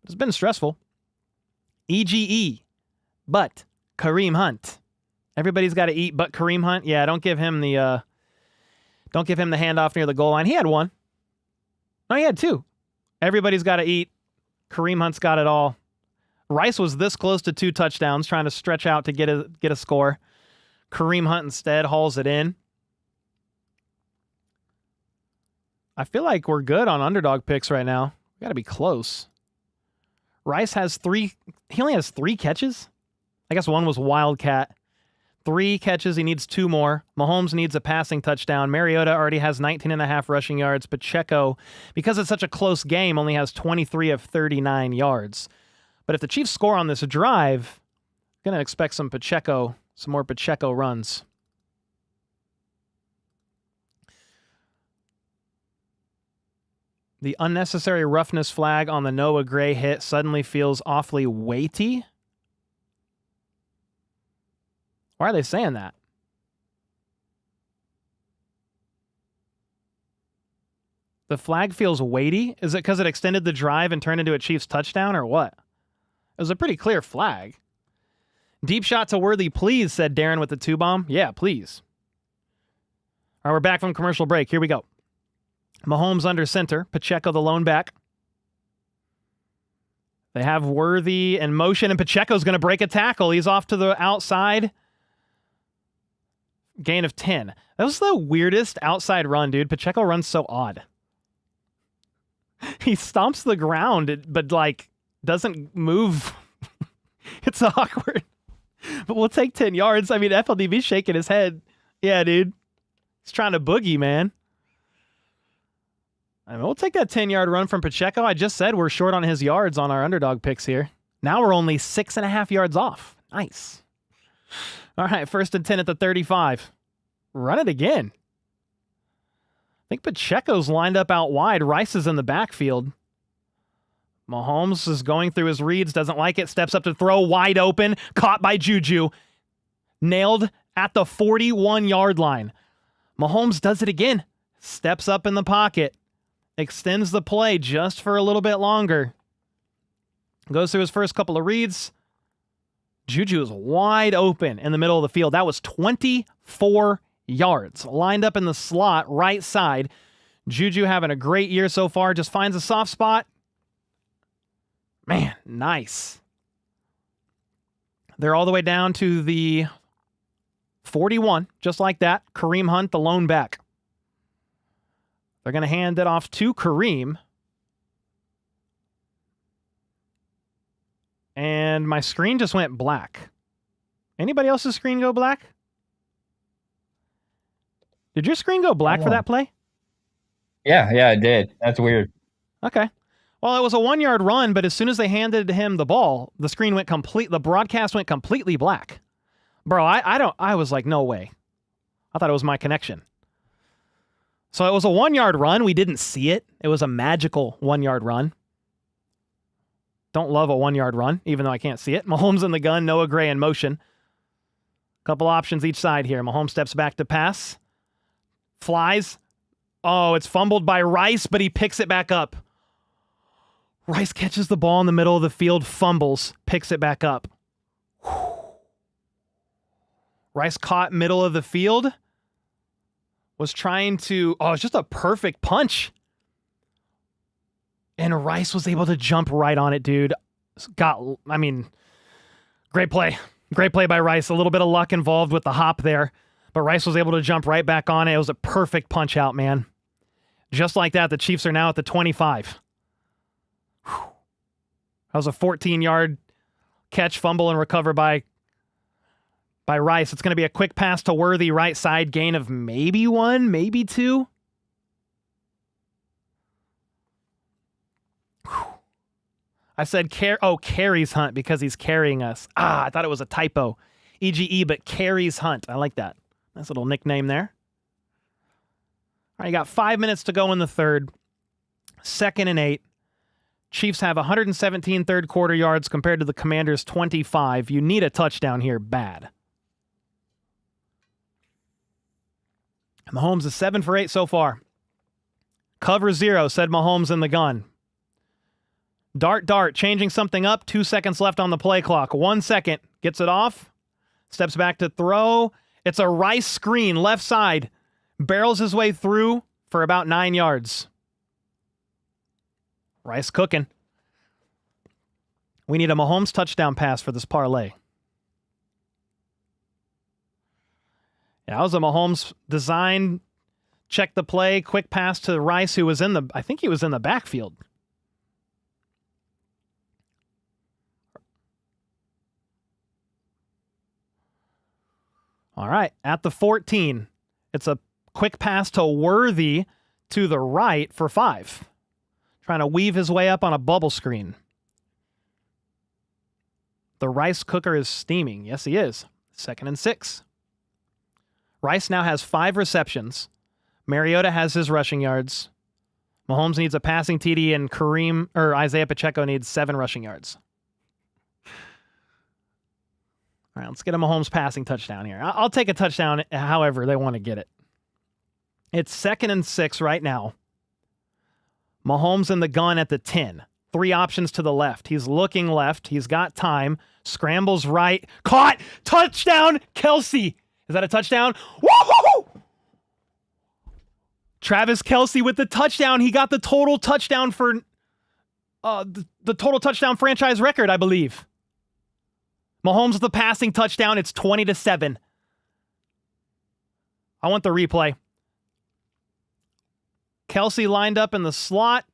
It's been stressful. EGE But Kareem Hunt. Everybody's got to eat but Kareem Hunt. Yeah, don't give him the handoff near the goal line. He had one. No, he had two. Everybody's got to eat. Kareem Hunt's got it all. Rice was this close to 2 touchdowns, trying to stretch out to get a score. Kareem Hunt instead hauls it in. I feel like we're good on underdog picks right now. We got to be close. Rice has 3. He only has 3 catches. I guess one was Wildcat. 3 catches. He needs 2 more. Mahomes needs a passing touchdown. Mariota already has 19.5 rushing yards. Pacheco, because it's such a close game, only has 23 of 39 yards. But if the Chiefs score on this drive, I'm going to expect some more Pacheco runs. The unnecessary roughness flag on the Noah Gray hit suddenly feels awfully weighty. Why are they saying that? The flag feels weighty? Is it because it extended the drive and turned into a Chiefs touchdown or what? It was a pretty clear flag. Deep shot to Worthy, please, said Darren with the 2-bomb. Yeah, please. All right, we're back from commercial break. Here we go. Mahomes under center. Pacheco the lone back. They have Worthy in motion, and Pacheco's going to break a tackle. He's off to the outside. Gain of 10. That was the weirdest outside run, dude. Pacheco runs so odd. He stomps the ground, but, like, doesn't move. It's awkward. But we'll take 10 yards. I mean, FLDB's shaking his head. Yeah, dude. He's trying to boogie, man. I mean, we'll take that 10-yard run from Pacheco. I just said we're short on his yards on our underdog picks here. Now we're only 6.5 yards off. Nice. All right, 1st and 10 at the 35. Run it again. I think Pacheco's lined up out wide. Rice is in the backfield. Mahomes is going through his reads, doesn't like it, steps up to throw, wide open, caught by Juju. Nailed at the 41-yard line. Mahomes does it again. Steps up in the pocket. Extends the play just for a little bit longer. Goes through his first couple of reads. Juju is wide open in the middle of the field. That was 24 yards. Lined up in the slot, right side. Juju having a great year so far. Just finds a soft spot. Man, nice. They're all the way down to the 41, just like that. Kareem Hunt, the lone back. They're going to hand it off to Kareem. And my screen just went black. Anybody else's screen go black? Did your screen go black for that play? Yeah, it did. That's weird. Okay. Well, it was a 1-yard run, but as soon as they handed him the ball, the screen went the broadcast went completely black. Bro, I was like, no way. I thought it was my connection. So it was a 1-yard run. We didn't see it. It was a magical 1-yard run. Don't love a 1-yard run, even though I can't see it. Mahomes in the gun, Noah Gray in motion. Couple options each side here. Mahomes steps back to pass. Flies. Oh, it's fumbled by Rice, but he picks it back up. Rice catches the ball in the middle of the field, fumbles, picks it back up. Whew. Rice caught middle of the field. Was trying to... Oh, it's just a perfect punch. And Rice was able to jump right on it, dude. Great play. Great play by Rice. A little bit of luck involved with the hop there. But Rice was able to jump right back on it. It was a perfect punch out, man. Just like that, the Chiefs are now at the 25. Whew. That was a 14-yard catch, fumble, and recover by Rice. It's going to be a quick pass to Worthy, right side, gain of maybe 1, maybe 2. Whew. I said carries Hunt because he's carrying us. I thought it was a typo. EGE, but carries Hunt. I like that. Nice little nickname there. All right, you got 5 minutes to go in the third. 2nd and 8. Chiefs have 117 third quarter yards compared to the Commanders' 25. You need a touchdown here bad. Mahomes is 7 for 8 so far. Cover 0, said Mahomes in the gun. Dart, changing something up. 2 seconds left on the play clock. 1 second. Gets it off. Steps back to throw. It's a Rice screen, left side. Barrels his way through for about 9 yards. Rice cooking. We need a Mahomes touchdown pass for this parlay. Yeah, that was a Mahomes design, check the play, quick pass to Rice, who was I think he was in the backfield. All right, at the 14, it's a quick pass to Worthy to the right for 5. Trying to weave his way up on a bubble screen. The Rice cooker is steaming. Yes, he is. 2nd and 6. Rice now has 5 receptions. Mariota has his rushing yards. Mahomes needs a passing TD, and Isaiah Pacheco needs 7 rushing yards. All right, let's get a Mahomes passing touchdown here. I'll take a touchdown however they want to get it. It's 2nd and 6 right now. Mahomes in the gun at the 10. 3 options to the left. He's looking left. He's got time. Scrambles right. Caught! Touchdown! Kelce! Is that a touchdown? Woo-hoo-hoo! Travis Kelce with the touchdown. He got the total touchdown for the total touchdown franchise record, I believe. Mahomes with the passing touchdown. It's 20-7. I want the replay. Kelce lined up in the slot.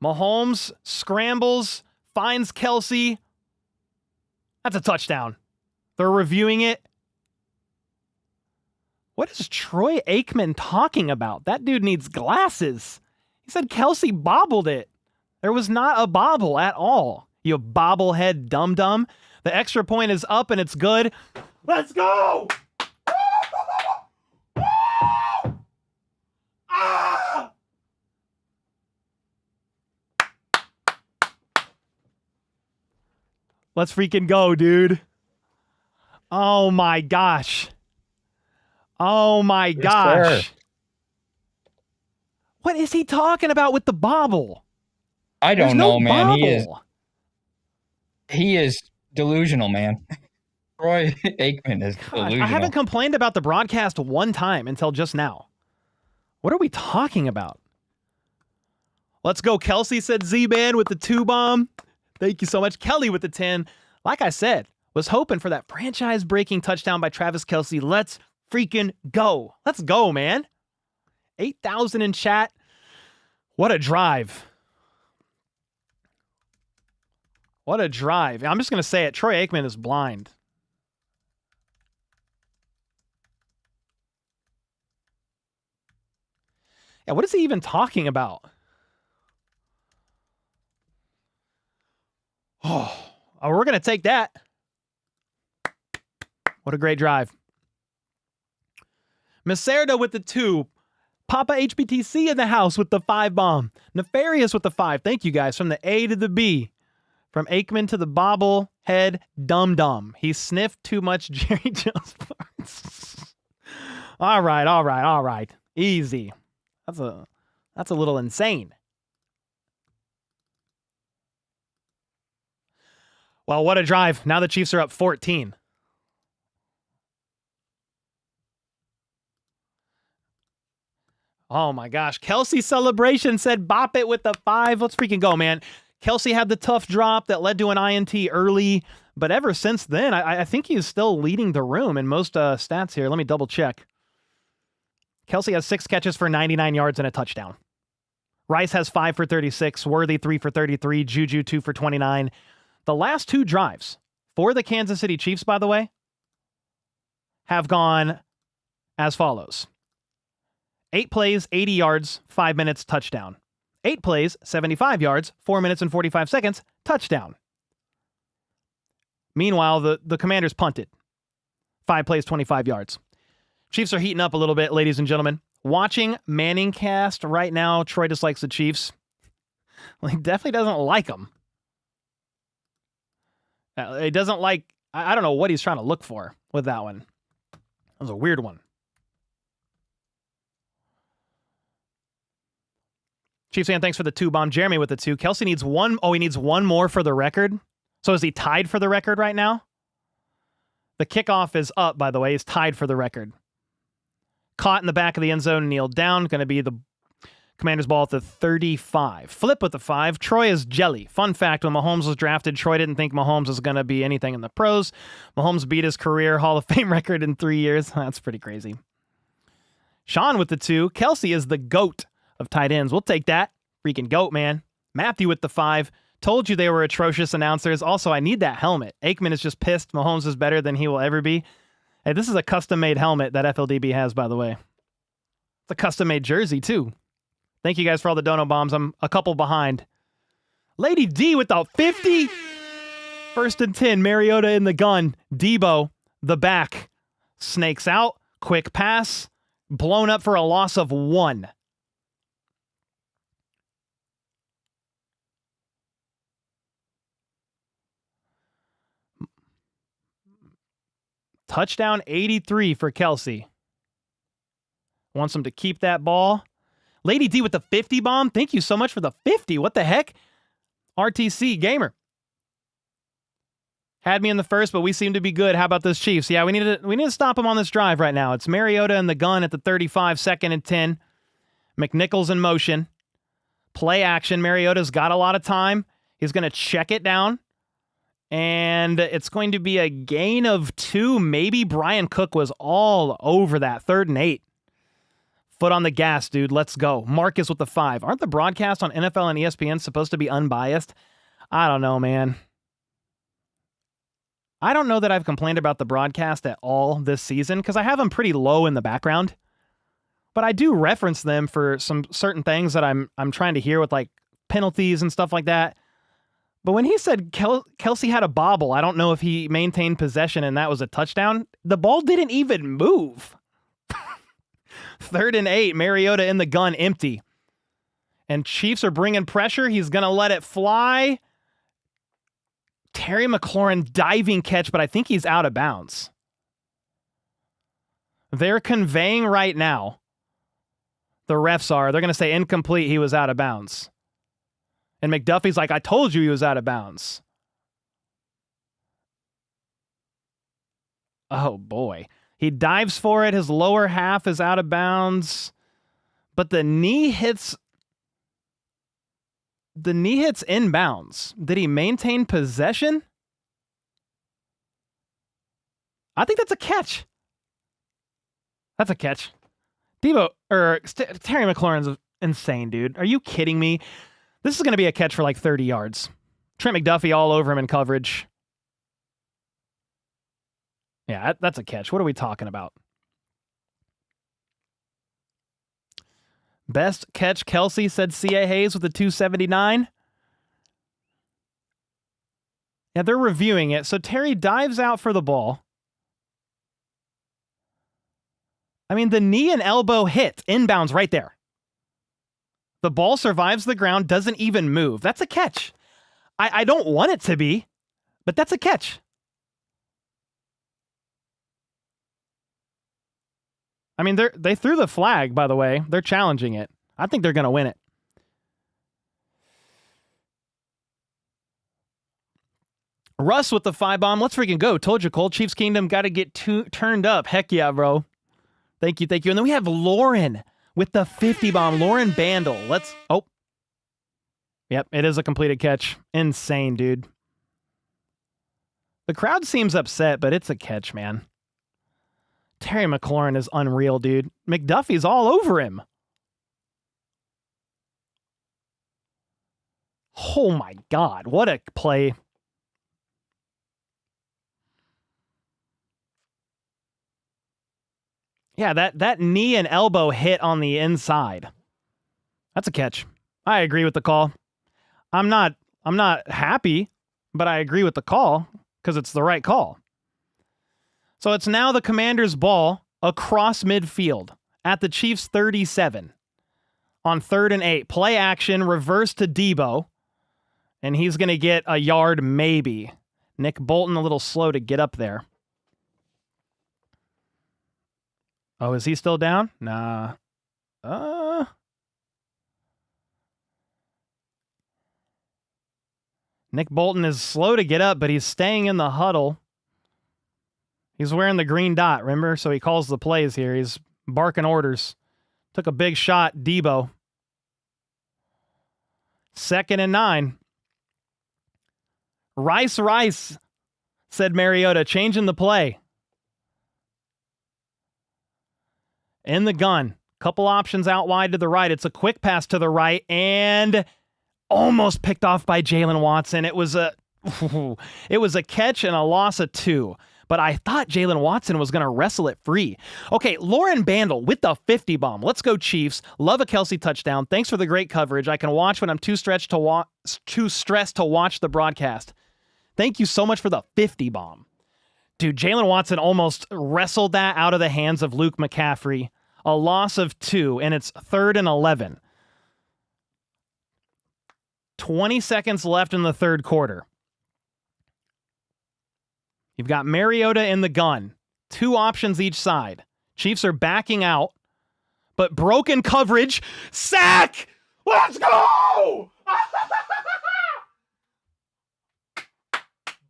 Mahomes scrambles, finds Kelce. That's a touchdown. They're reviewing it. What is Troy Aikman talking about? That dude needs glasses. He said Kelce bobbled it. There was not a bobble at all. You bobblehead dum-dum. The extra point is up and it's good. Let's go! Ah! Let's freaking go, dude. Oh my gosh. Oh my gosh. Sir. What is he talking about with the bobble? I There's don't no know, man. bobble. He is delusional, man. Troy Aikman is Gosh, delusional. I haven't complained about the broadcast one time until just now. What are we talking about? Let's go. Kelce, said Z-Man with the 2-bomb. Thank you so much. Kelly with the 10. Like I said, was hoping for that franchise-breaking touchdown by Travis Kelce. Let's freaking go. Let's go, man. 8,000 in chat. What a drive. What a drive. I'm just going to say it. Troy Aikman is blind. Yeah, what is he even talking about? Oh, we're going to take that. What a great drive. Macerda with the 2. Papa HBTC in the house with the 5-bomb. Nefarious with the 5. Thank you guys. From the A to the B. From Aikman to the bobblehead dum-dum. He sniffed too much Jerry Jones parts. All right. Easy. That's a little insane. Well, what a drive. Now the Chiefs are up 14. Oh my gosh. Kelce celebration said bop it with the 5. Let's freaking go, man. Kelce had the tough drop that led to an INT early, but ever since then, I think he's still leading the room in most stats here. Let me double check. Kelce has 6 catches for 99 yards and a touchdown. Rice has 5 for 36, Worthy 3 for 33, Juju 2 for 29. The last 2 drives for the Kansas City Chiefs, by the way, have gone as follows. 8 plays, 80 yards, 5 minutes, touchdown. 8 plays, 75 yards, 4 minutes and 45 seconds, touchdown. Meanwhile, the Commanders punted. 5 plays, 25 yards. Chiefs are heating up a little bit, ladies and gentlemen. Watching Manning cast right now, Troy dislikes the Chiefs. Well, he definitely doesn't like them. He doesn't like... I don't know what he's trying to look for with that one. That was a weird one. Chiefs fan, thanks for the 2-bomb. Jeremy with the 2. Kelce needs 1. Oh, he needs 1 more for the record. So is he tied for the record right now? The kickoff is up, by the way. He's tied for the record. Caught in the back of the end zone, kneeled down. Going to be the Commanders ball at the 35. Flip with the 5. Troy is jelly. Fun fact, when Mahomes was drafted, Troy didn't think Mahomes was going to be anything in the pros. Mahomes beat his career Hall of Fame record in 3 years. That's pretty crazy. Sean with the 2. Kelsey is the GOAT of tight ends. We'll take that. Freaking GOAT, man. Matthew with the 5. Told you they were atrocious announcers. Also, I need that helmet. Aikman is just pissed. Mahomes is better than he will ever be. Hey, this is a custom-made helmet that FLDB has, by the way. It's a custom-made jersey, too. Thank you guys for all the dono bombs. I'm a couple behind. Lady D with the 50. 1st and 10. Mariota in the gun. Debo, the back. Snakes out. Quick pass. Blown up for a loss of 1. Touchdown 83 for Kelsey. Wants him to keep that ball. Lady D with the 50 bomb. Thank you so much for the 50. What the heck? RTC Gamer. Had me in the first, but we seem to be good. How about those Chiefs? Yeah, we need to stop them on this drive right now. It's Mariota in the gun at the 35, 2nd and 10. McNichols in motion. Play action. Mariota's got a lot of time. He's going to check it down. And it's going to be a gain of 2. Maybe Brian Cook was all over that 3rd and 8. Foot on the gas, dude. Let's go. Marcus with the 5. Aren't the broadcasts on NFL and ESPN supposed to be unbiased? I don't know, man. I don't know that I've complained about the broadcast at all this season because I have them pretty low in the background. But I do reference them for some certain things that I'm trying to hear with like penalties and stuff like that. But when he said Kelsey had a bobble, I don't know if he maintained possession and that was a touchdown. The ball didn't even move. 3rd and 8, Mariota in the gun, empty. And Chiefs are bringing pressure. He's going to let it fly. Terry McLaurin diving catch, but I think he's out of bounds. They're conveying right now. The refs are. They're going to say incomplete. He was out of bounds. And McDuffie's like, I told you he was out of bounds. Oh, boy. He dives for it. His lower half is out of bounds. But the knee hits inbounds. Did he maintain possession? I think that's a catch. That's a catch. Terry McLaurin's insane, dude. Are you kidding me? This is going to be a catch for like 30 yards. Trent McDuffie all over him in coverage. Yeah, that's a catch. What are we talking about? Best catch, Kelsey, said C.A. Hayes with a 279. Yeah, they're reviewing it. So Terry dives out for the ball. I mean, the knee and elbow hit inbounds right there. The ball survives the ground, doesn't even move. That's a catch. I don't want it to be, but that's a catch. I mean, they threw the flag, by the way. They're challenging it. I think they're going to win it. Russ with the 5 bomb. Let's freaking go. Told you, Cole. Chiefs Kingdom got to get turned up. Heck yeah, bro. Thank you. And then we have Lauren with the 50 bomb. Lauren Bandel. Oh. Yep, it is a completed catch. Insane, dude. The crowd seems upset, but it's a catch, man. Terry McLaurin is unreal, dude. McDuffie's all over him. Oh my God, what a play. Yeah, that knee and elbow hit on the inside. That's a catch. I agree with the call. I'm not happy, but I agree with the call because it's the right call. So it's now the Commanders' ball across midfield at the Chiefs' 37 on 3rd and 8. Play action, reverse to Debo, and he's going to get a yard maybe. Nick Bolton a little slow to get up there. Oh, is he still down? Nah. Nick Bolton is slow to get up, but he's staying in the huddle. He's wearing the green dot, remember? So he calls the plays here. He's barking orders. Took a big shot, Debo. 2nd and 9. Rice, said Mariota, changing the play. In the gun. Couple options out wide to the right. It's a quick pass to the right and almost picked off by Jalen Watson. It was a catch and a loss of 2. But I thought Jalen Watson was going to wrestle it free. Okay, Lauren Bandel with the 50 bomb. Let's go Chiefs. Love a Kelsey touchdown. Thanks for the great coverage. I can watch when I'm too stressed to watch the broadcast. Thank you so much for the 50 bomb. Dude, Jalen Watson almost wrestled that out of the hands of Luke McCaffrey. A loss of 2, and it's 3rd and 11. 20 seconds left in the third quarter. You've got Mariota in the gun. 2 options each side. Chiefs are backing out, but broken coverage. Sack! Let's go!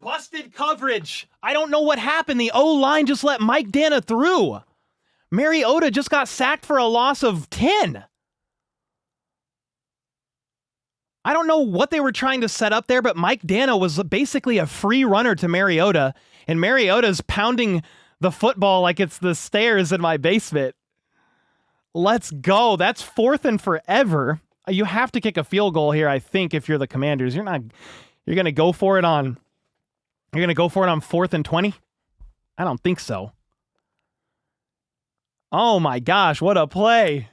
Busted coverage. I don't know what happened. The O-line just let Mike Dana through. Mariota just got sacked for a loss of 10. I don't know what they were trying to set up there, but Mike Dana was basically a free runner to Mariota, and Mariota's pounding the football like it's the stairs in my basement. Let's go. That's 4th and forever. You have to kick a field goal here, I think, if you're the Commanders. You're going to go for it on 4th and 20? I don't think so. Oh my gosh, what a play.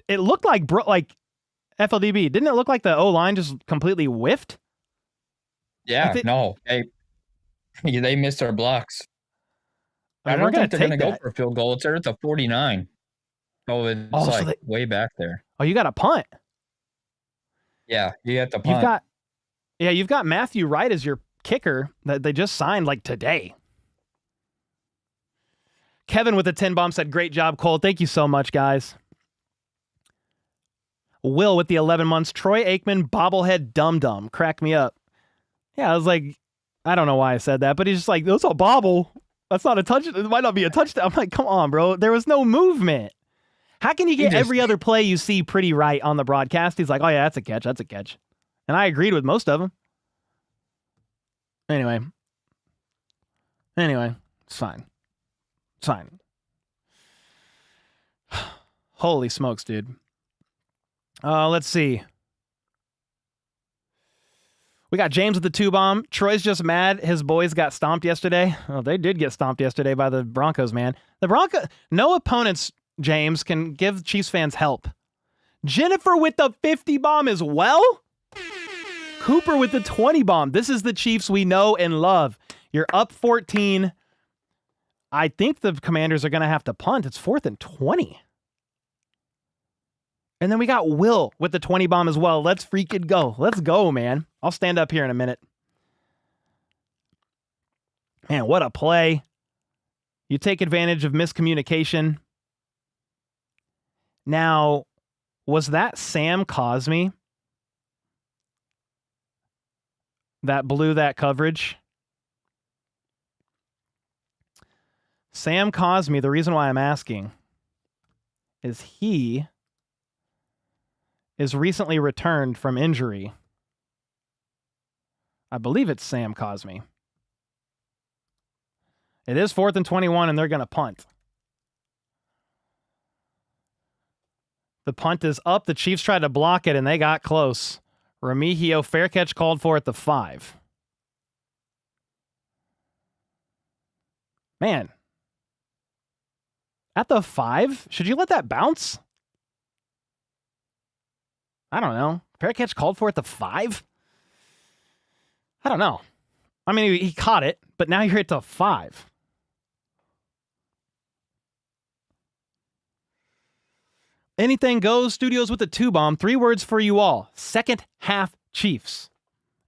It looked like FLDB. Didn't it look like the O-line just completely whiffed? Yeah, no. They missed our blocks. I don't think they're going to go for a field goal. It's there at the 49. Oh, it's way back there. Oh, you got a punt. Yeah, you got the punt. You've got Matthew Wright as your kicker that they just signed like today. Kevin with the 10 bomb said, great job, Cole. Thank you so much, guys. Will with the 11 months. Troy Aikman, bobblehead dum-dum. Crack me up. Yeah, I was like, I don't know why I said that, but he's just like, that's a bobble. That's not a touchdown. It might not be a touchdown. I'm like, come on, bro. There was no movement. How can you get every other play you see pretty right on the broadcast? He's like, oh, yeah, that's a catch. That's a catch. And I agreed with most of them. Anyway, it's fine. It's fine. Holy smokes, dude. Let's see. We got James with the 2 bomb. Troy's just mad his boys got stomped yesterday. Oh, they did get stomped yesterday by the Broncos, man. No opponents, James, can give Chiefs fans help. Jennifer with the 50 bomb as well. Cooper with the 20 bomb. This is the Chiefs we know and love. You're up 14. I think the Commanders are going to have to punt. It's 4th and 20. And then we got Will with the 20 bomb as well. Let's freaking go. Let's go, man. I'll stand up here in a minute. Man, what a play. You take advantage of miscommunication. Now, was that Sam Cosme that blew that coverage? Sam Cosme, the reason why I'm asking is he is recently returned from injury. I believe it's Sam Cosme. It is 4th and 21, and they're going to punt. The punt is up. The Chiefs tried to block it, and they got close. Remigio, fair catch called for at the 5. Man. At the 5? Should you let that bounce? I don't know. Fair catch called for at the 5? I don't know. I mean, he caught it, but now you're at the 5. Anything goes. Studios with the 2 bomb. 3 words for you all. Second half Chiefs.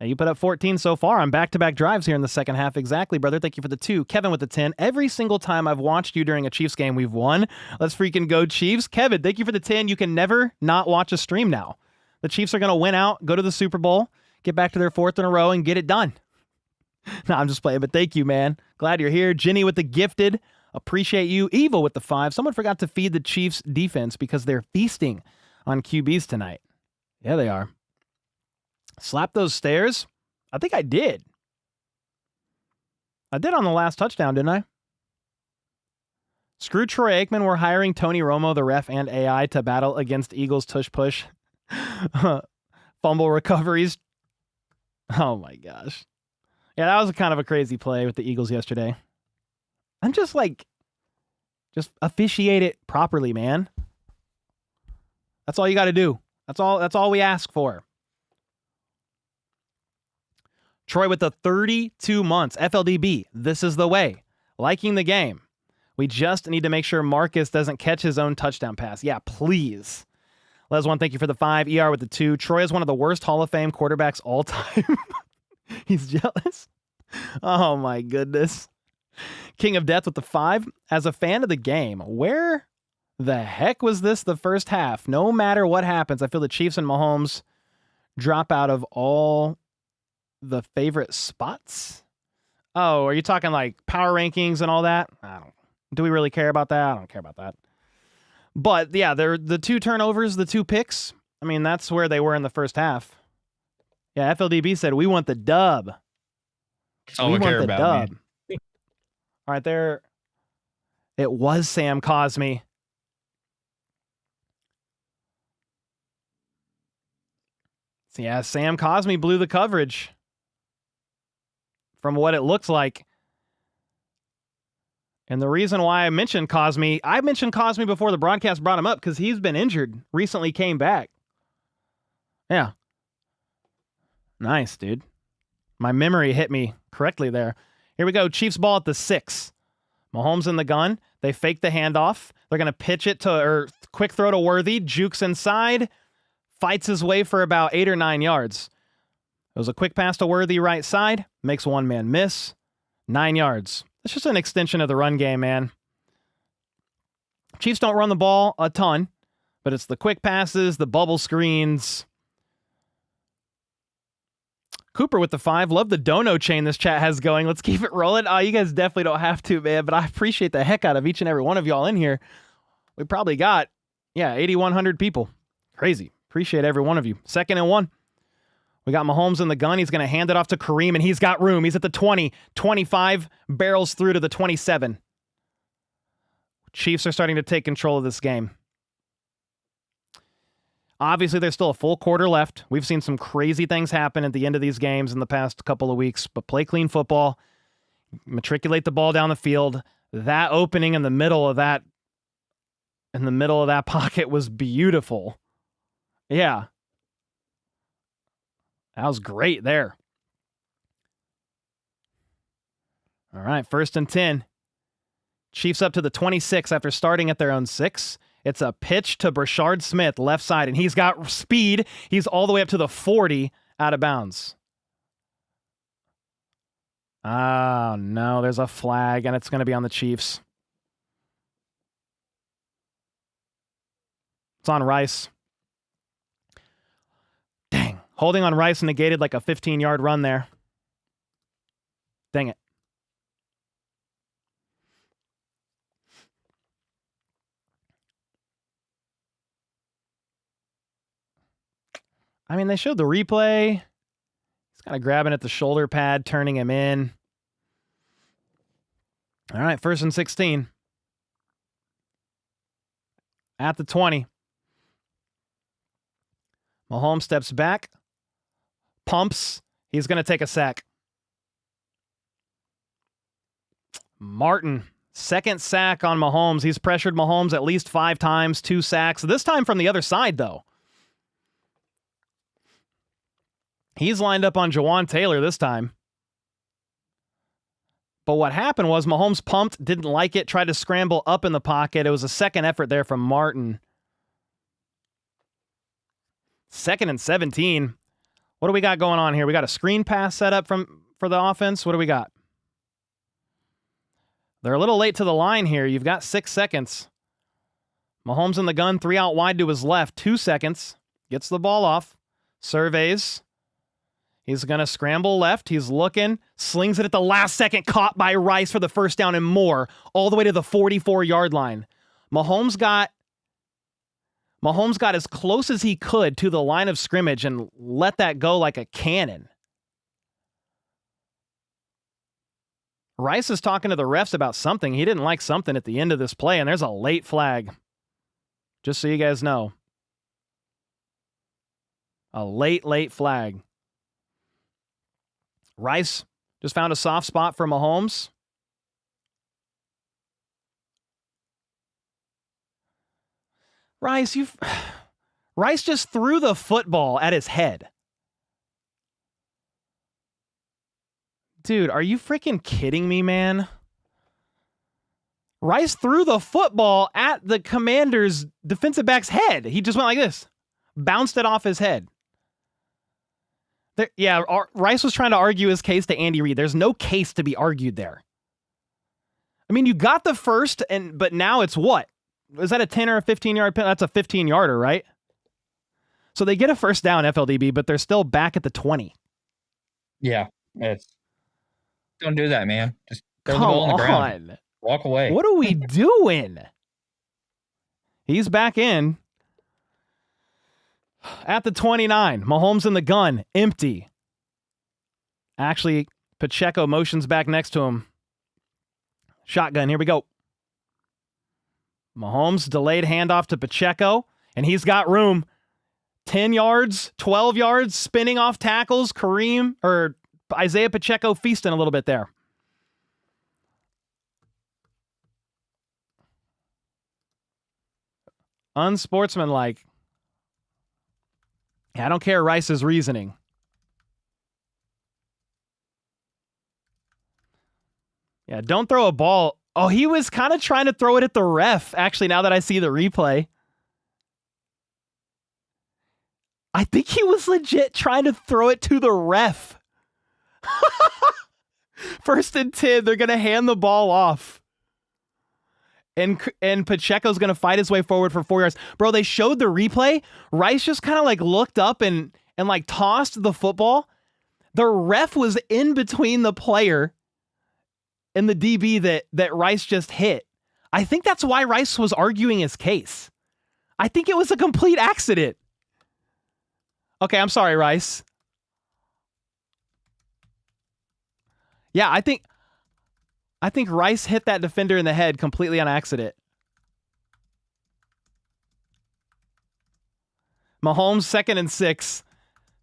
Now you put up 14 so far on back-to-back drives here in the second half. Exactly, brother. Thank you for the 2. Kevin with the 10. Every single time I've watched you during a Chiefs game, we've won. Let's freaking go, Chiefs. Kevin, thank you for the 10. You can never not watch a stream now. The Chiefs are going to win out, go to the Super Bowl. get back to their 4th in a row and get it done. No, I'm just playing, but thank you, man. Glad you're here. Ginny with the gifted. Appreciate you. Evil with the 5. Someone forgot to feed the Chiefs defense because they're feasting on QBs tonight. Yeah, they are. Slap those stairs. I think I did. I did on the last touchdown, didn't I? Screw Troy Aikman. We're hiring Tony Romo, the ref, and AI to battle against Eagles tush push. Fumble recoveries. Oh my gosh. Yeah, that was kind of a crazy play with the Eagles yesterday. I'm just officiate it properly, man. That's all you got to do. That's all we ask for. Troy with the 32 months. FLDB, this is the way. Liking the game. We just need to make sure Marcus doesn't catch his own touchdown pass. Yeah, please. Les1, thank you for the 5. ER with the 2. Troy is one of the worst Hall of Fame quarterbacks all time. He's jealous. Oh, my goodness. King of Death with the 5. As a fan of the game, where the heck was this the first half? No matter what happens, I feel the Chiefs and Mahomes drop out of all the favorite spots. Oh, are you talking like power rankings and all that? Do we really care about that? I don't care about that. But yeah, they're the 2 turnovers, the 2 picks. I mean, that's where they were in the first half. Yeah, FLDB said, we want the dub. That's all we care about, dub. Man. All right, there. It was Sam Cosmi. So yeah, Sam Cosmi blew the coverage. From what it looks like. And the reason why I mentioned Cosmi before the broadcast brought him up because he's been injured. Recently came back. Yeah. Nice, dude. My memory hit me correctly there. Here we go. Chiefs ball at the 6. Mahomes in the gun. They fake the handoff. They're going to pitch it or quick throw to Worthy. Jukes inside. Fights his way for about 8 or 9 yards. It was a quick pass to Worthy right side. Makes one man miss. 9 yards. It's just an extension of the run game, man. Chiefs don't run the ball a ton, but it's the quick passes, the bubble screens. Cooper with the 5. Love the dono chain this chat has going. Let's keep it rolling. Oh, you guys definitely don't have to, man, but I appreciate the heck out of each and every one of y'all in here. We probably got, 8,100 people. Crazy. Appreciate every one of you. 2nd and 1. We got Mahomes in the gun. He's going to hand it off to Kareem, and he's got room. He's at the 20, 25, barrels through to the 27. Chiefs are starting to take control of this game. Obviously, there's still a full quarter left. We've seen some crazy things happen at the end of these games in the past couple of weeks, but play clean football, matriculate the ball down the field. That opening in the middle of that pocket was beautiful. Yeah. That was great there. All right, 1st and 10. Chiefs up to the 26 after starting at their own 6. It's a pitch to Brashard Smith, left side, and he's got speed. He's all the way up to the 40 out of bounds. Oh, no, there's a flag, and it's going to be on the Chiefs. It's on Rice. Dang. Holding on Rice negated like a 15-yard run there. Dang it. I mean, they showed the replay. He's kind of grabbing at the shoulder pad, turning him in. All right, 1st and 16. At the 20. Mahomes steps back. Pumps. He's going to take a sack. Martin, 2nd sack on Mahomes. He's pressured Mahomes at least 5 times, 2 sacks. This time from the other side, though. He's lined up on Jawan Taylor this time. But what happened was Mahomes pumped, didn't like it, tried to scramble up in the pocket. It was a second effort there from Martin. 2nd and 17. What do we got going on here? We got a screen pass set up for the offense. What do we got? They're a little late to the line here. You've got 6 seconds. Mahomes in the gun, 3 out wide to his left, 2 seconds. Gets the ball off. Surveys. He's going to scramble left. He's looking, slings it at the last second, caught by Rice for the first down and more, all the way to the 44-yard line. Mahomes got as close as he could to the line of scrimmage and let that go like a cannon. Rice is talking to the refs about something. He didn't like something at the end of this play, and there's a late flag. Just so you guys know. A late flag. Rice just found a soft spot for Mahomes. Rice just threw the football at his head. Dude, are you freaking kidding me, man? Rice threw the football at the Commander's defensive back's head. He just went like this. Bounced it off his head. Rice was trying to argue his case to Andy Reid. There's no case to be argued there. I mean, you got the first, but now it's what? Is that a 10 or a 15-yard penalty? That's a 15-yarder, right? So they get a first down, FLDB, but they're still back at the 20. Yeah. Don't do that, man. Just throw the ball on the ground. Walk away. What are we doing? He's back in. At the 29, Mahomes in the gun, empty. Actually, Pacheco motions back next to him. Shotgun, here we go. Mahomes delayed handoff to Pacheco, and he's got room. 10 yards, 12 yards, spinning off tackles. Isaiah Pacheco feasting a little bit there. Unsportsmanlike. I don't care Rice's reasoning. Yeah, don't throw a ball. Oh, he was kind of trying to throw it at the ref, actually, now that I see the replay. I think he was legit trying to throw it to the ref. First and 10, they're going to hand the ball off. And Pacheco's going to fight his way forward for 4 yards. Bro, they showed the replay. Rice just kind of like looked up and like tossed the football. The ref was in between the player and the DB that Rice just hit. I think that's why Rice was arguing his case. I think it was a complete accident. Okay, I'm sorry, Rice. Yeah, I think Rice hit that defender in the head completely on accident. Mahomes, 2nd and 6.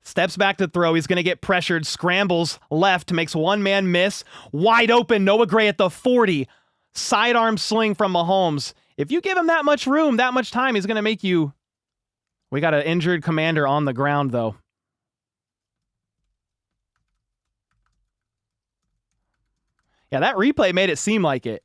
Steps back to throw. He's going to get pressured. Scrambles left. Makes one man miss. Wide open. Noah Gray at the 40. Sidearm sling from Mahomes. If you give him that much room, that much time, he's going to make you... We got an injured Commander on the ground, though. Yeah, that replay made it seem like it.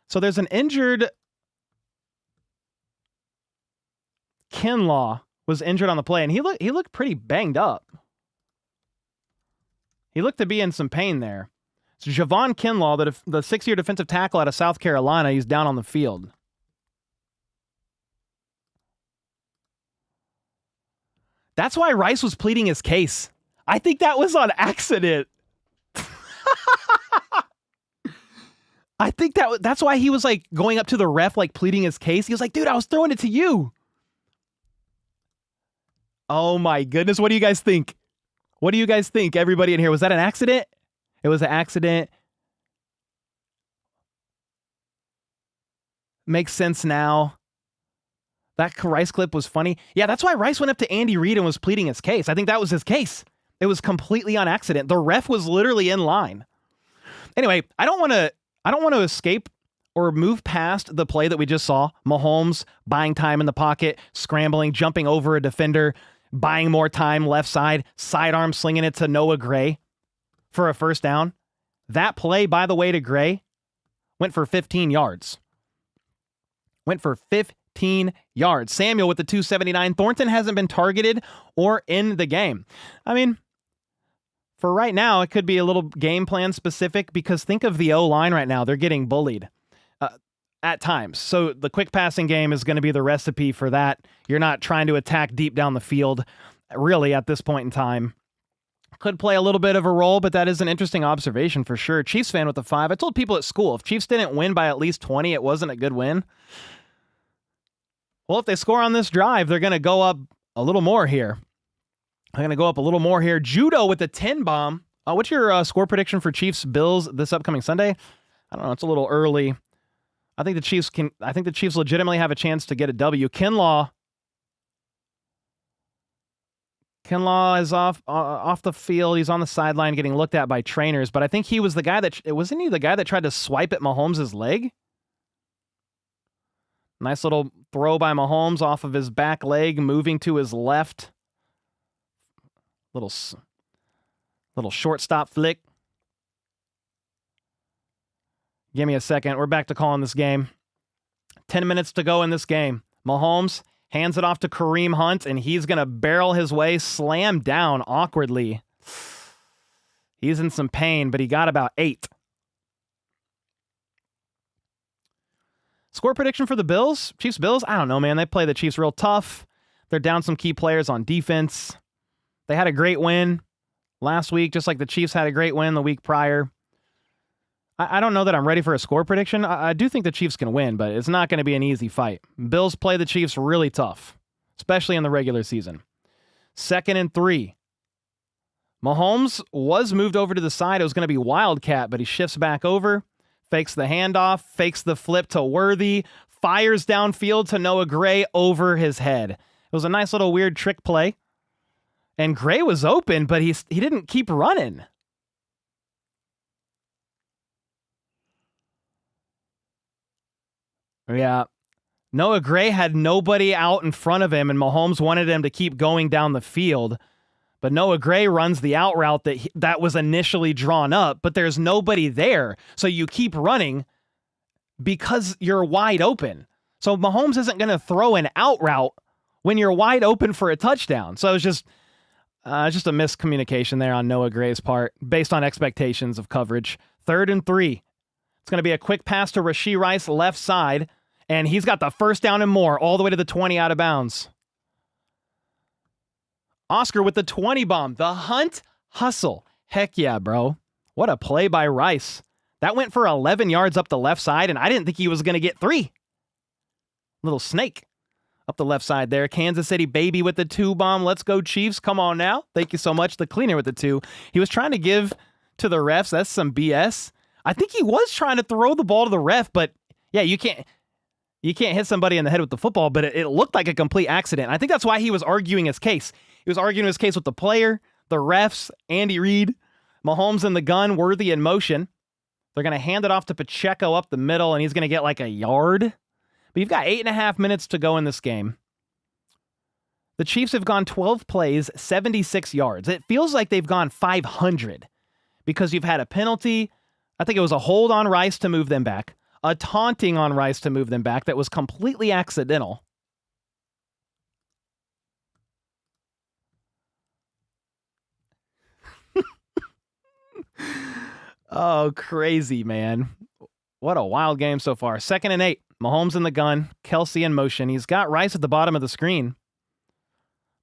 So there's an injured Kinlaw was injured on the play, and he looked pretty banged up. He looked to be in some pain there. So Javon Kinlaw, the 6-year defensive tackle out of South Carolina, he's down on the field. That's why Rice was pleading his case. I think that was on accident. I think that's why he was like going up to the ref, like pleading his case. He was like, dude, I was throwing it to you. Oh my goodness. What do you guys think? What do you guys think? Everybody in here, was that an accident? It was an accident. Makes sense now. That Rice clip was funny. Yeah, that's why Rice went up to Andy Reid and was pleading his case. I think that was his case. It was completely on accident. The ref was literally in line. Anyway, I don't want to escape or move past the play that we just saw. Mahomes buying time in the pocket, scrambling, jumping over a defender, buying more time left side, sidearm slinging it to Noah Gray for a first down. That play, by the way, to Gray went for 15 yards. Went for 15 yards. Samuel with the 279. Thornton hasn't been targeted or in the game. I mean, for right now, it could be a little game plan specific because think of the O-line right now. They're getting bullied. at times. So the quick passing game is going to be the recipe for that. You're not trying to attack deep down the field, really, at this point in time. Could play a little bit of a role, but that is an interesting observation for sure. Chiefs fan with the 5. I told people at school, if Chiefs didn't win by at least 20, it wasn't a good win. Well, if they score on this drive, they're going to go up a little more here. They're going to go up a little more here. Judo with the 10 bomb. What's your score prediction for Chiefs Bills this upcoming Sunday? I don't know. It's a little early. I think the Chiefs legitimately have a chance to get a W. Kinlaw is off the field. He's on the sideline getting looked at by trainers, but I think he was the guy wasn't he the guy that tried to swipe at Mahomes' leg? Nice little throw by Mahomes off of his back leg, moving to his left. Little shortstop flick. Give me a second. We're back to calling this game. 10 minutes to go in this game. Mahomes hands it off to Kareem Hunt, and he's going to barrel his way, slam down awkwardly. He's in some pain, but he got about 8. Score prediction for the Bills? Chiefs Bills? I don't know, man. They play the Chiefs real tough. They're down some key players on defense. They had a great win last week, just like the Chiefs had a great win the week prior. I don't know that I'm ready for a score prediction. I do think the Chiefs can win, but it's not going to be an easy fight. Bills play the Chiefs really tough, especially in the regular season. 2nd and 3. Mahomes was moved over to the side. It was going to be Wildcat, but he shifts back over, fakes the handoff, fakes the flip to Worthy, fires downfield to Noah Gray over his head. It was a nice little weird trick play. And Gray was open, but he didn't keep running. Yeah. Noah Gray had nobody out in front of him, and Mahomes wanted him to keep going down the field. But Noah Gray runs the out route that was initially drawn up, but there's nobody there. So you keep running because you're wide open. So Mahomes isn't going to throw an out route when you're wide open for a touchdown. So it's just a miscommunication there on Noah Gray's part based on expectations of coverage. 3rd and 3. It's going to be a quick pass to Rashee Rice left side. And he's got the first down and more all the way to the 20 out of bounds. Oscar with the 20 bomb. The Hunt hustle. Heck yeah, bro. What a play by Rice. That went for 11 yards up the left side, and I didn't think he was going to get 3. Little snake up the left side there. Kansas City baby with the 2 bomb. Let's go Chiefs. Come on now. Thank you so much. The cleaner with the 2. He was trying to give to the refs. That's some BS. I think he was trying to throw the ball to the ref, but yeah, you can't hit somebody in the head with the football, but it looked like a complete accident. I think that's why he was arguing his case. He was arguing his case with the player, the refs, Andy Reid, Mahomes in the gun, Worthy in motion. They're going to hand it off to Pacheco up the middle, and he's going to get like a yard. But you've got 8.5 minutes to go in this game. The Chiefs have gone 12 plays, 76 yards. It feels like they've gone 500 because you've had a penalty. I think it was a hold on Rice to move them back. A taunting on Rice to move them back that was completely accidental. Oh, crazy, man. What a wild game so far. 2nd and 8. Mahomes in the gun. Kelsey in motion. He's got Rice at the bottom of the screen.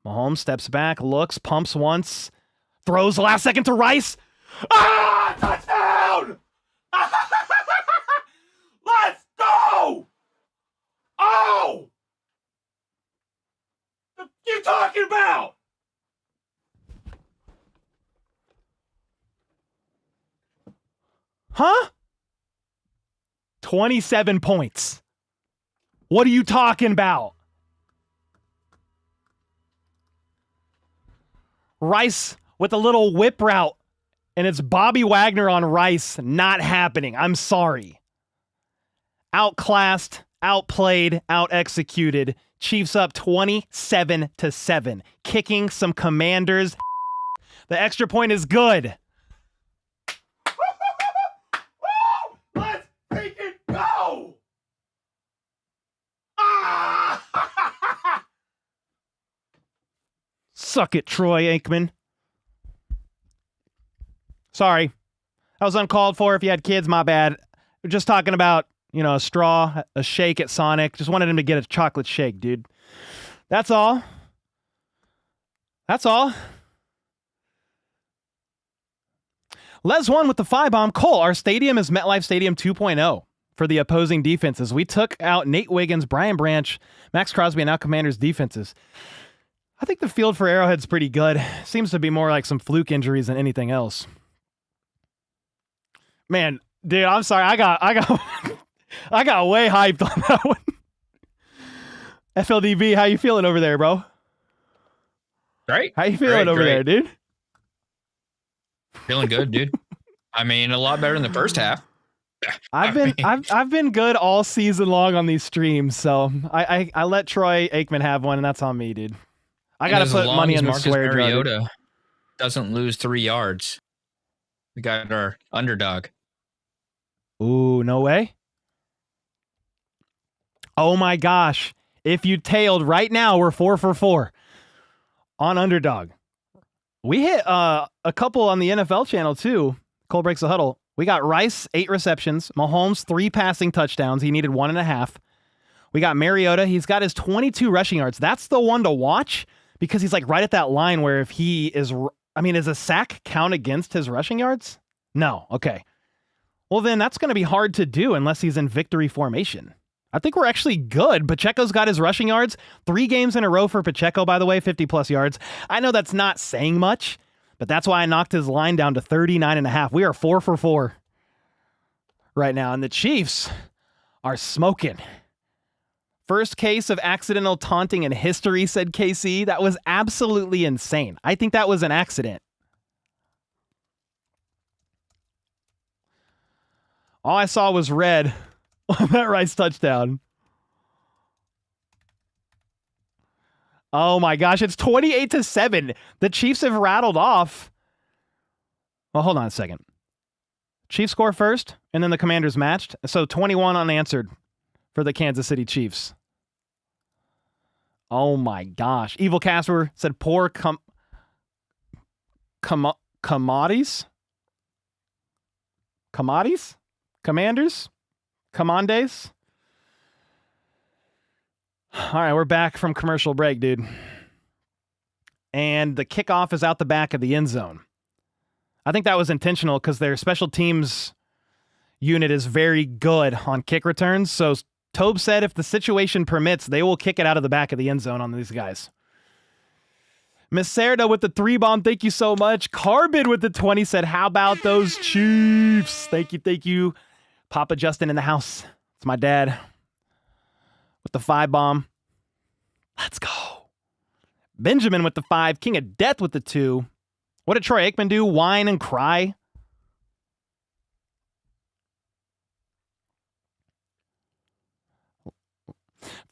Mahomes steps back, looks, pumps once, throws the last second to Rice. Ah! Touchdown! Let's go! Oh! What are you talking about? Huh? 27 points. What are you talking about? Rice with a little whip route, and it's Bobby Wagner on Rice. Not happening. I'm sorry. Outclassed, outplayed, out-executed. Chiefs up 27-7. Kicking some Commanders. The extra point is good. Let's freaking go! Ah! Suck it, Troy Aikman. Sorry. That was uncalled for. If you had kids, my bad. We're just talking about, a straw, a shake at Sonic. Just wanted him to get a chocolate shake, dude. That's all. That's all. Les won with the 5-bomb. Cole, our stadium is MetLife Stadium 2.0 for the opposing defenses. We took out Nate Wiggins, Brian Branch, Max Crosby, and now Commanders defenses. I think the field for Arrowhead's pretty good. Seems to be more like some fluke injuries than anything else. Man, dude, I'm sorry. I got I got way hyped on that one. FLDB, how you feeling over there, bro? Great. How you feeling over there, dude? Feeling good, dude. I mean, a lot better in the first half. I've been good all season long on these streams, so I let Troy Aikman have one, and that's on me, dude. I got to put money in the swear jar. Mariota doesn't lose 3 yards. We got our underdog. Ooh, no way. Oh my gosh. If you tailed right now, we're 4 for 4 on underdog. We hit a couple on the NFL channel too. Cole breaks the huddle. We got Rice, 8 receptions. Mahomes, 3 passing touchdowns. He needed 1.5. We got Mariota. He's got his 22 rushing yards. That's the one to watch because he's like right at that line where if he is, does a sack count against his rushing yards? No. Okay. Well, then that's going to be hard to do unless he's in victory formation. I think we're actually good. Pacheco's got his rushing yards. 3 games in a row for Pacheco, by the way, 50-plus yards. I know that's not saying much, but that's why I knocked his line down to 39.5. We are 4 for 4 right now, and the Chiefs are smoking. First case of accidental taunting in history, said KC. That was absolutely insane. I think that was an accident. All I saw was red on that Rice touchdown. Oh my gosh, it's 28-7. The Chiefs have rattled off. Well, hold on a second. Chiefs score first, and then the Commanders matched. So 21 unanswered for the Kansas City Chiefs. Oh my gosh. Evil Casper said poor commodities? Commodities? Commanders? Commandes? All right, we're back from commercial break, dude. And the kickoff is out the back of the end zone. I think that was intentional because their special teams unit is very good on kick returns. So Tobe said if the situation permits, they will kick it out of the back of the end zone on these guys. Miss Serda with the 3-bomb. Thank you so much. Carbon with the 20 said, how about those Chiefs? Thank you. Thank you. Papa Justin in the house. It's my dad with the 5-bomb. Let's go. Benjamin with the 5. King of Death with the 2. What did Troy Aikman do? Whine and cry?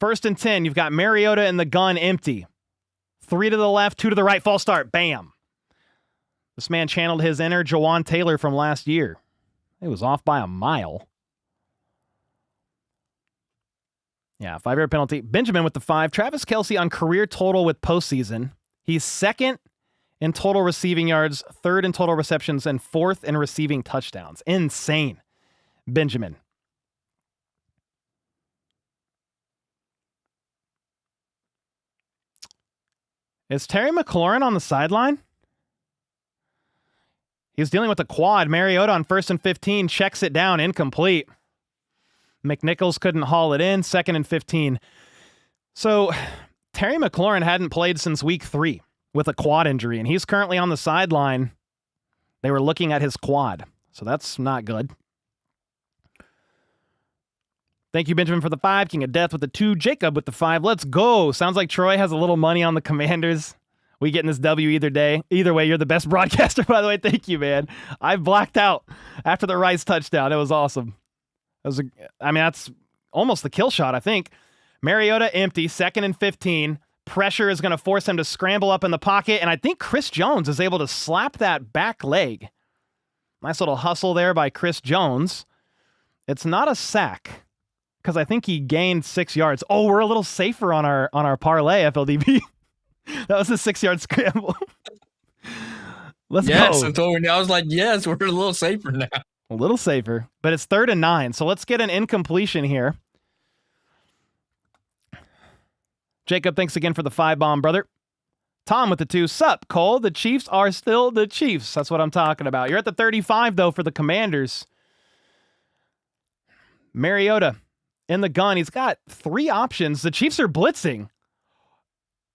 First and 10. You've got Mariota in the gun empty. 3 to the left, 2 to the right. False start. Bam. This man channeled his inner Jawan Taylor from last year. It was off by a mile. Yeah, 5-yard penalty. Benjamin with the 5. Travis Kelce on career total with postseason. He's 2nd in total receiving yards, 3rd in total receptions, and 4th in receiving touchdowns. Insane. Benjamin. Is Terry McLaurin on the sideline? He's dealing with a quad. Mariota on 1st and 15 checks it down, incomplete. McNichols couldn't haul it in, 2nd and 15. So Terry McLaurin hadn't played since week 3 with a quad injury, and he's currently on the sideline. They were looking at his quad, so that's not good. Thank you, Benjamin, for the 5. King of Death with the 2. Jacob with the 5. Let's go. Sounds like Troy has a little money on the Commanders. We getting this W either day. Either way, you're the best broadcaster, by the way. Thank you, man. I blacked out after the Rice touchdown. It was awesome. That's almost the kill shot, I think. Mariota empty, 2nd and 15. Pressure is going to force him to scramble up in the pocket, and I think Chris Jones is able to slap that back leg. Nice little hustle there by Chris Jones. It's not a sack, because I think he gained 6 yards. Oh, we're a little safer on our parlay, FLDB. That was a 6-yard scramble. Let's go. Yes, I was like, yes, we're a little safer now. A little safer, but it's 3rd and 9. So let's get an incompletion here. Jacob, thanks again for the 5-bomb, brother. Tom with the 2. Sup, Cole? The Chiefs are still the Chiefs. That's what I'm talking about. You're at the 35, though, for the Commanders. Mariota in the gun. He's got 3 options. The Chiefs are blitzing.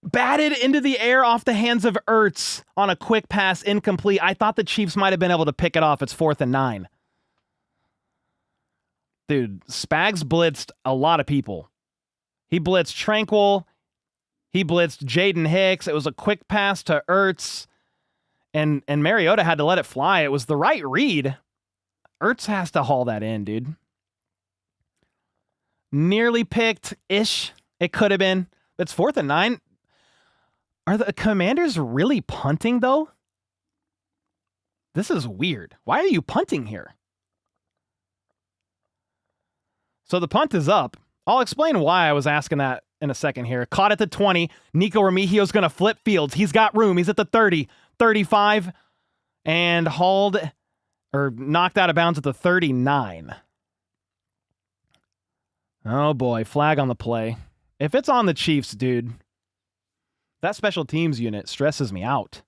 Batted into the air off the hands of Ertz on a quick pass, incomplete. I thought the Chiefs might have been able to pick it off. It's 4th and 9. Dude, Spags blitzed a lot of people. He blitzed Tranquil. He blitzed Jaden Hicks. It was a quick pass to Ertz. And Mariota had to let it fly. It was the right read. Ertz has to haul that in, dude. Nearly picked-ish. It could have been. It's 4th and 9. Are the Commanders really punting, though? This is weird. Why are you punting here? So the punt is up. I'll explain why I was asking that in a second here. Caught at the 20. Nico Remigio's going to flip fields. He's got room. He's at the 30, 35, and hauled or knocked out of bounds at the 39. Oh boy, flag on the play. If it's on the Chiefs, dude, that special teams unit stresses me out.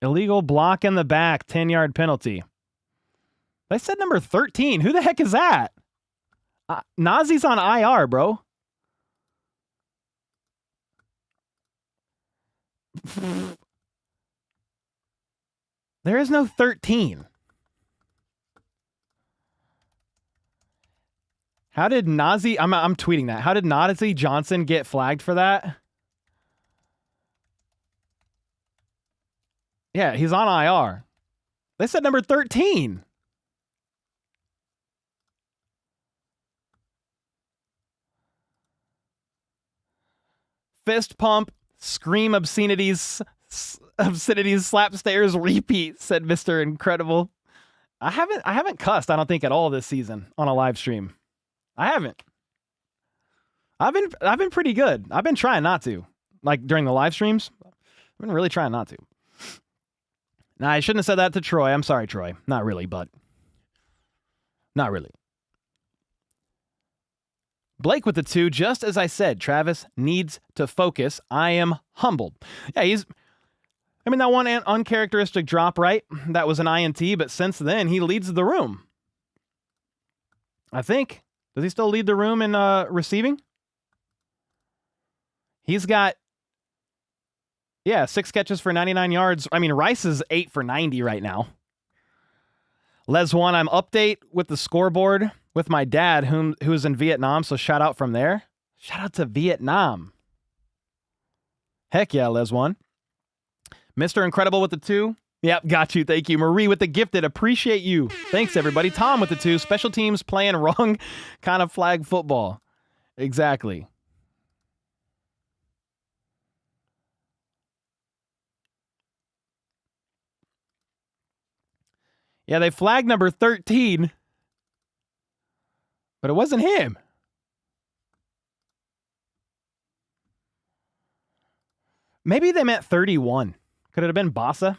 Illegal block in the back, 10-yard penalty. They said number 13. Who the heck is that? Nazi's on IR, bro. There is no 13. How did Nazi... I'm tweeting that. How did Nazi Johnson get flagged for that? Yeah, he's on IR. They said number 13. Fist pump, scream obscenities, slap stairs, repeat, said Mr. Incredible. I haven't cussed, I don't think, at all this season on a live stream. I haven't. I've been pretty good. I've been trying not to. Like during the live streams, I've been really trying not to. Nah, I shouldn't have said that to Troy. I'm sorry, Troy. Not really, but not really. Blake with the 2. Just as I said, Travis needs to focus. I am humbled. Yeah, that one uncharacteristic drop, right? That was an INT, but since then, he leads the room. I think. Does he still lead the room in receiving? He's got, 6 catches for 99 yards. I mean, Rice is 8 for 90 right now. Les One, I'm update with the scoreboard with my dad, who's in Vietnam, so shout out from there. Shout out to Vietnam. Heck yeah, Les One. Mr. Incredible with the 2. Yep, got you. Thank you. Marie with the gifted. Appreciate you. Thanks, everybody. Tom with the 2. Special teams playing wrong kind of flag football. Exactly. Yeah, they flagged number 13, but it wasn't him. Maybe they meant 31. Could it have been Bossa?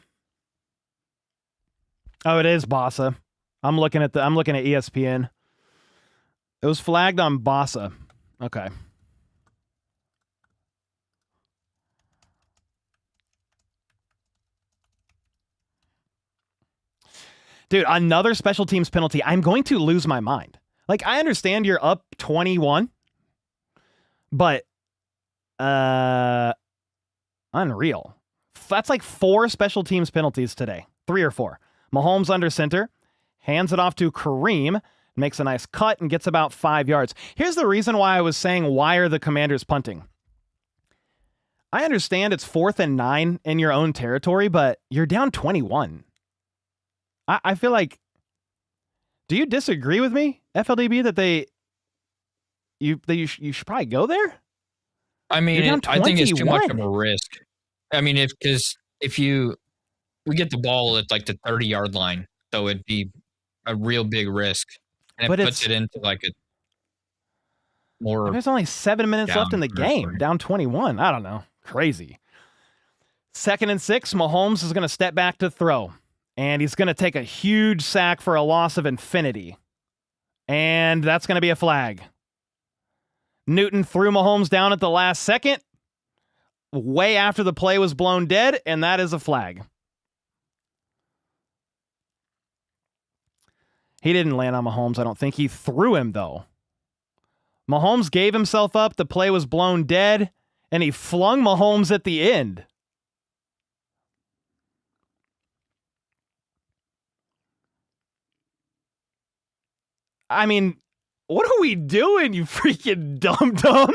Oh, it is Bossa. I'm looking at ESPN. It was flagged on Bossa. Okay. Dude, another special teams penalty. I'm going to lose my mind. Like, I understand you're up 21, but unreal. That's like 4 special teams penalties today. 3 or 4. Mahomes under center, hands it off to Kareem, makes a nice cut and gets about 5 yards. Here's the reason why I was saying, why are the Commanders punting? I understand it's 4th and 9 in your own territory, but you're down 21. I feel like, do you disagree with me, FLDB, that you should probably go there? I mean, I think it's too much of a risk. I mean, if we get the ball at like the 30-yard line, so it'd be a real big risk. And it puts it into like a... more. There's only 7 minutes left in the game. Down 21. I don't know. Crazy. 2nd and 6. Mahomes is going to step back to throw. And he's going to take a huge sack for a loss of infinity. And that's going to be a flag. Newton threw Mahomes down at the last second, way after the play was blown dead, and that is a flag. He didn't land on Mahomes, I don't think. He threw him, though. Mahomes gave himself up, the play was blown dead, and he flung Mahomes at the end. I mean, what are we doing, you freaking dum-dum?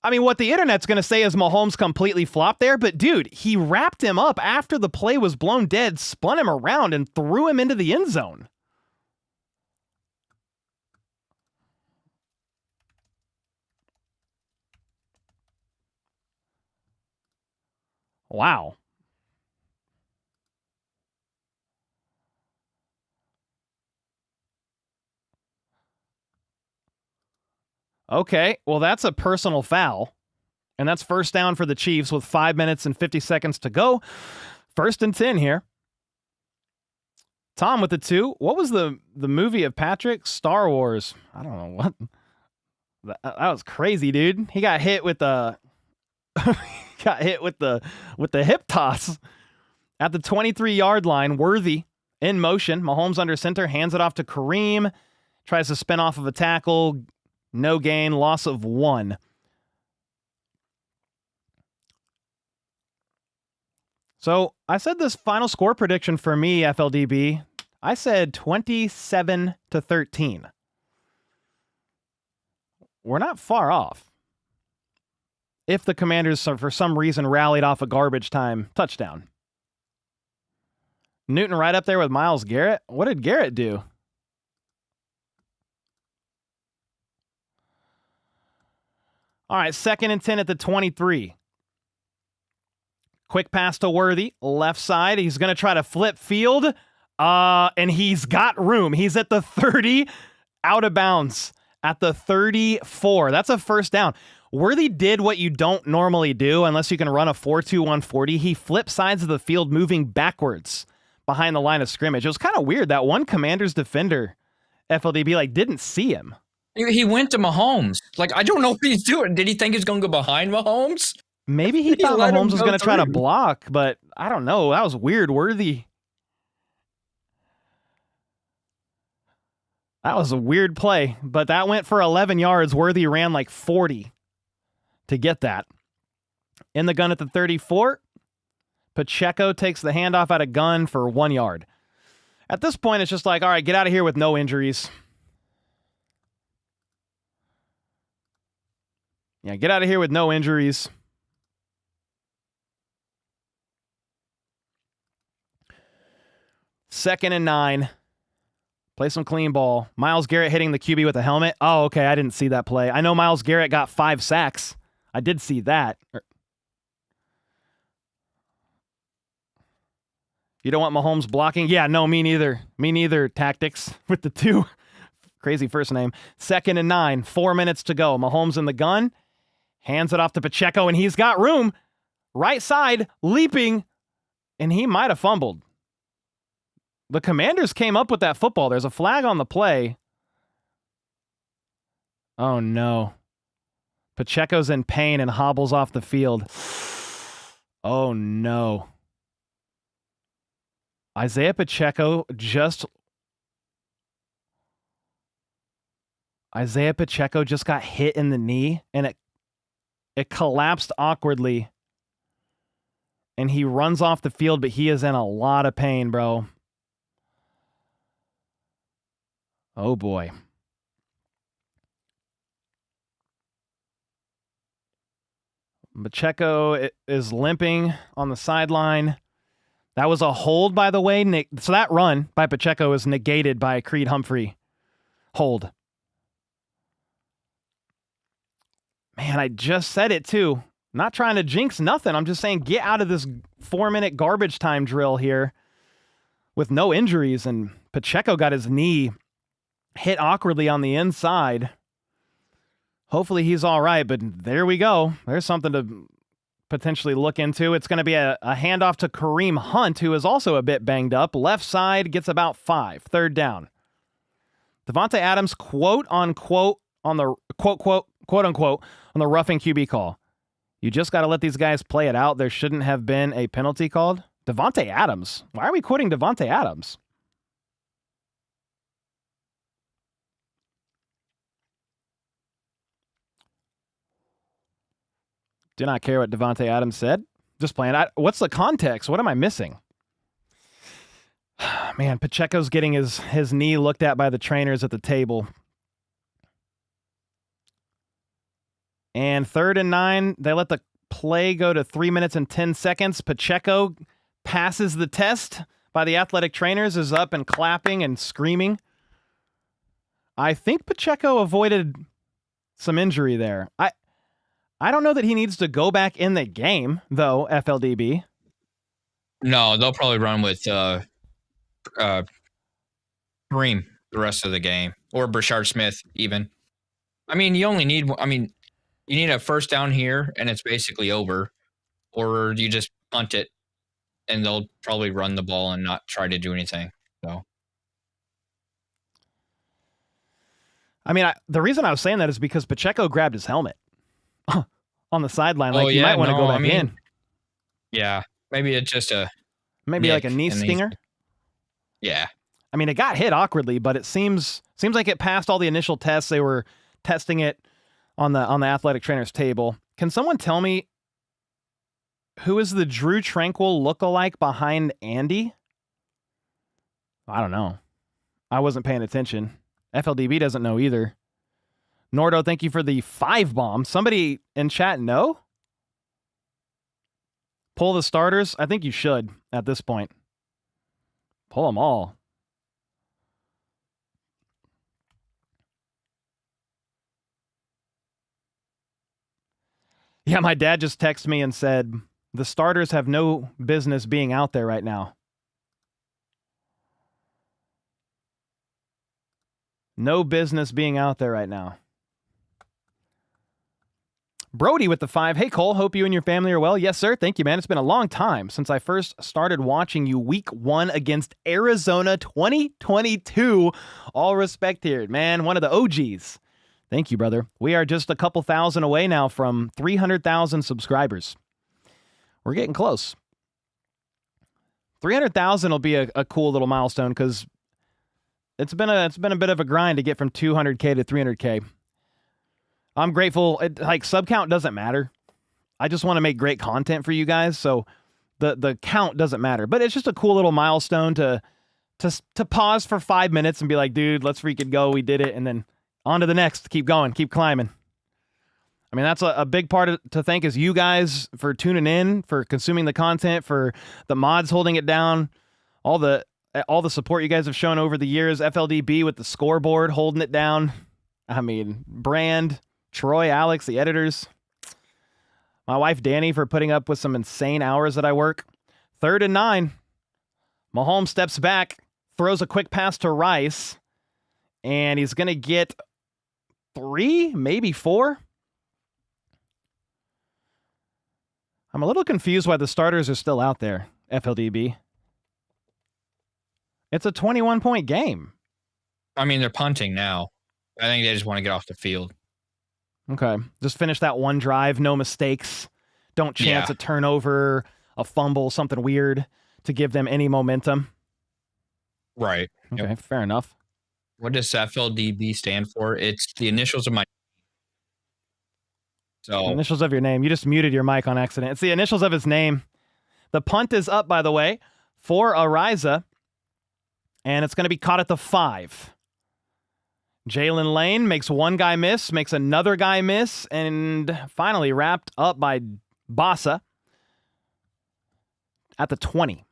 I mean, what the internet's going to say is Mahomes completely flopped there, but dude, he wrapped him up after the play was blown dead, spun him around, and threw him into the end zone. Wow. Okay, well, that's a personal foul. And that's first down for the Chiefs with 5 minutes and 50 seconds to go. 1st and 10 here. Tom with the 2. What was the movie of Patrick? Star Wars. I don't know what. That was crazy, dude. He got hit with the hip toss at the 23-yard line. Worthy in motion. Mahomes under center, hands it off to Kareem. Tries to spin off of a tackle. No gain, loss of 1. So I said this final score prediction for me, FLDB. I said 27-13. We're not far off. If the Commanders, for some reason, rallied off a garbage time touchdown. Newton right up there with Myles Garrett. What did Garrett do? All right, 2nd and 10 at the 23. Quick pass to Worthy, left side. He's going to try to flip field, and he's got room. He's at the 30, out of bounds at the 34. That's a first down. Worthy did what you don't normally do unless you can run a 4.2 140. He flipped sides of the field moving backwards behind the line of scrimmage. It was kind of weird. That one Commanders defender, FLDB, didn't see him. He went to Mahomes. I don't know what he's doing. Did he think he's going to go behind Mahomes? Maybe he thought Mahomes was going to try to block, but I don't know. That was weird. Worthy. That was a weird play, but that went for 11 yards. Worthy ran 40 to get that. In the gun at the 34, Pacheco takes the handoff out of gun for 1 yard. At this point, it's just all right, get out of here with no injuries. Yeah, get out of here with no injuries. Second and 9. Play some clean ball. Myles Garrett hitting the QB with a helmet. Oh, okay. I didn't see that play. I know Myles Garrett got 5 sacks. I did see that. You don't want Mahomes blocking? Yeah, no, me neither. Me neither, Tactics with the 2. Crazy first name. 2nd and 9. 4 minutes to go. Mahomes in the gun. Hands it off to Pacheco, and he's got room. Right side, leaping, and he might have fumbled. The Commanders came up with that football. There's a flag on the play. Oh, no. Pacheco's in pain and hobbles off the field. Oh, no. Isaiah Pacheco just got hit in the knee, and it collapsed awkwardly. And he runs off the field, but he is in a lot of pain, bro. Oh, boy. Pacheco is limping on the sideline. That was a hold, by the way. So that run by Pacheco is negated by a Creed Humphrey hold. Man, I just said it, too. Not trying to jinx nothing. I'm just saying get out of this 4-minute garbage time drill here with no injuries. And Pacheco got his knee hit awkwardly on the inside. Hopefully he's all right, but there we go. There's something to potentially look into. It's going to be a handoff to Kareem Hunt, who is also a bit banged up. Left side gets about 5. Third down. Devontae Adams, quote unquote, on the quote unquote, on the roughing QB call. You just got to let these guys play it out. There shouldn't have been a penalty called. Devontae Adams. Why are we quoting Devontae Adams? Do not care what Devontae Adams said. Just playing. What's the context? What am I missing? Man, Pacheco's getting his knee looked at by the trainers at the table. And 3rd and 9, they let the play go to 3 minutes and 10 seconds. Pacheco passes the test by the athletic trainers, is up and clapping and screaming. I think Pacheco avoided some injury there. I don't know that he needs to go back in the game, though, FLDB. No, they'll probably run with Kareem the rest of the game, or Brashard Smith even. I mean, you need a first down here, and it's basically over, or you just punt it, and they'll probably run the ball and not try to do anything. So, I mean, the reason I was saying that is because Pacheco grabbed his helmet on the sideline. Like, you might want to go back in. Yeah, maybe it's just like a knee stinger. Yeah. I mean, it got hit awkwardly, but it seems like it passed all the initial tests. They were testing it on the athletic trainer's table. Can someone tell me who is the Drew Tranquil lookalike behind Andy? I don't know. I wasn't paying attention. FLDB doesn't know either. Nordo, thank you for the 5 bomb. Somebody in chat know? Pull the starters? I think you should at this point. Pull them all. Yeah, my dad just texted me and said, the starters have no business being out there right now. No business being out there right now. Brody with the 5. Hey, Cole, hope you and your family are well. Yes, sir. Thank you, man. It's been a long time since I first started watching you week 1 against Arizona 2022. All respect here, man. One of the OGs. Thank you, brother. We are just a couple thousand away now from 300,000 subscribers. We're getting close. 300,000 will be a cool little milestone because it's been a bit of a grind to get from 200K to 300K. I'm grateful. Sub count doesn't matter. I just want to make great content for you guys, so the count doesn't matter. But it's just a cool little milestone to pause for 5 minutes and be like, dude, let's freaking go. We did it, and then on to the next. Keep going. Keep climbing. I mean, that's a big part to thank is you guys for tuning in, for consuming the content, for the mods holding it down, all the support you guys have shown over the years. FLDB with the scoreboard holding it down. I mean, Brand, Troy, Alex, the editors. My wife, Danny, for putting up with some insane hours that I work. 3rd and 9. Mahomes steps back, throws a quick pass to Rice, and he's going to get 3, maybe 4. I'm a little confused why the starters are still out there, FLDB. It's a 21-point game. I mean, they're punting now. I think they just want to get off the field. Okay. Just finish that one drive, no mistakes. Don't chance a turnover, a fumble, something weird to give them any momentum. Right. Okay, fair enough. What does FLDB stand for? It's the initials of my... So initials of your name. You just muted your mic on accident. It's the initials of his name. The punt is up, by the way, for Ariza, and it's going to be caught at the 5. Jalen Lane makes one guy miss, makes another guy miss, and finally wrapped up by Bassa at the 20.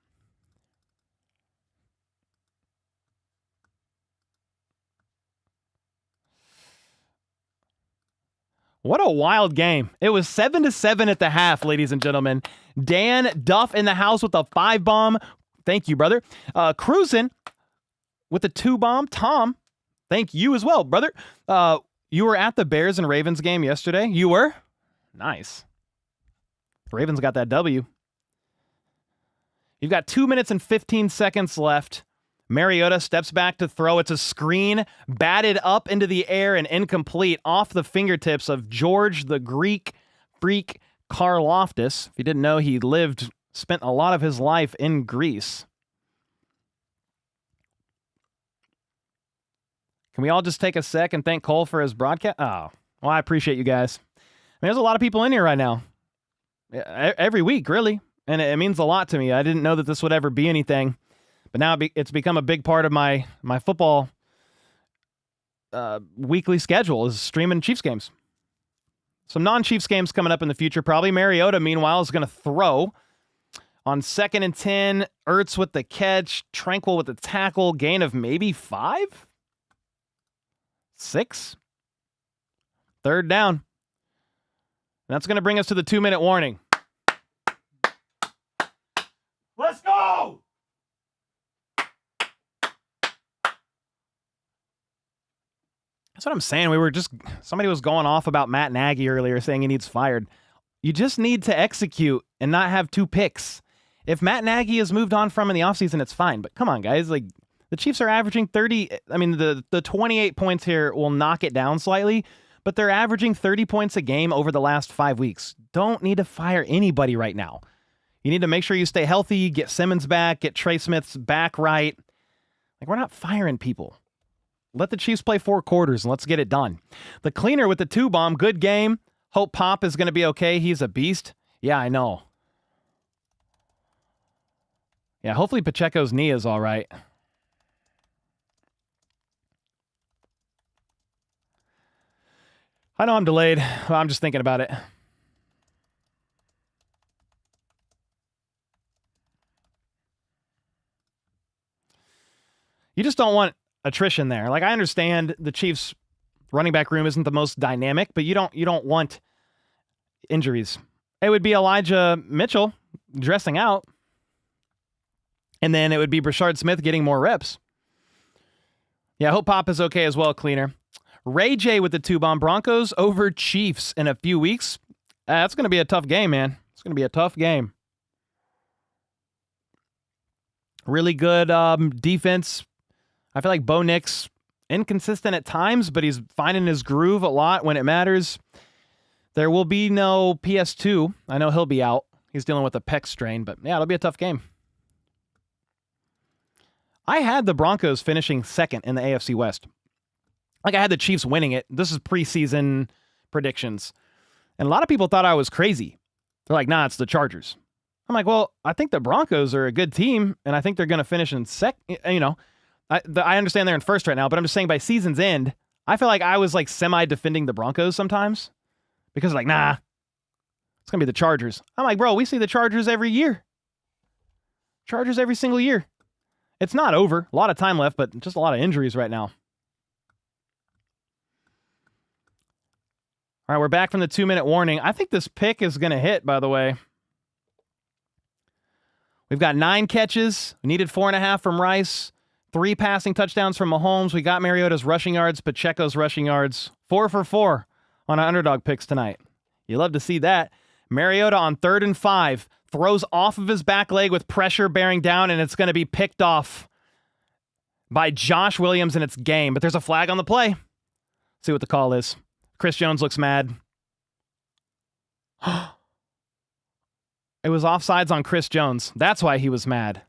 What a wild game. It was 7-7 at the half, ladies and gentlemen. Dan Duff in the house with a 5 bomb. Thank you, brother. Cruising with a 2 bomb. Tom, thank you as well, brother. You were at the Bears and Ravens game yesterday? You were? Nice. Ravens got that W. You've got 2 minutes and 15 seconds left. Mariota steps back to throw. It's a screen, batted up into the air and incomplete off the fingertips of George the Greek freak Karlaftis. If you didn't know, he spent a lot of his life in Greece. Can we all just take a sec and thank Cole for his broadcast? Oh, well, I appreciate you guys. I mean, there's a lot of people in here right now. Every week, really. And it means a lot to me. I didn't know that this would ever be anything. But now it's become a big part of my football weekly schedule is streaming Chiefs games. Some non-Chiefs games coming up in the future, probably. Mariota, meanwhile, is going to throw on 2nd and 10. Ertz with the catch. Tranquil with the tackle. Gain of maybe 5? 6? 3rd down. And that's going to bring us to the 2-minute warning. Let's go! That's what I'm saying. Somebody was going off about Matt Nagy earlier saying he needs fired. You just need to execute and not have 2 picks. If Matt Nagy has moved on from in the offseason, it's fine. But come on, guys. Like, the Chiefs are averaging 30. I mean, the 28 points here will knock it down slightly, but they're averaging 30 points a game over the last 5 weeks. Don't need to fire anybody right now. You need to make sure you stay healthy, get Simmons back, get Trey Smith's back right. Like, we're not firing people. Let the Chiefs play 4 quarters and let's get it done. The cleaner with the 2-bomb, good game. Hope Pop is going to be okay. He's a beast. Yeah, I know. Yeah, hopefully Pacheco's knee is all right. I know I'm delayed. Well, I'm just thinking about it. You just don't want attrition there. Like, I understand the Chiefs running back room isn't the most dynamic, but you don't want injuries. It would be Elijah Mitchell dressing out, and then it would be Brashard Smith getting more reps. Yeah, I hope Pop is okay as well, cleaner. Ray J with the 2-bomb. Broncos over Chiefs in a few weeks. That's going to be a tough game, man. It's going to be a tough game. Really good defense. I feel like Bo Nix, inconsistent at times, but he's finding his groove a lot when it matters. There will be no PS2. I know he'll be out. He's dealing with a pec strain, but yeah, it'll be a tough game. I had the Broncos finishing 2nd in the AFC West. Like, I had the Chiefs winning it. This is preseason predictions. And a lot of people thought I was crazy. They're like, nah, it's the Chargers. I'm like, well, I think the Broncos are a good team, and I think they're going to finish in second. You know, I understand they're in first right now, but I'm just saying by season's end, I feel like I was like semi-defending the Broncos sometimes because like, nah, it's going to be the Chargers. I'm like, bro, we see the Chargers every year. Chargers every single year. It's not over. A lot of time left, but just a lot of injuries right now. All right, we're back from the 2-minute warning. I think this pick is going to hit, by the way. We've got 9 catches. We needed 4.5 from Rice. 3 passing touchdowns from Mahomes. We got Mariota's rushing yards, Pacheco's rushing yards. 4 for 4 on our underdog picks tonight. You love to see that. Mariota on 3rd and 5. Throws off of his back leg with pressure bearing down, and it's going to be picked off by Josh Williams, and it's game. But there's a flag on the play. See what the call is. Chris Jones looks mad. It was offsides on Chris Jones. That's why he was mad.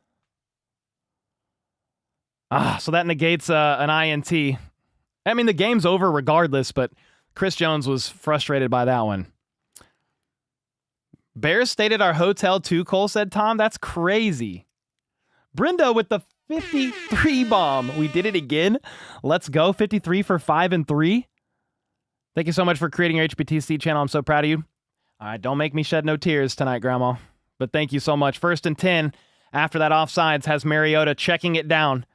So that negates an INT. I mean, the game's over regardless, but Chris Jones was frustrated by that one. Bears stayed at our hotel too, Cole said, Tom. That's crazy. Brenda with the 53 bomb. We did it again. Let's go. 53 for 5 and 3. Thank you so much for creating your HBTC channel. I'm so proud of you. All right, don't make me shed no tears tonight, Grandma. But thank you so much. 1st and 10 after that offsides has Mariota checking it down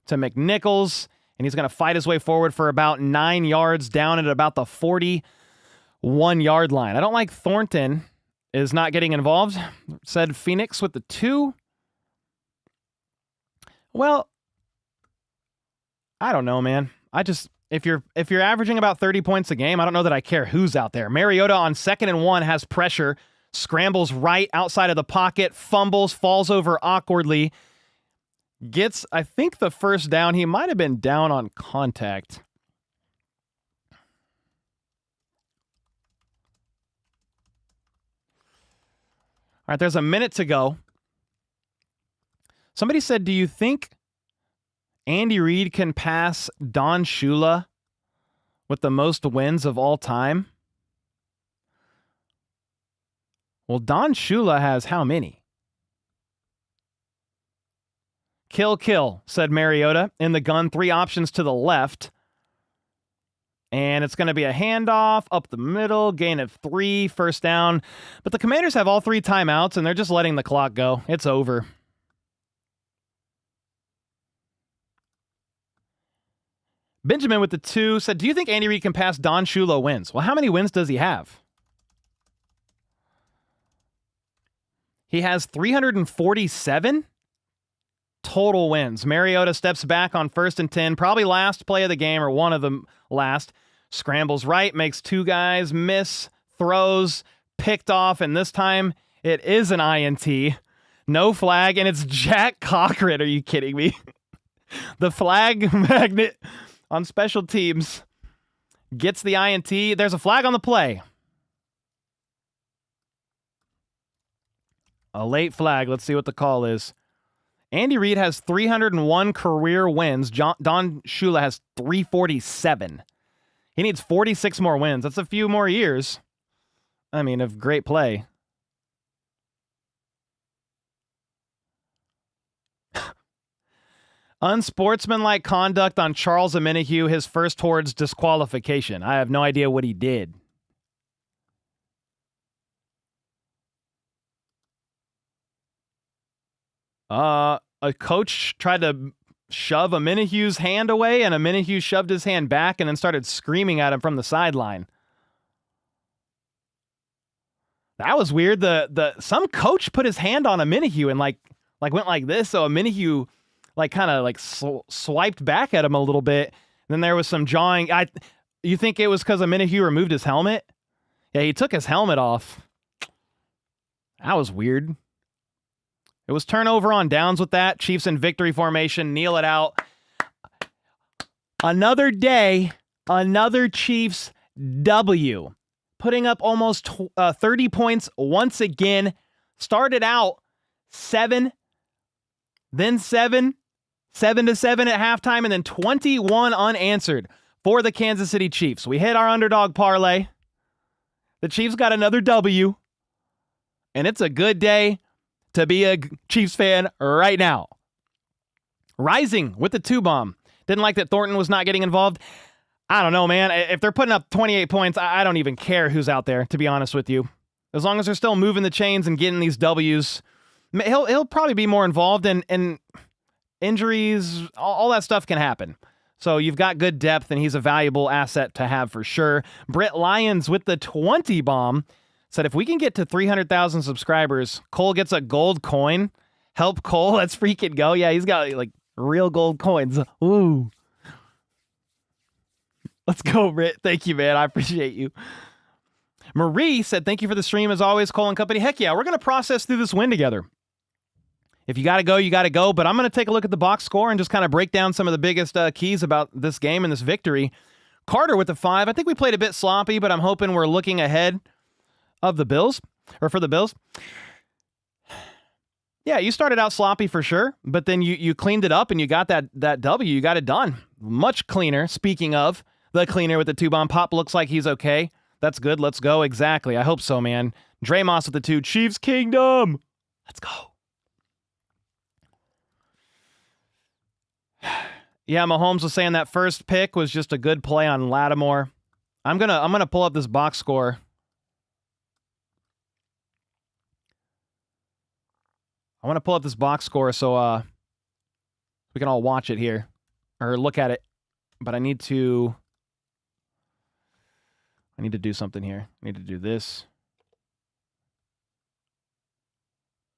to McNichols, and he's going to fight his way forward for about 9 yards down at about the 41-yard line. I don't like Thornton is not getting involved. Said Phoenix with the 2. Well, I don't know, man. if you're averaging about 30 points a game, I don't know that I care who's out there. Mariota on 2nd and 1 has pressure, scrambles right outside of the pocket, fumbles, falls over awkwardly, gets, I think, the first down. He might have been down on contact. All right, there's a minute to go. Somebody said, do you think Andy Reid can pass Don Shula with the most wins of all time? Well, Don Shula has how many? Kill, said Mariota. In the gun, 3 options to the left. And it's going to be a handoff up the middle, gain of 3, first down. But the Commanders have all 3 timeouts, and they're just letting the clock go. It's over. Benjamin with the 2 said, do you think Andy Reid can pass Don Shula wins? Well, how many wins does he have? He has 347 total wins. Mariota steps back on 1st and 10, probably last play of the game, or one of them last. Scrambles right, makes 2 guys miss, throws, picked off, and this time it is an INT. No flag, and it's Jack Cochran. Are you kidding me? The flag magnet on special teams gets the INT. There's a flag on the play. A late flag. Let's see what the call is. Andy Reid has 301 career wins. Don Shula has 347. He needs 46 more wins. That's a few more years. I mean, of great play. Unsportsmanlike conduct on Charles Omenihu, his first towards disqualification. I have no idea what he did. A coach tried to shove Omenihu's hand away, and Omenihu shoved his hand back and then started screaming at him from the sideline. That was weird. Some coach put his hand on Omenihu and like went like this, so Omenihu kind of swiped back at him a little bit. And then there was some jawing. You think it was because Omenihu removed his helmet? Yeah, he took his helmet off. That was weird. It was turnover on downs with that. Chiefs in victory formation. Kneel it out. Another day. Another Chiefs W. Putting up almost 30 points once again. Started out 7. Then 7. 7-7 at halftime. And then 21 unanswered for the Kansas City Chiefs. We hit our underdog parlay. The Chiefs got another W. And it's a good day to be a Chiefs fan right now. Rising with the 2-bomb. Didn't like that Thornton was not getting involved. I don't know, man. If they're putting up 28 points, I don't even care who's out there, to be honest with you. As long as they're still moving the chains and getting these W's, he'll probably be more involved, and injuries, all that stuff can happen. So you've got good depth, and he's a valuable asset to have for sure. Britt Lyons with the 20-bomb. Said if we can get to 300,000 subscribers, Cole gets a gold coin. Help Cole. Let's freaking go. Yeah, he's got like real gold coins. Ooh. Let's go, Britt. Thank you, man. I appreciate you. Marie said, thank you for the stream as always, Cole and company. Heck yeah, we're going to process through this win together. If you got to go, you got to go. But I'm going to take a look at the box score and just kind of break down some of the biggest keys about this game and this victory. Carter with the 5. I think we played a bit sloppy, but I'm hoping we're looking ahead of the Bills, or for the Bills. Yeah, you started out sloppy for sure, but then you cleaned it up and you got that W. You got it done. Much cleaner. Speaking of the cleaner with the 2-bomb, Pop looks like he's okay. That's good. Let's go. Exactly. I hope so, man. Dre Moss with the 2. Chiefs Kingdom. Let's go. Yeah, Mahomes was saying that first pick was just a good play on Lattimore. I'm gonna pull up this box score. I want to pull up this box score so we can all watch it here or look at it. But I need to do something here. I need to do this.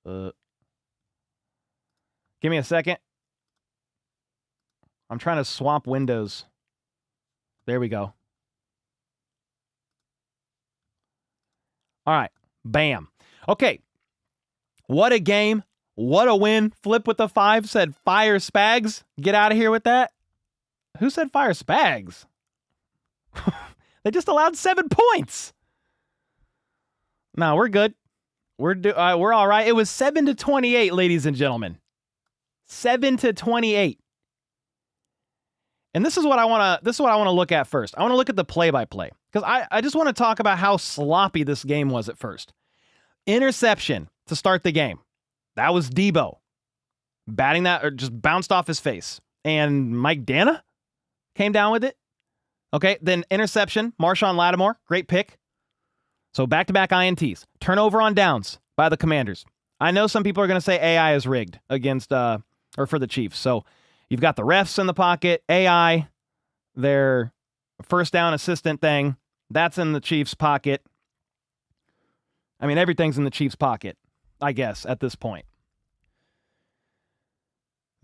Give me a second. I'm trying to swap windows. There we go. All right. Bam. Okay. What a game. What a win. Flip with the 5 said fire Spags. Get out of here with that. Who said fire Spags? They just allowed 7 points. No, we're good. We're all right. It was 7-28, ladies and gentlemen. 7-28. And this is what I want to look at first. I want to look at the play-by-play because I just want to talk about how sloppy this game was at first. Interception to start the game. That was Debo batting that, or just bounced off his face. And Mike Dana came down with it. Okay, then interception, Marshawn Lattimore, great pick. So back-to-back INTs. Turnover on downs by the Commanders. I know some people are going to say AI is rigged against or for the Chiefs. So you've got the refs in the pocket, AI, their first down assistant thing, that's in the Chiefs' pocket. I mean, everything's in the Chiefs' pocket, I guess, at this point.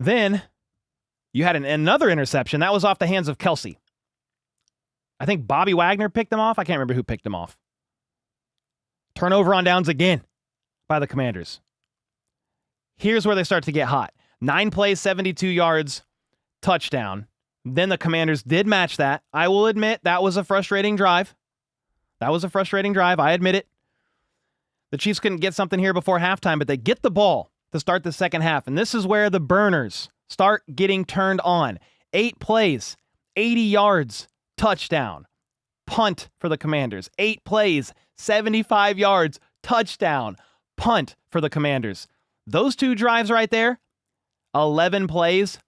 Then you had another interception. That was off the hands of Kelsey. I think Bobby Wagner picked him off. I can't remember who picked him off. Turnover on downs again by the Commanders. Here's where they start to get hot. 9 plays, 72 yards, touchdown. Then the Commanders did match that. I will admit that was a frustrating drive. I admit it. The Chiefs couldn't get something here before halftime, but they get the ball to start the second half. And this is where the burners start getting turned on. 8 plays, 80 yards, touchdown. Punt for the Commanders. 8 plays, 75 yards, touchdown. Punt for the Commanders. Those 2 drives right there, 11 plays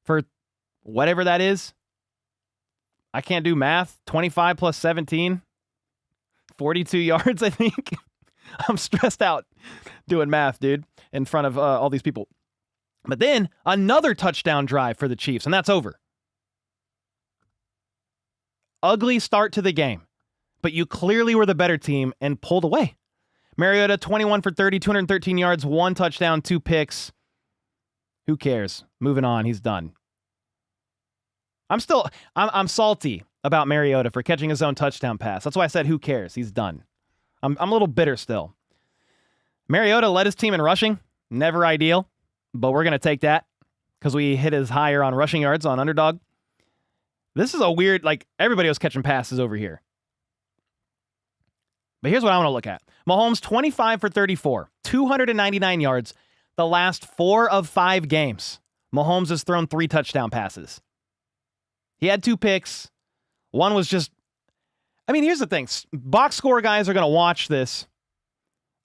for whatever that is. I can't do math. 25 plus 17, 42 yards, I think. I'm stressed out doing math, dude, in front of all these people. But then another touchdown drive for the Chiefs, and that's over. Ugly start to the game, but you clearly were the better team and pulled away. Mariota, 21 for 30, 213 yards, 1 touchdown, 2 picks. Who cares? Moving on. He's done. I'm salty about Mariota for catching his own touchdown pass. That's why I said, who cares? He's done. I'm a little bitter still. Mariota led his team in rushing. Never ideal, but we're going to take that because we hit his higher on rushing yards on underdog. This is a weird, everybody was catching passes over here. But here's what I want to look at. Mahomes, 25 for 34, 299 yards. The last 4 of 5 games, Mahomes has thrown 3 touchdown passes. He had 2 picks. One was just, here's the thing. Box score guys are going to watch this,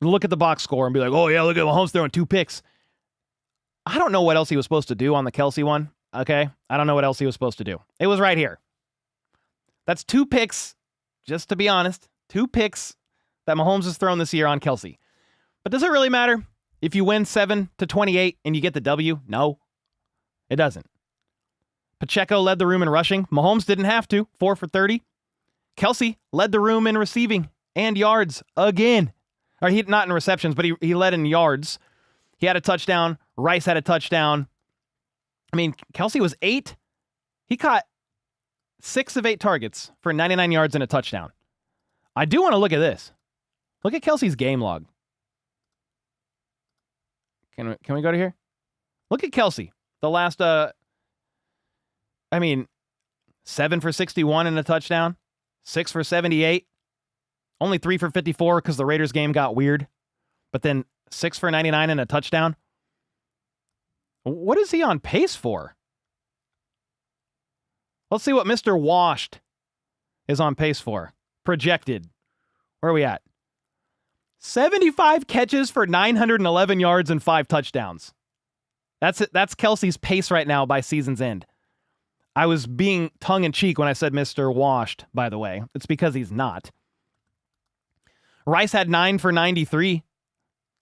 look at the box score and be like, oh yeah, look at Mahomes throwing 2 picks. I don't know what else he was supposed to do on the Kelsey one. Okay. I don't know what else he was supposed to do. It was right here. That's 2 picks, just to be honest, 2 picks that Mahomes has thrown this year on Kelsey. But does it really matter if you win 7-28 and you get the W? No, it doesn't. Pacheco led the room in rushing. Mahomes didn't have to. 4 for 30. Kelsey led the room in receiving and yards again. Or he not in receptions, but he led in yards. He had a touchdown. Rice had a touchdown. Kelsey was 8. He caught 6 of 8 targets for 99 yards and a touchdown. I do want to look at this. Look at Kelsey's game log. Can we go to here? Look at Kelsey. The last, 7 for 61 and a touchdown. 6 for 78. Only 3 for 54 because the Raiders game got weird. But then 6 for 99 and a touchdown. What is he on pace for? Let's see what Mr. Washed is on pace for. Projected. Where are we at? 75 catches for 911 yards and 5 touchdowns. That's it. That's Kelsey's pace right now by season's end. I was being tongue-in-cheek when I said Mr. Washed, by the way. It's because he's not. Rice had 9 for 93.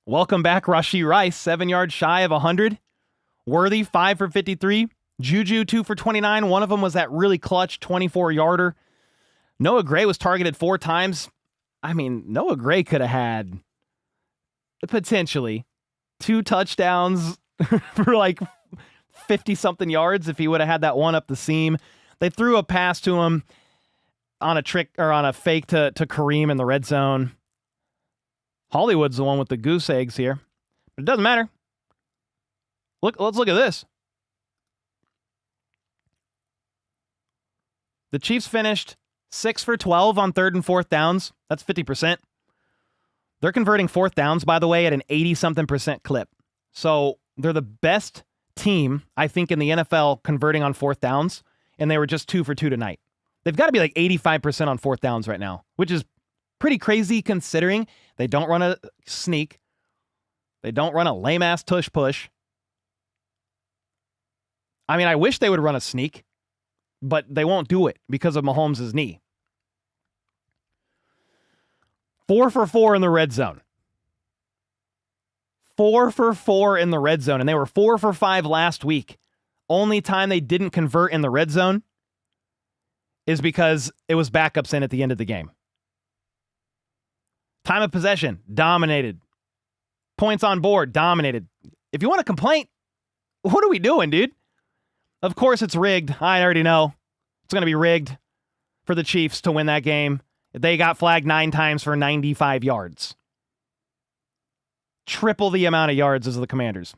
Welcome back, Rashee Rice. 7 yards shy of 100. Worthy, 5 for 53. Juju, 2 for 29. One of them was that really clutch 24-yarder. Noah Gray was targeted 4 times. Noah Gray could have had, potentially, 2 touchdowns for 50-something yards if he would have had that one up the seam. They threw a pass to him. on a trick or on a fake to Kareem in the red zone. Hollywood's the one with the goose eggs here. But it doesn't matter. Let's look at this. The Chiefs finished 6 for 12 on 3rd and 4th downs. That's 50%. They're converting 4th downs, by the way, at an 80-something% clip. So they're the best team, I think, in the NFL converting on 4th downs, and they were just 2 for 2 tonight. They've got to be like 85% on 4th downs right now, which is pretty crazy considering they don't run a sneak. They don't run a lame-ass tush-push. I mean, I wish they would run a sneak, but they won't do it because of Mahomes' knee. 4 for 4 in the red zone. 4 for 4 in the red zone, and they were 4 for 5 last week. Only time they didn't convert in the red zone is because it was backups in at the end of the game. Time of possession, dominated. Points on board, dominated. If you want a complaint, what are we doing, dude? Of course it's rigged. I already know. It's going to be rigged for the Chiefs to win that game. They got flagged 9 times for 95 yards. Triple the amount of yards as the Commanders.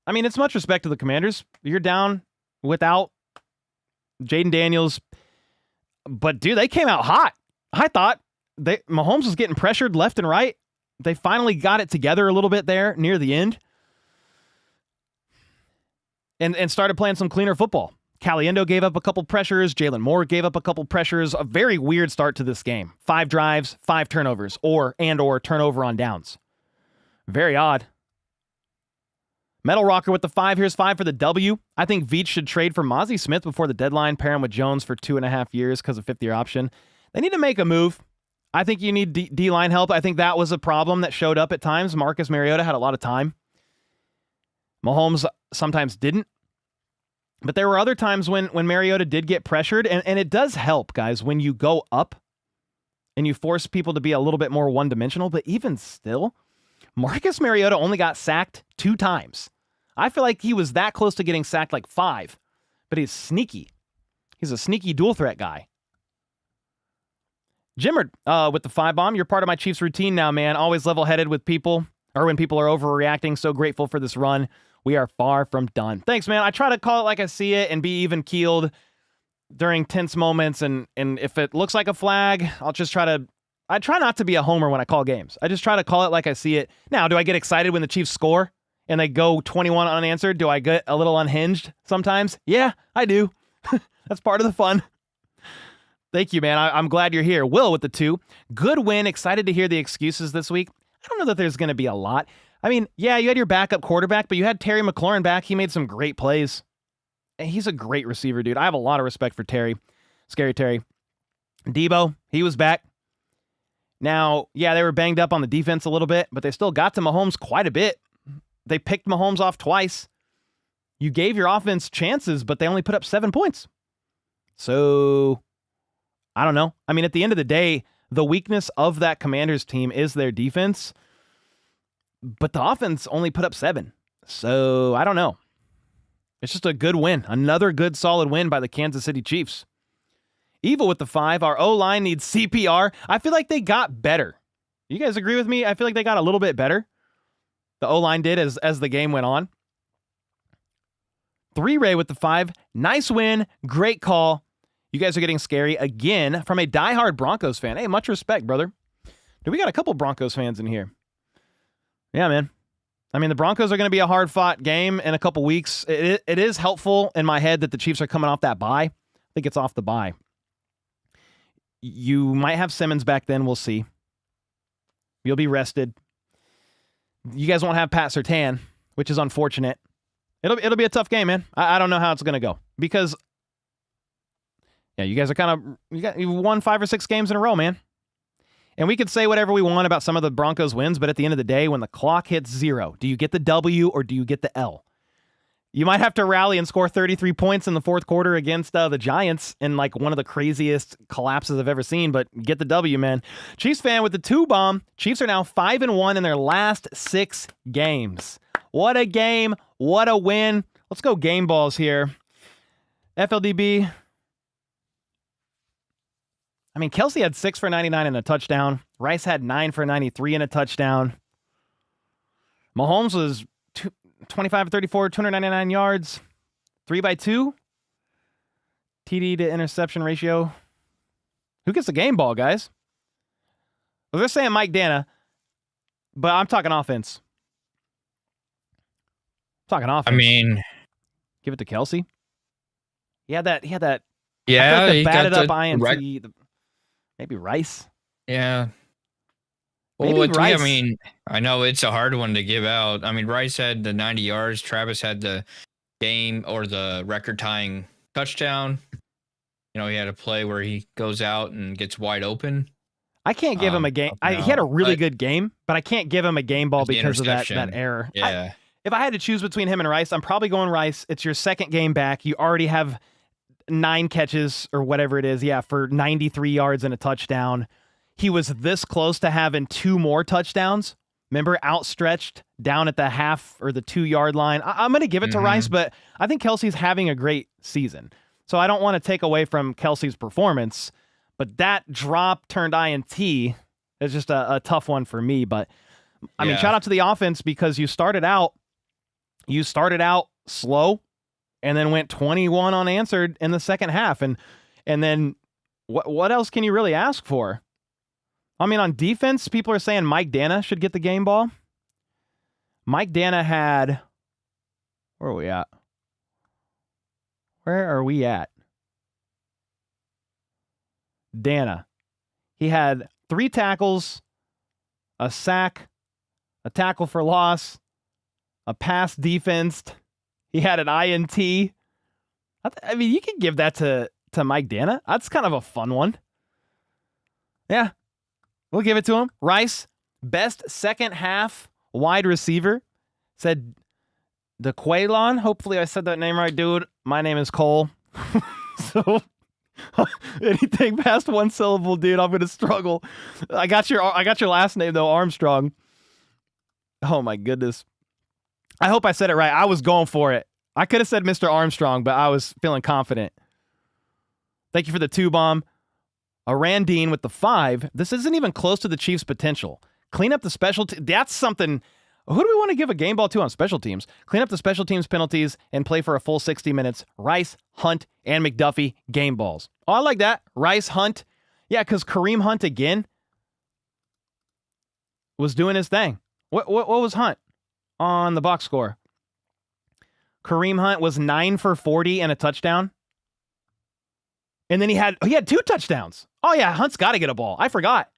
I mean, it's much respect to the Commanders. You're down without Jaden Daniels. But, dude, they came out hot. I thought Mahomes was getting pressured left and right. They finally got it together a little bit there near the end. And started playing some cleaner football. Caliendo gave up a couple pressures. Jalen Moore gave up a couple pressures. A very weird start to this game. 5 drives, 5 turnovers, or turnover on downs. Very odd. Metal Rocker with the 5. Here's 5 for the W. I think VIDS should trade for Mozzie Smith before the deadline, pair him with Jones for 2.5 years because of 5th-year option. They need to make a move. I think you need D-line help. I think that was a problem that showed up at times. Marcus Mariota had a lot of time. Mahomes sometimes didn't. But there were other times when Mariota did get pressured, and it does help, guys, when you go up and you force people to be a little bit more one-dimensional. But even still, Marcus Mariota only got sacked 2 times. I feel like he was that close to getting sacked like 5, but he's sneaky. He's a sneaky dual-threat guy. Jimmer with the 5-bomb. You're part of my Chiefs routine now, man. Always level-headed with people, or when people are overreacting. So grateful for this run. We are far from done. Thanks, man. I try to call it like I see it and be even-keeled during tense moments. And if it looks like a flag, I try not to be a homer when I call games. I just try to call it like I see it. Now, do I get excited when the Chiefs score and they go 21 unanswered? Do I get a little unhinged sometimes? Yeah, I do. That's part of the fun. Thank you, man. I'm glad you're here. Will with the 2. Good win. Excited to hear the excuses this week. I don't know that there's going to be a lot. I mean, yeah, you had your backup quarterback, but you had Terry McLaurin back. He made some great plays. And he's a great receiver, dude. I have a lot of respect for Terry. Scary Terry. Debo, he was back. Now, yeah, they were banged up on the defense a little bit, but they still got to Mahomes quite a bit. They picked Mahomes off twice. You gave your offense chances, but they only put up 7 points. So, I don't know. I mean, at the end of the day, the weakness of that Commanders team is their defense. But the offense only put up 7. So, I don't know. It's just a good win. Another good, solid win by the Kansas City Chiefs. Evil with the 5. Our O-line needs CPR. I feel like they got better. You guys agree with me? I feel like they got a little bit better. The O-line did as the game went on. 3-Ray with the 5. Nice win. Great call. You guys are getting scary again from a diehard Broncos fan. Hey, much respect, brother. Dude, we got a couple Broncos fans in here. Yeah, man. I mean, the Broncos are going to be a hard-fought game in a couple weeks. It is helpful in my head that the Chiefs are coming off that bye. I think it's off the bye. You might have Simmons back then. We'll see. You'll be rested. You guys won't have Pat Surtain, which is unfortunate. It'll be a tough game, man. I don't know how it's going to go because, yeah, you guys are you won 5 or 6 games in a row, man. And we could say whatever we want about some of the Broncos wins, but at the end of the day, when the clock hits 0, do you get the W or do you get the L? You might have to rally and score 33 points in the 4th quarter against the Giants in like one of the craziest collapses I've ever seen, but get the W, man. Chiefs fan with the 2-bomb. Chiefs are now 5-1 in their last 6 games. What a game. What a win. Let's go game balls here. FLDB. I mean, Kelce had 6 for 99 and a touchdown. Rice had 9 for 93 and a touchdown. Mahomes was 25 for 34, 299 yards, 3x2. TD to interception ratio. Who gets the game ball, guys? Well, they're saying Mike Dana, but I'm talking offense. I mean, give it to Kelce. He had that. Yeah, like the batted up INT. Maybe Rice. Yeah. Maybe Well, Rice. I mean, I know it's a hard one to give out. I mean, Rice had the 90 yards. Travis had the game or the record-tying touchdown. You know, he had a play where he goes out and gets wide open. I can't give him a game. He had a really good game, but I can't give him a game ball because of that error. Yeah. If I had to choose between him and Rice, I'm probably going Rice. It's your second game back. You already have 9 catches or whatever it is. Yeah, for 93 yards and a touchdown. He was this close to having 2 more touchdowns. Remember, outstretched down at the half or the 2-yard line. I'm going to give it to Rice, but I think Kelce's having a great season. So I don't want to take away from Kelce's performance, but that drop turned INT is just a tough one for me. But I mean, shout out to the offense because you started out slow and then went 21 unanswered in the second half. And then what else can you really ask for? I mean, on defense, people are saying Mike Dana should get the game ball. Mike Dana had, where are we at? Where are we at? Dana. He had 3 tackles, a sack, a tackle for loss, a pass defensed. He had an INT. I mean, you can give that to Mike Dana. That's kind of a fun one. Yeah, we'll give it to him. Rice, best second half wide receiver, said DeQuaylon. Hopefully I said that name right, dude. My name is Cole. So anything past 1 syllable, dude, I'm going to struggle. I got your last name, though, Armstrong. Oh, my goodness. I hope I said it right. I was going for it. I could have said Mr. Armstrong, but I was feeling confident. Thank you for the 2 bomb. Arandine with the 5. This isn't even close to the Chiefs' potential. Clean up the special that's something. Who do we want to give a game ball to on special teams? Clean up the special teams penalties and play for a full 60 minutes. Rice, Hunt, and McDuffie game balls. Oh, I like that. Rice, Hunt. Yeah, because Kareem Hunt again was doing his thing. What was Hunt on the box score? Kareem Hunt was 9 for 40 and a touchdown. And then he had 2 touchdowns. Oh yeah, Hunt's got to get a ball. I forgot.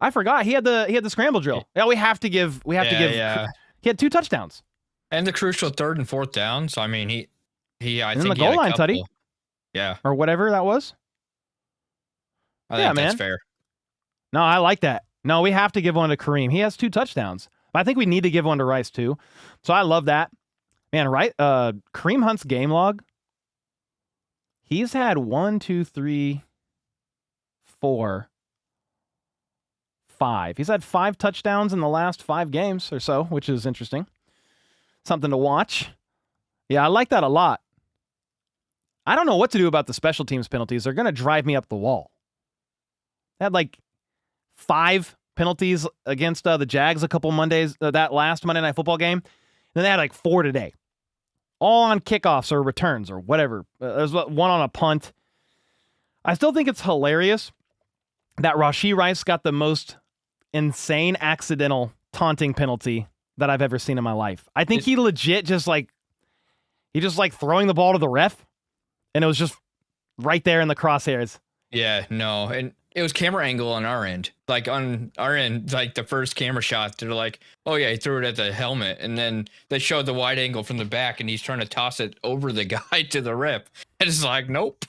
He had the scramble drill. Yeah, we have to give. Yeah. He had 2 touchdowns. And the crucial 3rd and 4th down. So I mean, I think the goal line tutty. Yeah. Or whatever that was. I think that's fair. No, I like that. No, we have to give one to Kareem. He has 2 touchdowns. But I think we need to give one to Rice too. So I love that. Man, right? Kareem Hunt's game log. He's had 1, 2, 3, 4, 5. He's had 5 touchdowns in the last 5 games or so, which is interesting. Something to watch. Yeah, I like that a lot. I don't know what to do about the special teams penalties. They're going to drive me up the wall. They had like 5 penalties against the Jags a couple Mondays, that last Monday Night Football game. Then they had like 4 today. All on kickoffs or returns or whatever. There's one on a punt. I still think it's hilarious that Rashee Rice got the most insane accidental taunting penalty that I've ever seen in my life. I think he legit just throwing the ball to the ref, and it was just right there in the crosshairs. Yeah, no, and it was camera angle on our end. Like on our end, like the first camera shot, they're like, oh yeah, he threw it at the helmet. And then they showed the wide angle from the back and he's trying to toss it over the guy to the ref. And it's like, nope.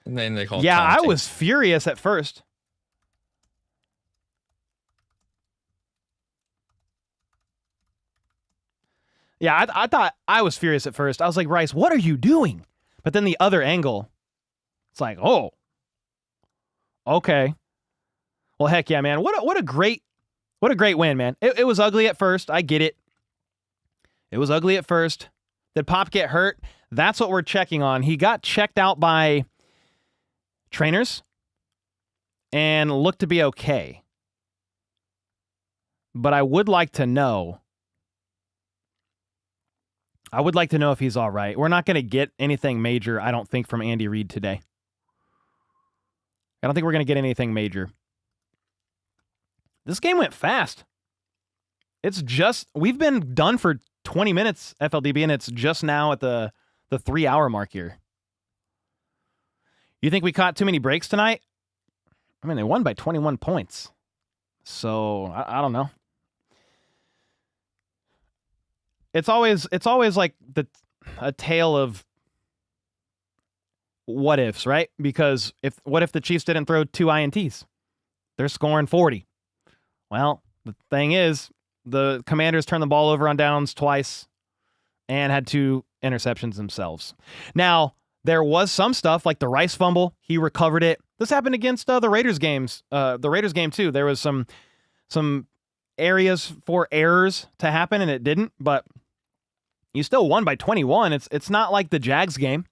And then they called taunting. I was furious at first. Yeah, I thought I was furious at first. I was like, Rice, what are you doing? But then the other angle, it's like, oh, okay. Well, heck yeah, man. What a great win, man. It was ugly at first. I get it. It was ugly at first. Did Pop get hurt? That's what we're checking on. He got checked out by trainers. and look to be okay. But I would like to know. I would like to know if he's all right. We're not going to get anything major, I don't think, from Andy Reid today. I don't think we're going to get anything major. This game went fast. We've been done for 20 minutes, FLDB, and it's just now at the 3-hour mark here. You think we caught too many breaks tonight? I mean, they won by 21 points. So, I don't know. It's always like a tale of what ifs, right? Because what if the Chiefs didn't throw 2 INTs? They're scoring 40. Well, the thing is, the Commanders turned the ball over on downs twice and had 2 interceptions themselves. Now, there was some stuff like the Rice fumble. He recovered it. This happened against the Raiders games. The Raiders game too. There was some areas for errors to happen, and it didn't. But you still won by 21. It's not like the Jags game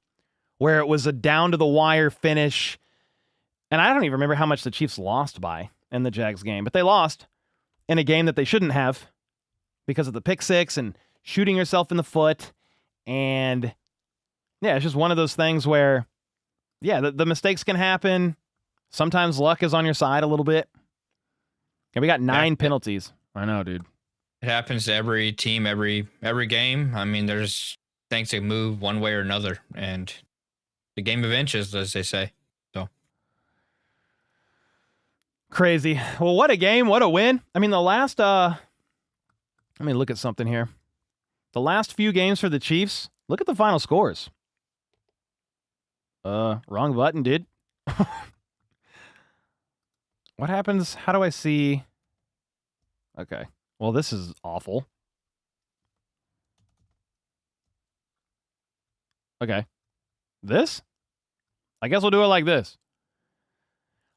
where it was a down to the wire finish. And I don't even remember how much the Chiefs lost by in the Jags game, but they lost in a game that they shouldn't have because of the pick six and shooting yourself in the foot. And yeah, it's just one of those things where, yeah, the mistakes can happen. Sometimes luck is on your side a little bit. And we got 9 penalties. I know, dude. It happens to every team, every game. I mean, there's things that move one way or another, and the game of inches, as they say. So crazy. Well, what a game! What a win! I mean, the last. Let me look at something here. The last few games for the Chiefs. Look at the final scores. Wrong button, dude. What happens? How do I see? Okay. Well, this is awful. Okay. This? I guess we'll do it like this.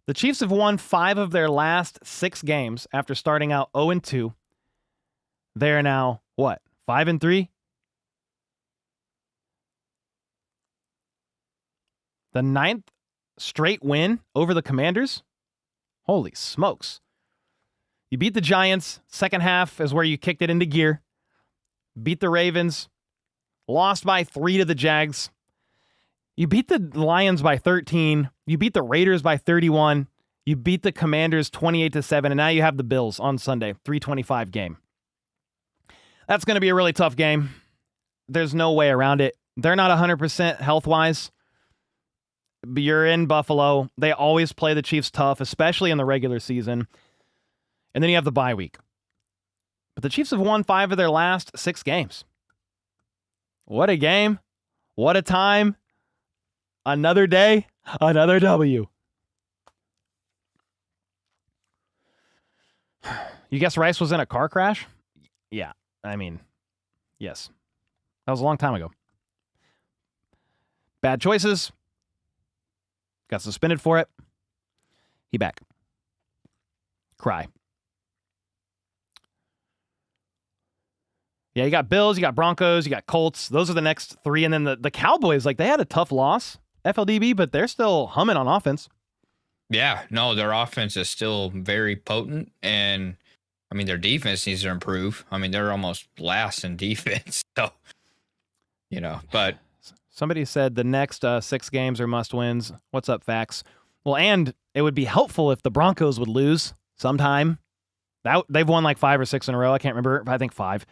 The Chiefs have won 5 of their last 6 games after starting out 0-2. They're now, what, 5-3? The 9th straight win over the Commanders? Holy smokes. You beat the Giants. Second half is where you kicked it into gear. Beat the Ravens. Lost by 3 to the Jags. You beat the Lions by 13. You beat the Raiders by 31. You beat the Commanders 28-7. And now you have the Bills on Sunday. 3:25 game. That's going to be a really tough game. There's no way around it. They're not 100% health-wise. But you're in Buffalo. They always play the Chiefs tough, especially in the regular season. And then you have the bye week. But the Chiefs have won 5 of their last 6 games. What a game. What a time. Another day, another W. You guess Rice was in a car crash? Yeah, I mean, yes. That was a long time ago. Bad choices. Got suspended for it. He back. Cry. Yeah, you got Bills, you got Broncos, you got Colts. Those are the next 3. And then the Cowboys, like, they had a tough loss, FLDB, but they're still humming on offense. Yeah, no, their offense is still very potent. And, I mean, their defense needs to improve. I mean, they're almost last in defense. So, you know, but. Somebody said the next 6 games are must-wins. What's up, Fax? Well, and it would be helpful if the Broncos would lose sometime. They've won like 5 or 6 in a row. I can't remember. I think 5.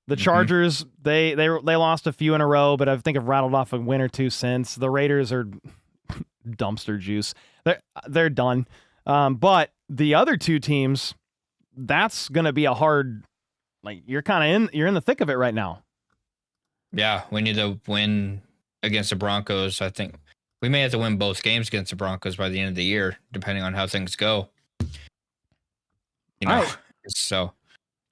The Chargers, they lost a few in a row, but I think have rattled off a win or 2 since. The Raiders are dumpster juice. They're done. But the other 2 teams, that's going to be a hard, like, you're in the thick of it right now. Yeah, we need to win against the Broncos. I think we may have to win both games against the Broncos by the end of the year, depending on how things go. You know, right. So.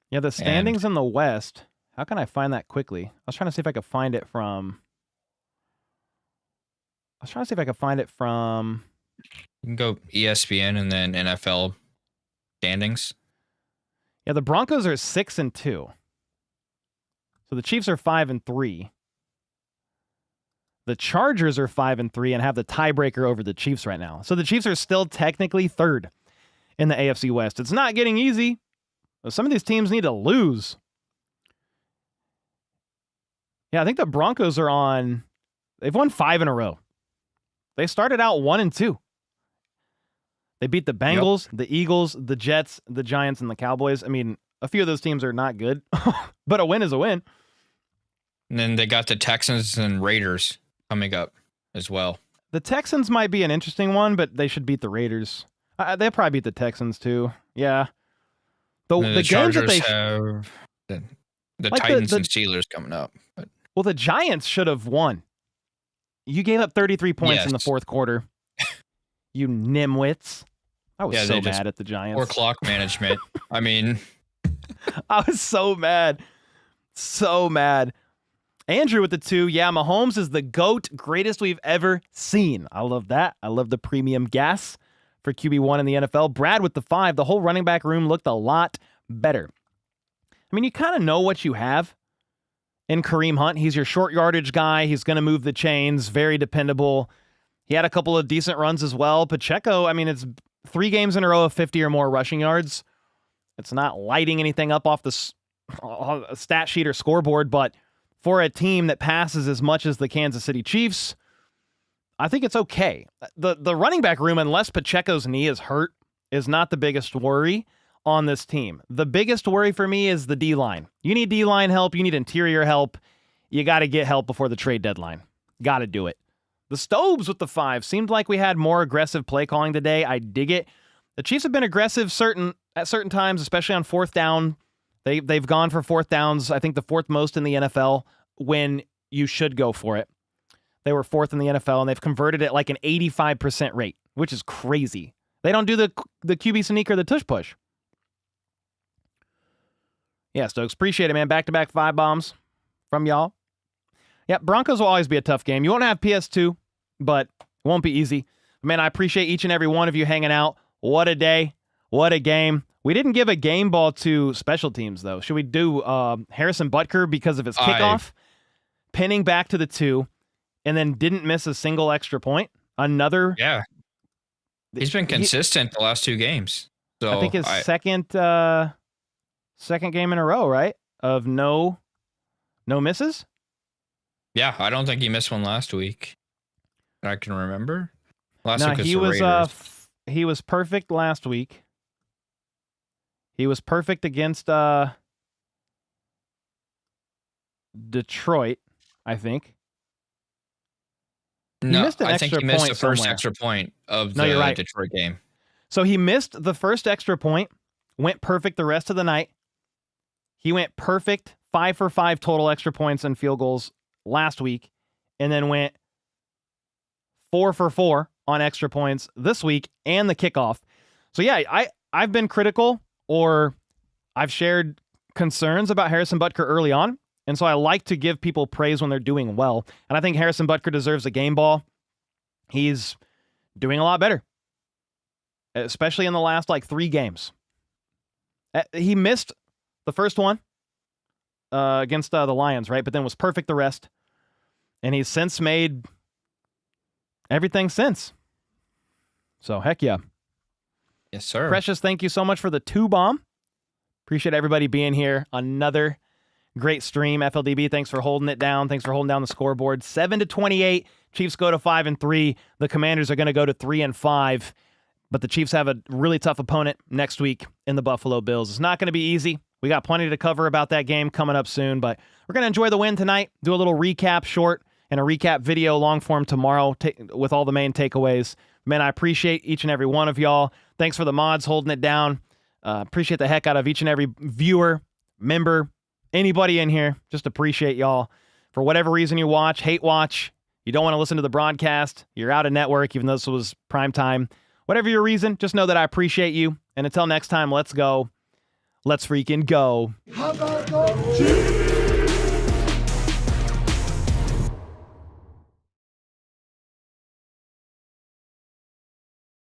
Yeah, the standings in the West. How can I find that quickly? I was trying to see if I could find it from. You can go ESPN and then NFL standings. Yeah, the Broncos are 6-2. So the Chiefs are 5-3. The Chargers are 5-3 and have the tiebreaker over the Chiefs right now. So the Chiefs are still technically third in the AFC West. It's not getting easy. Some of these teams need to lose. Yeah, I think the Broncos are on... They've won 5 in a row. They started out 1-2. They beat the Bengals, the Eagles, the Jets, the Giants, and the Cowboys. I mean, a few of those teams are not good, but a win is a win. And then they got the Texans and Raiders coming up as well. The Texans might be an interesting one, but they should beat the Raiders. They'll probably beat the Texans too. Yeah. The games Chargers that they have the like Titans and Steelers coming up. But. Well, the Giants should have won. You gave up 33 points in the fourth quarter. You nimwits. I was so mad at the Giants. Or clock management. I mean, I was so mad. So mad. Andrew with the 2. Yeah, Mahomes is the GOAT, greatest we've ever seen. I love that. I love the premium gas for QB1 in the NFL. Brad with the 5. The whole running back room looked a lot better. I mean, you kind of know what you have in Kareem Hunt. He's your short yardage guy. He's going to move the chains. Very dependable. He had a couple of decent runs as well. Pacheco, I mean, it's 3 games in a row of 50 or more rushing yards. It's not lighting anything up off the stat sheet or scoreboard, but for a team that passes as much as the Kansas City Chiefs, I think it's okay. The running back room, unless Pacheco's knee is hurt, is not the biggest worry on this team. The biggest worry for me is the D-line. You need D-line help. You need interior help. You got to get help before the trade deadline. Got to do it. The Stobes with the 5. Seemed like we had more aggressive play calling today. I dig it. The Chiefs have been aggressive at certain times, especially on fourth down. They've gone for fourth downs, I think the 4th most in the NFL when you should go for it. They were 4th in the NFL, and they've converted it like an 85% rate, which is crazy. They don't do the QB sneak or the tush push. Yeah, Stokes, appreciate it, man. Back-to-back 5 bombs from y'all. Yeah, Broncos will always be a tough game. You won't have PS2, but it won't be easy. Man, I appreciate each and every one of you hanging out. What a day. What a game. We didn't give a game ball to special teams, though. Should we do Harrison Butker because of his kickoff? Pinning back to the 2, and then didn't miss a single extra point? Another... Yeah. He's been consistent the last 2 games. So I think his second game in a row, right? Of no misses? Yeah, I don't think he missed one last week. I can remember. Last week he was perfect last week. He was perfect against Detroit, I think. No, I think he missed the first extra point of the Detroit game. So he missed the first extra point, went perfect the rest of the night. He went perfect, 5 for 5 total extra points and field goals last week, and then went 4 for 4 on extra points this week and the kickoff. So yeah, I've been critical, or I've shared concerns about Harrison Butker early on, and so I like to give people praise when they're doing well, and I think Harrison Butker deserves a game ball. He's doing a lot better, especially in the last 3 games. He missed the first one against the Lions, right? But then was perfect the rest. And he's since made everything since. So, heck yeah. Yes, sir. Precious, thank you so much for the 2 bomb. Appreciate everybody being here. Another great stream. FLDB, thanks for holding it down. Thanks for holding down the scoreboard. 7-28. Chiefs go to 5-3. The Commanders are going to go to 3-5. But the Chiefs have a really tough opponent next week in the Buffalo Bills. It's not going to be easy. We got plenty to cover about that game coming up soon, but we're going to enjoy the win tonight, do a little recap short and a recap video long form tomorrow with all the main takeaways. Man, I appreciate each and every one of y'all. Thanks for the mods holding it down. Appreciate the heck out of each and every viewer, member, anybody in here. Just appreciate y'all. For whatever reason you watch, hate watch, you don't want to listen to the broadcast, you're out of network, even though this was prime time. Whatever your reason, just know that I appreciate you. And until next time, let's go. Let's freaking go. How about those Chiefs?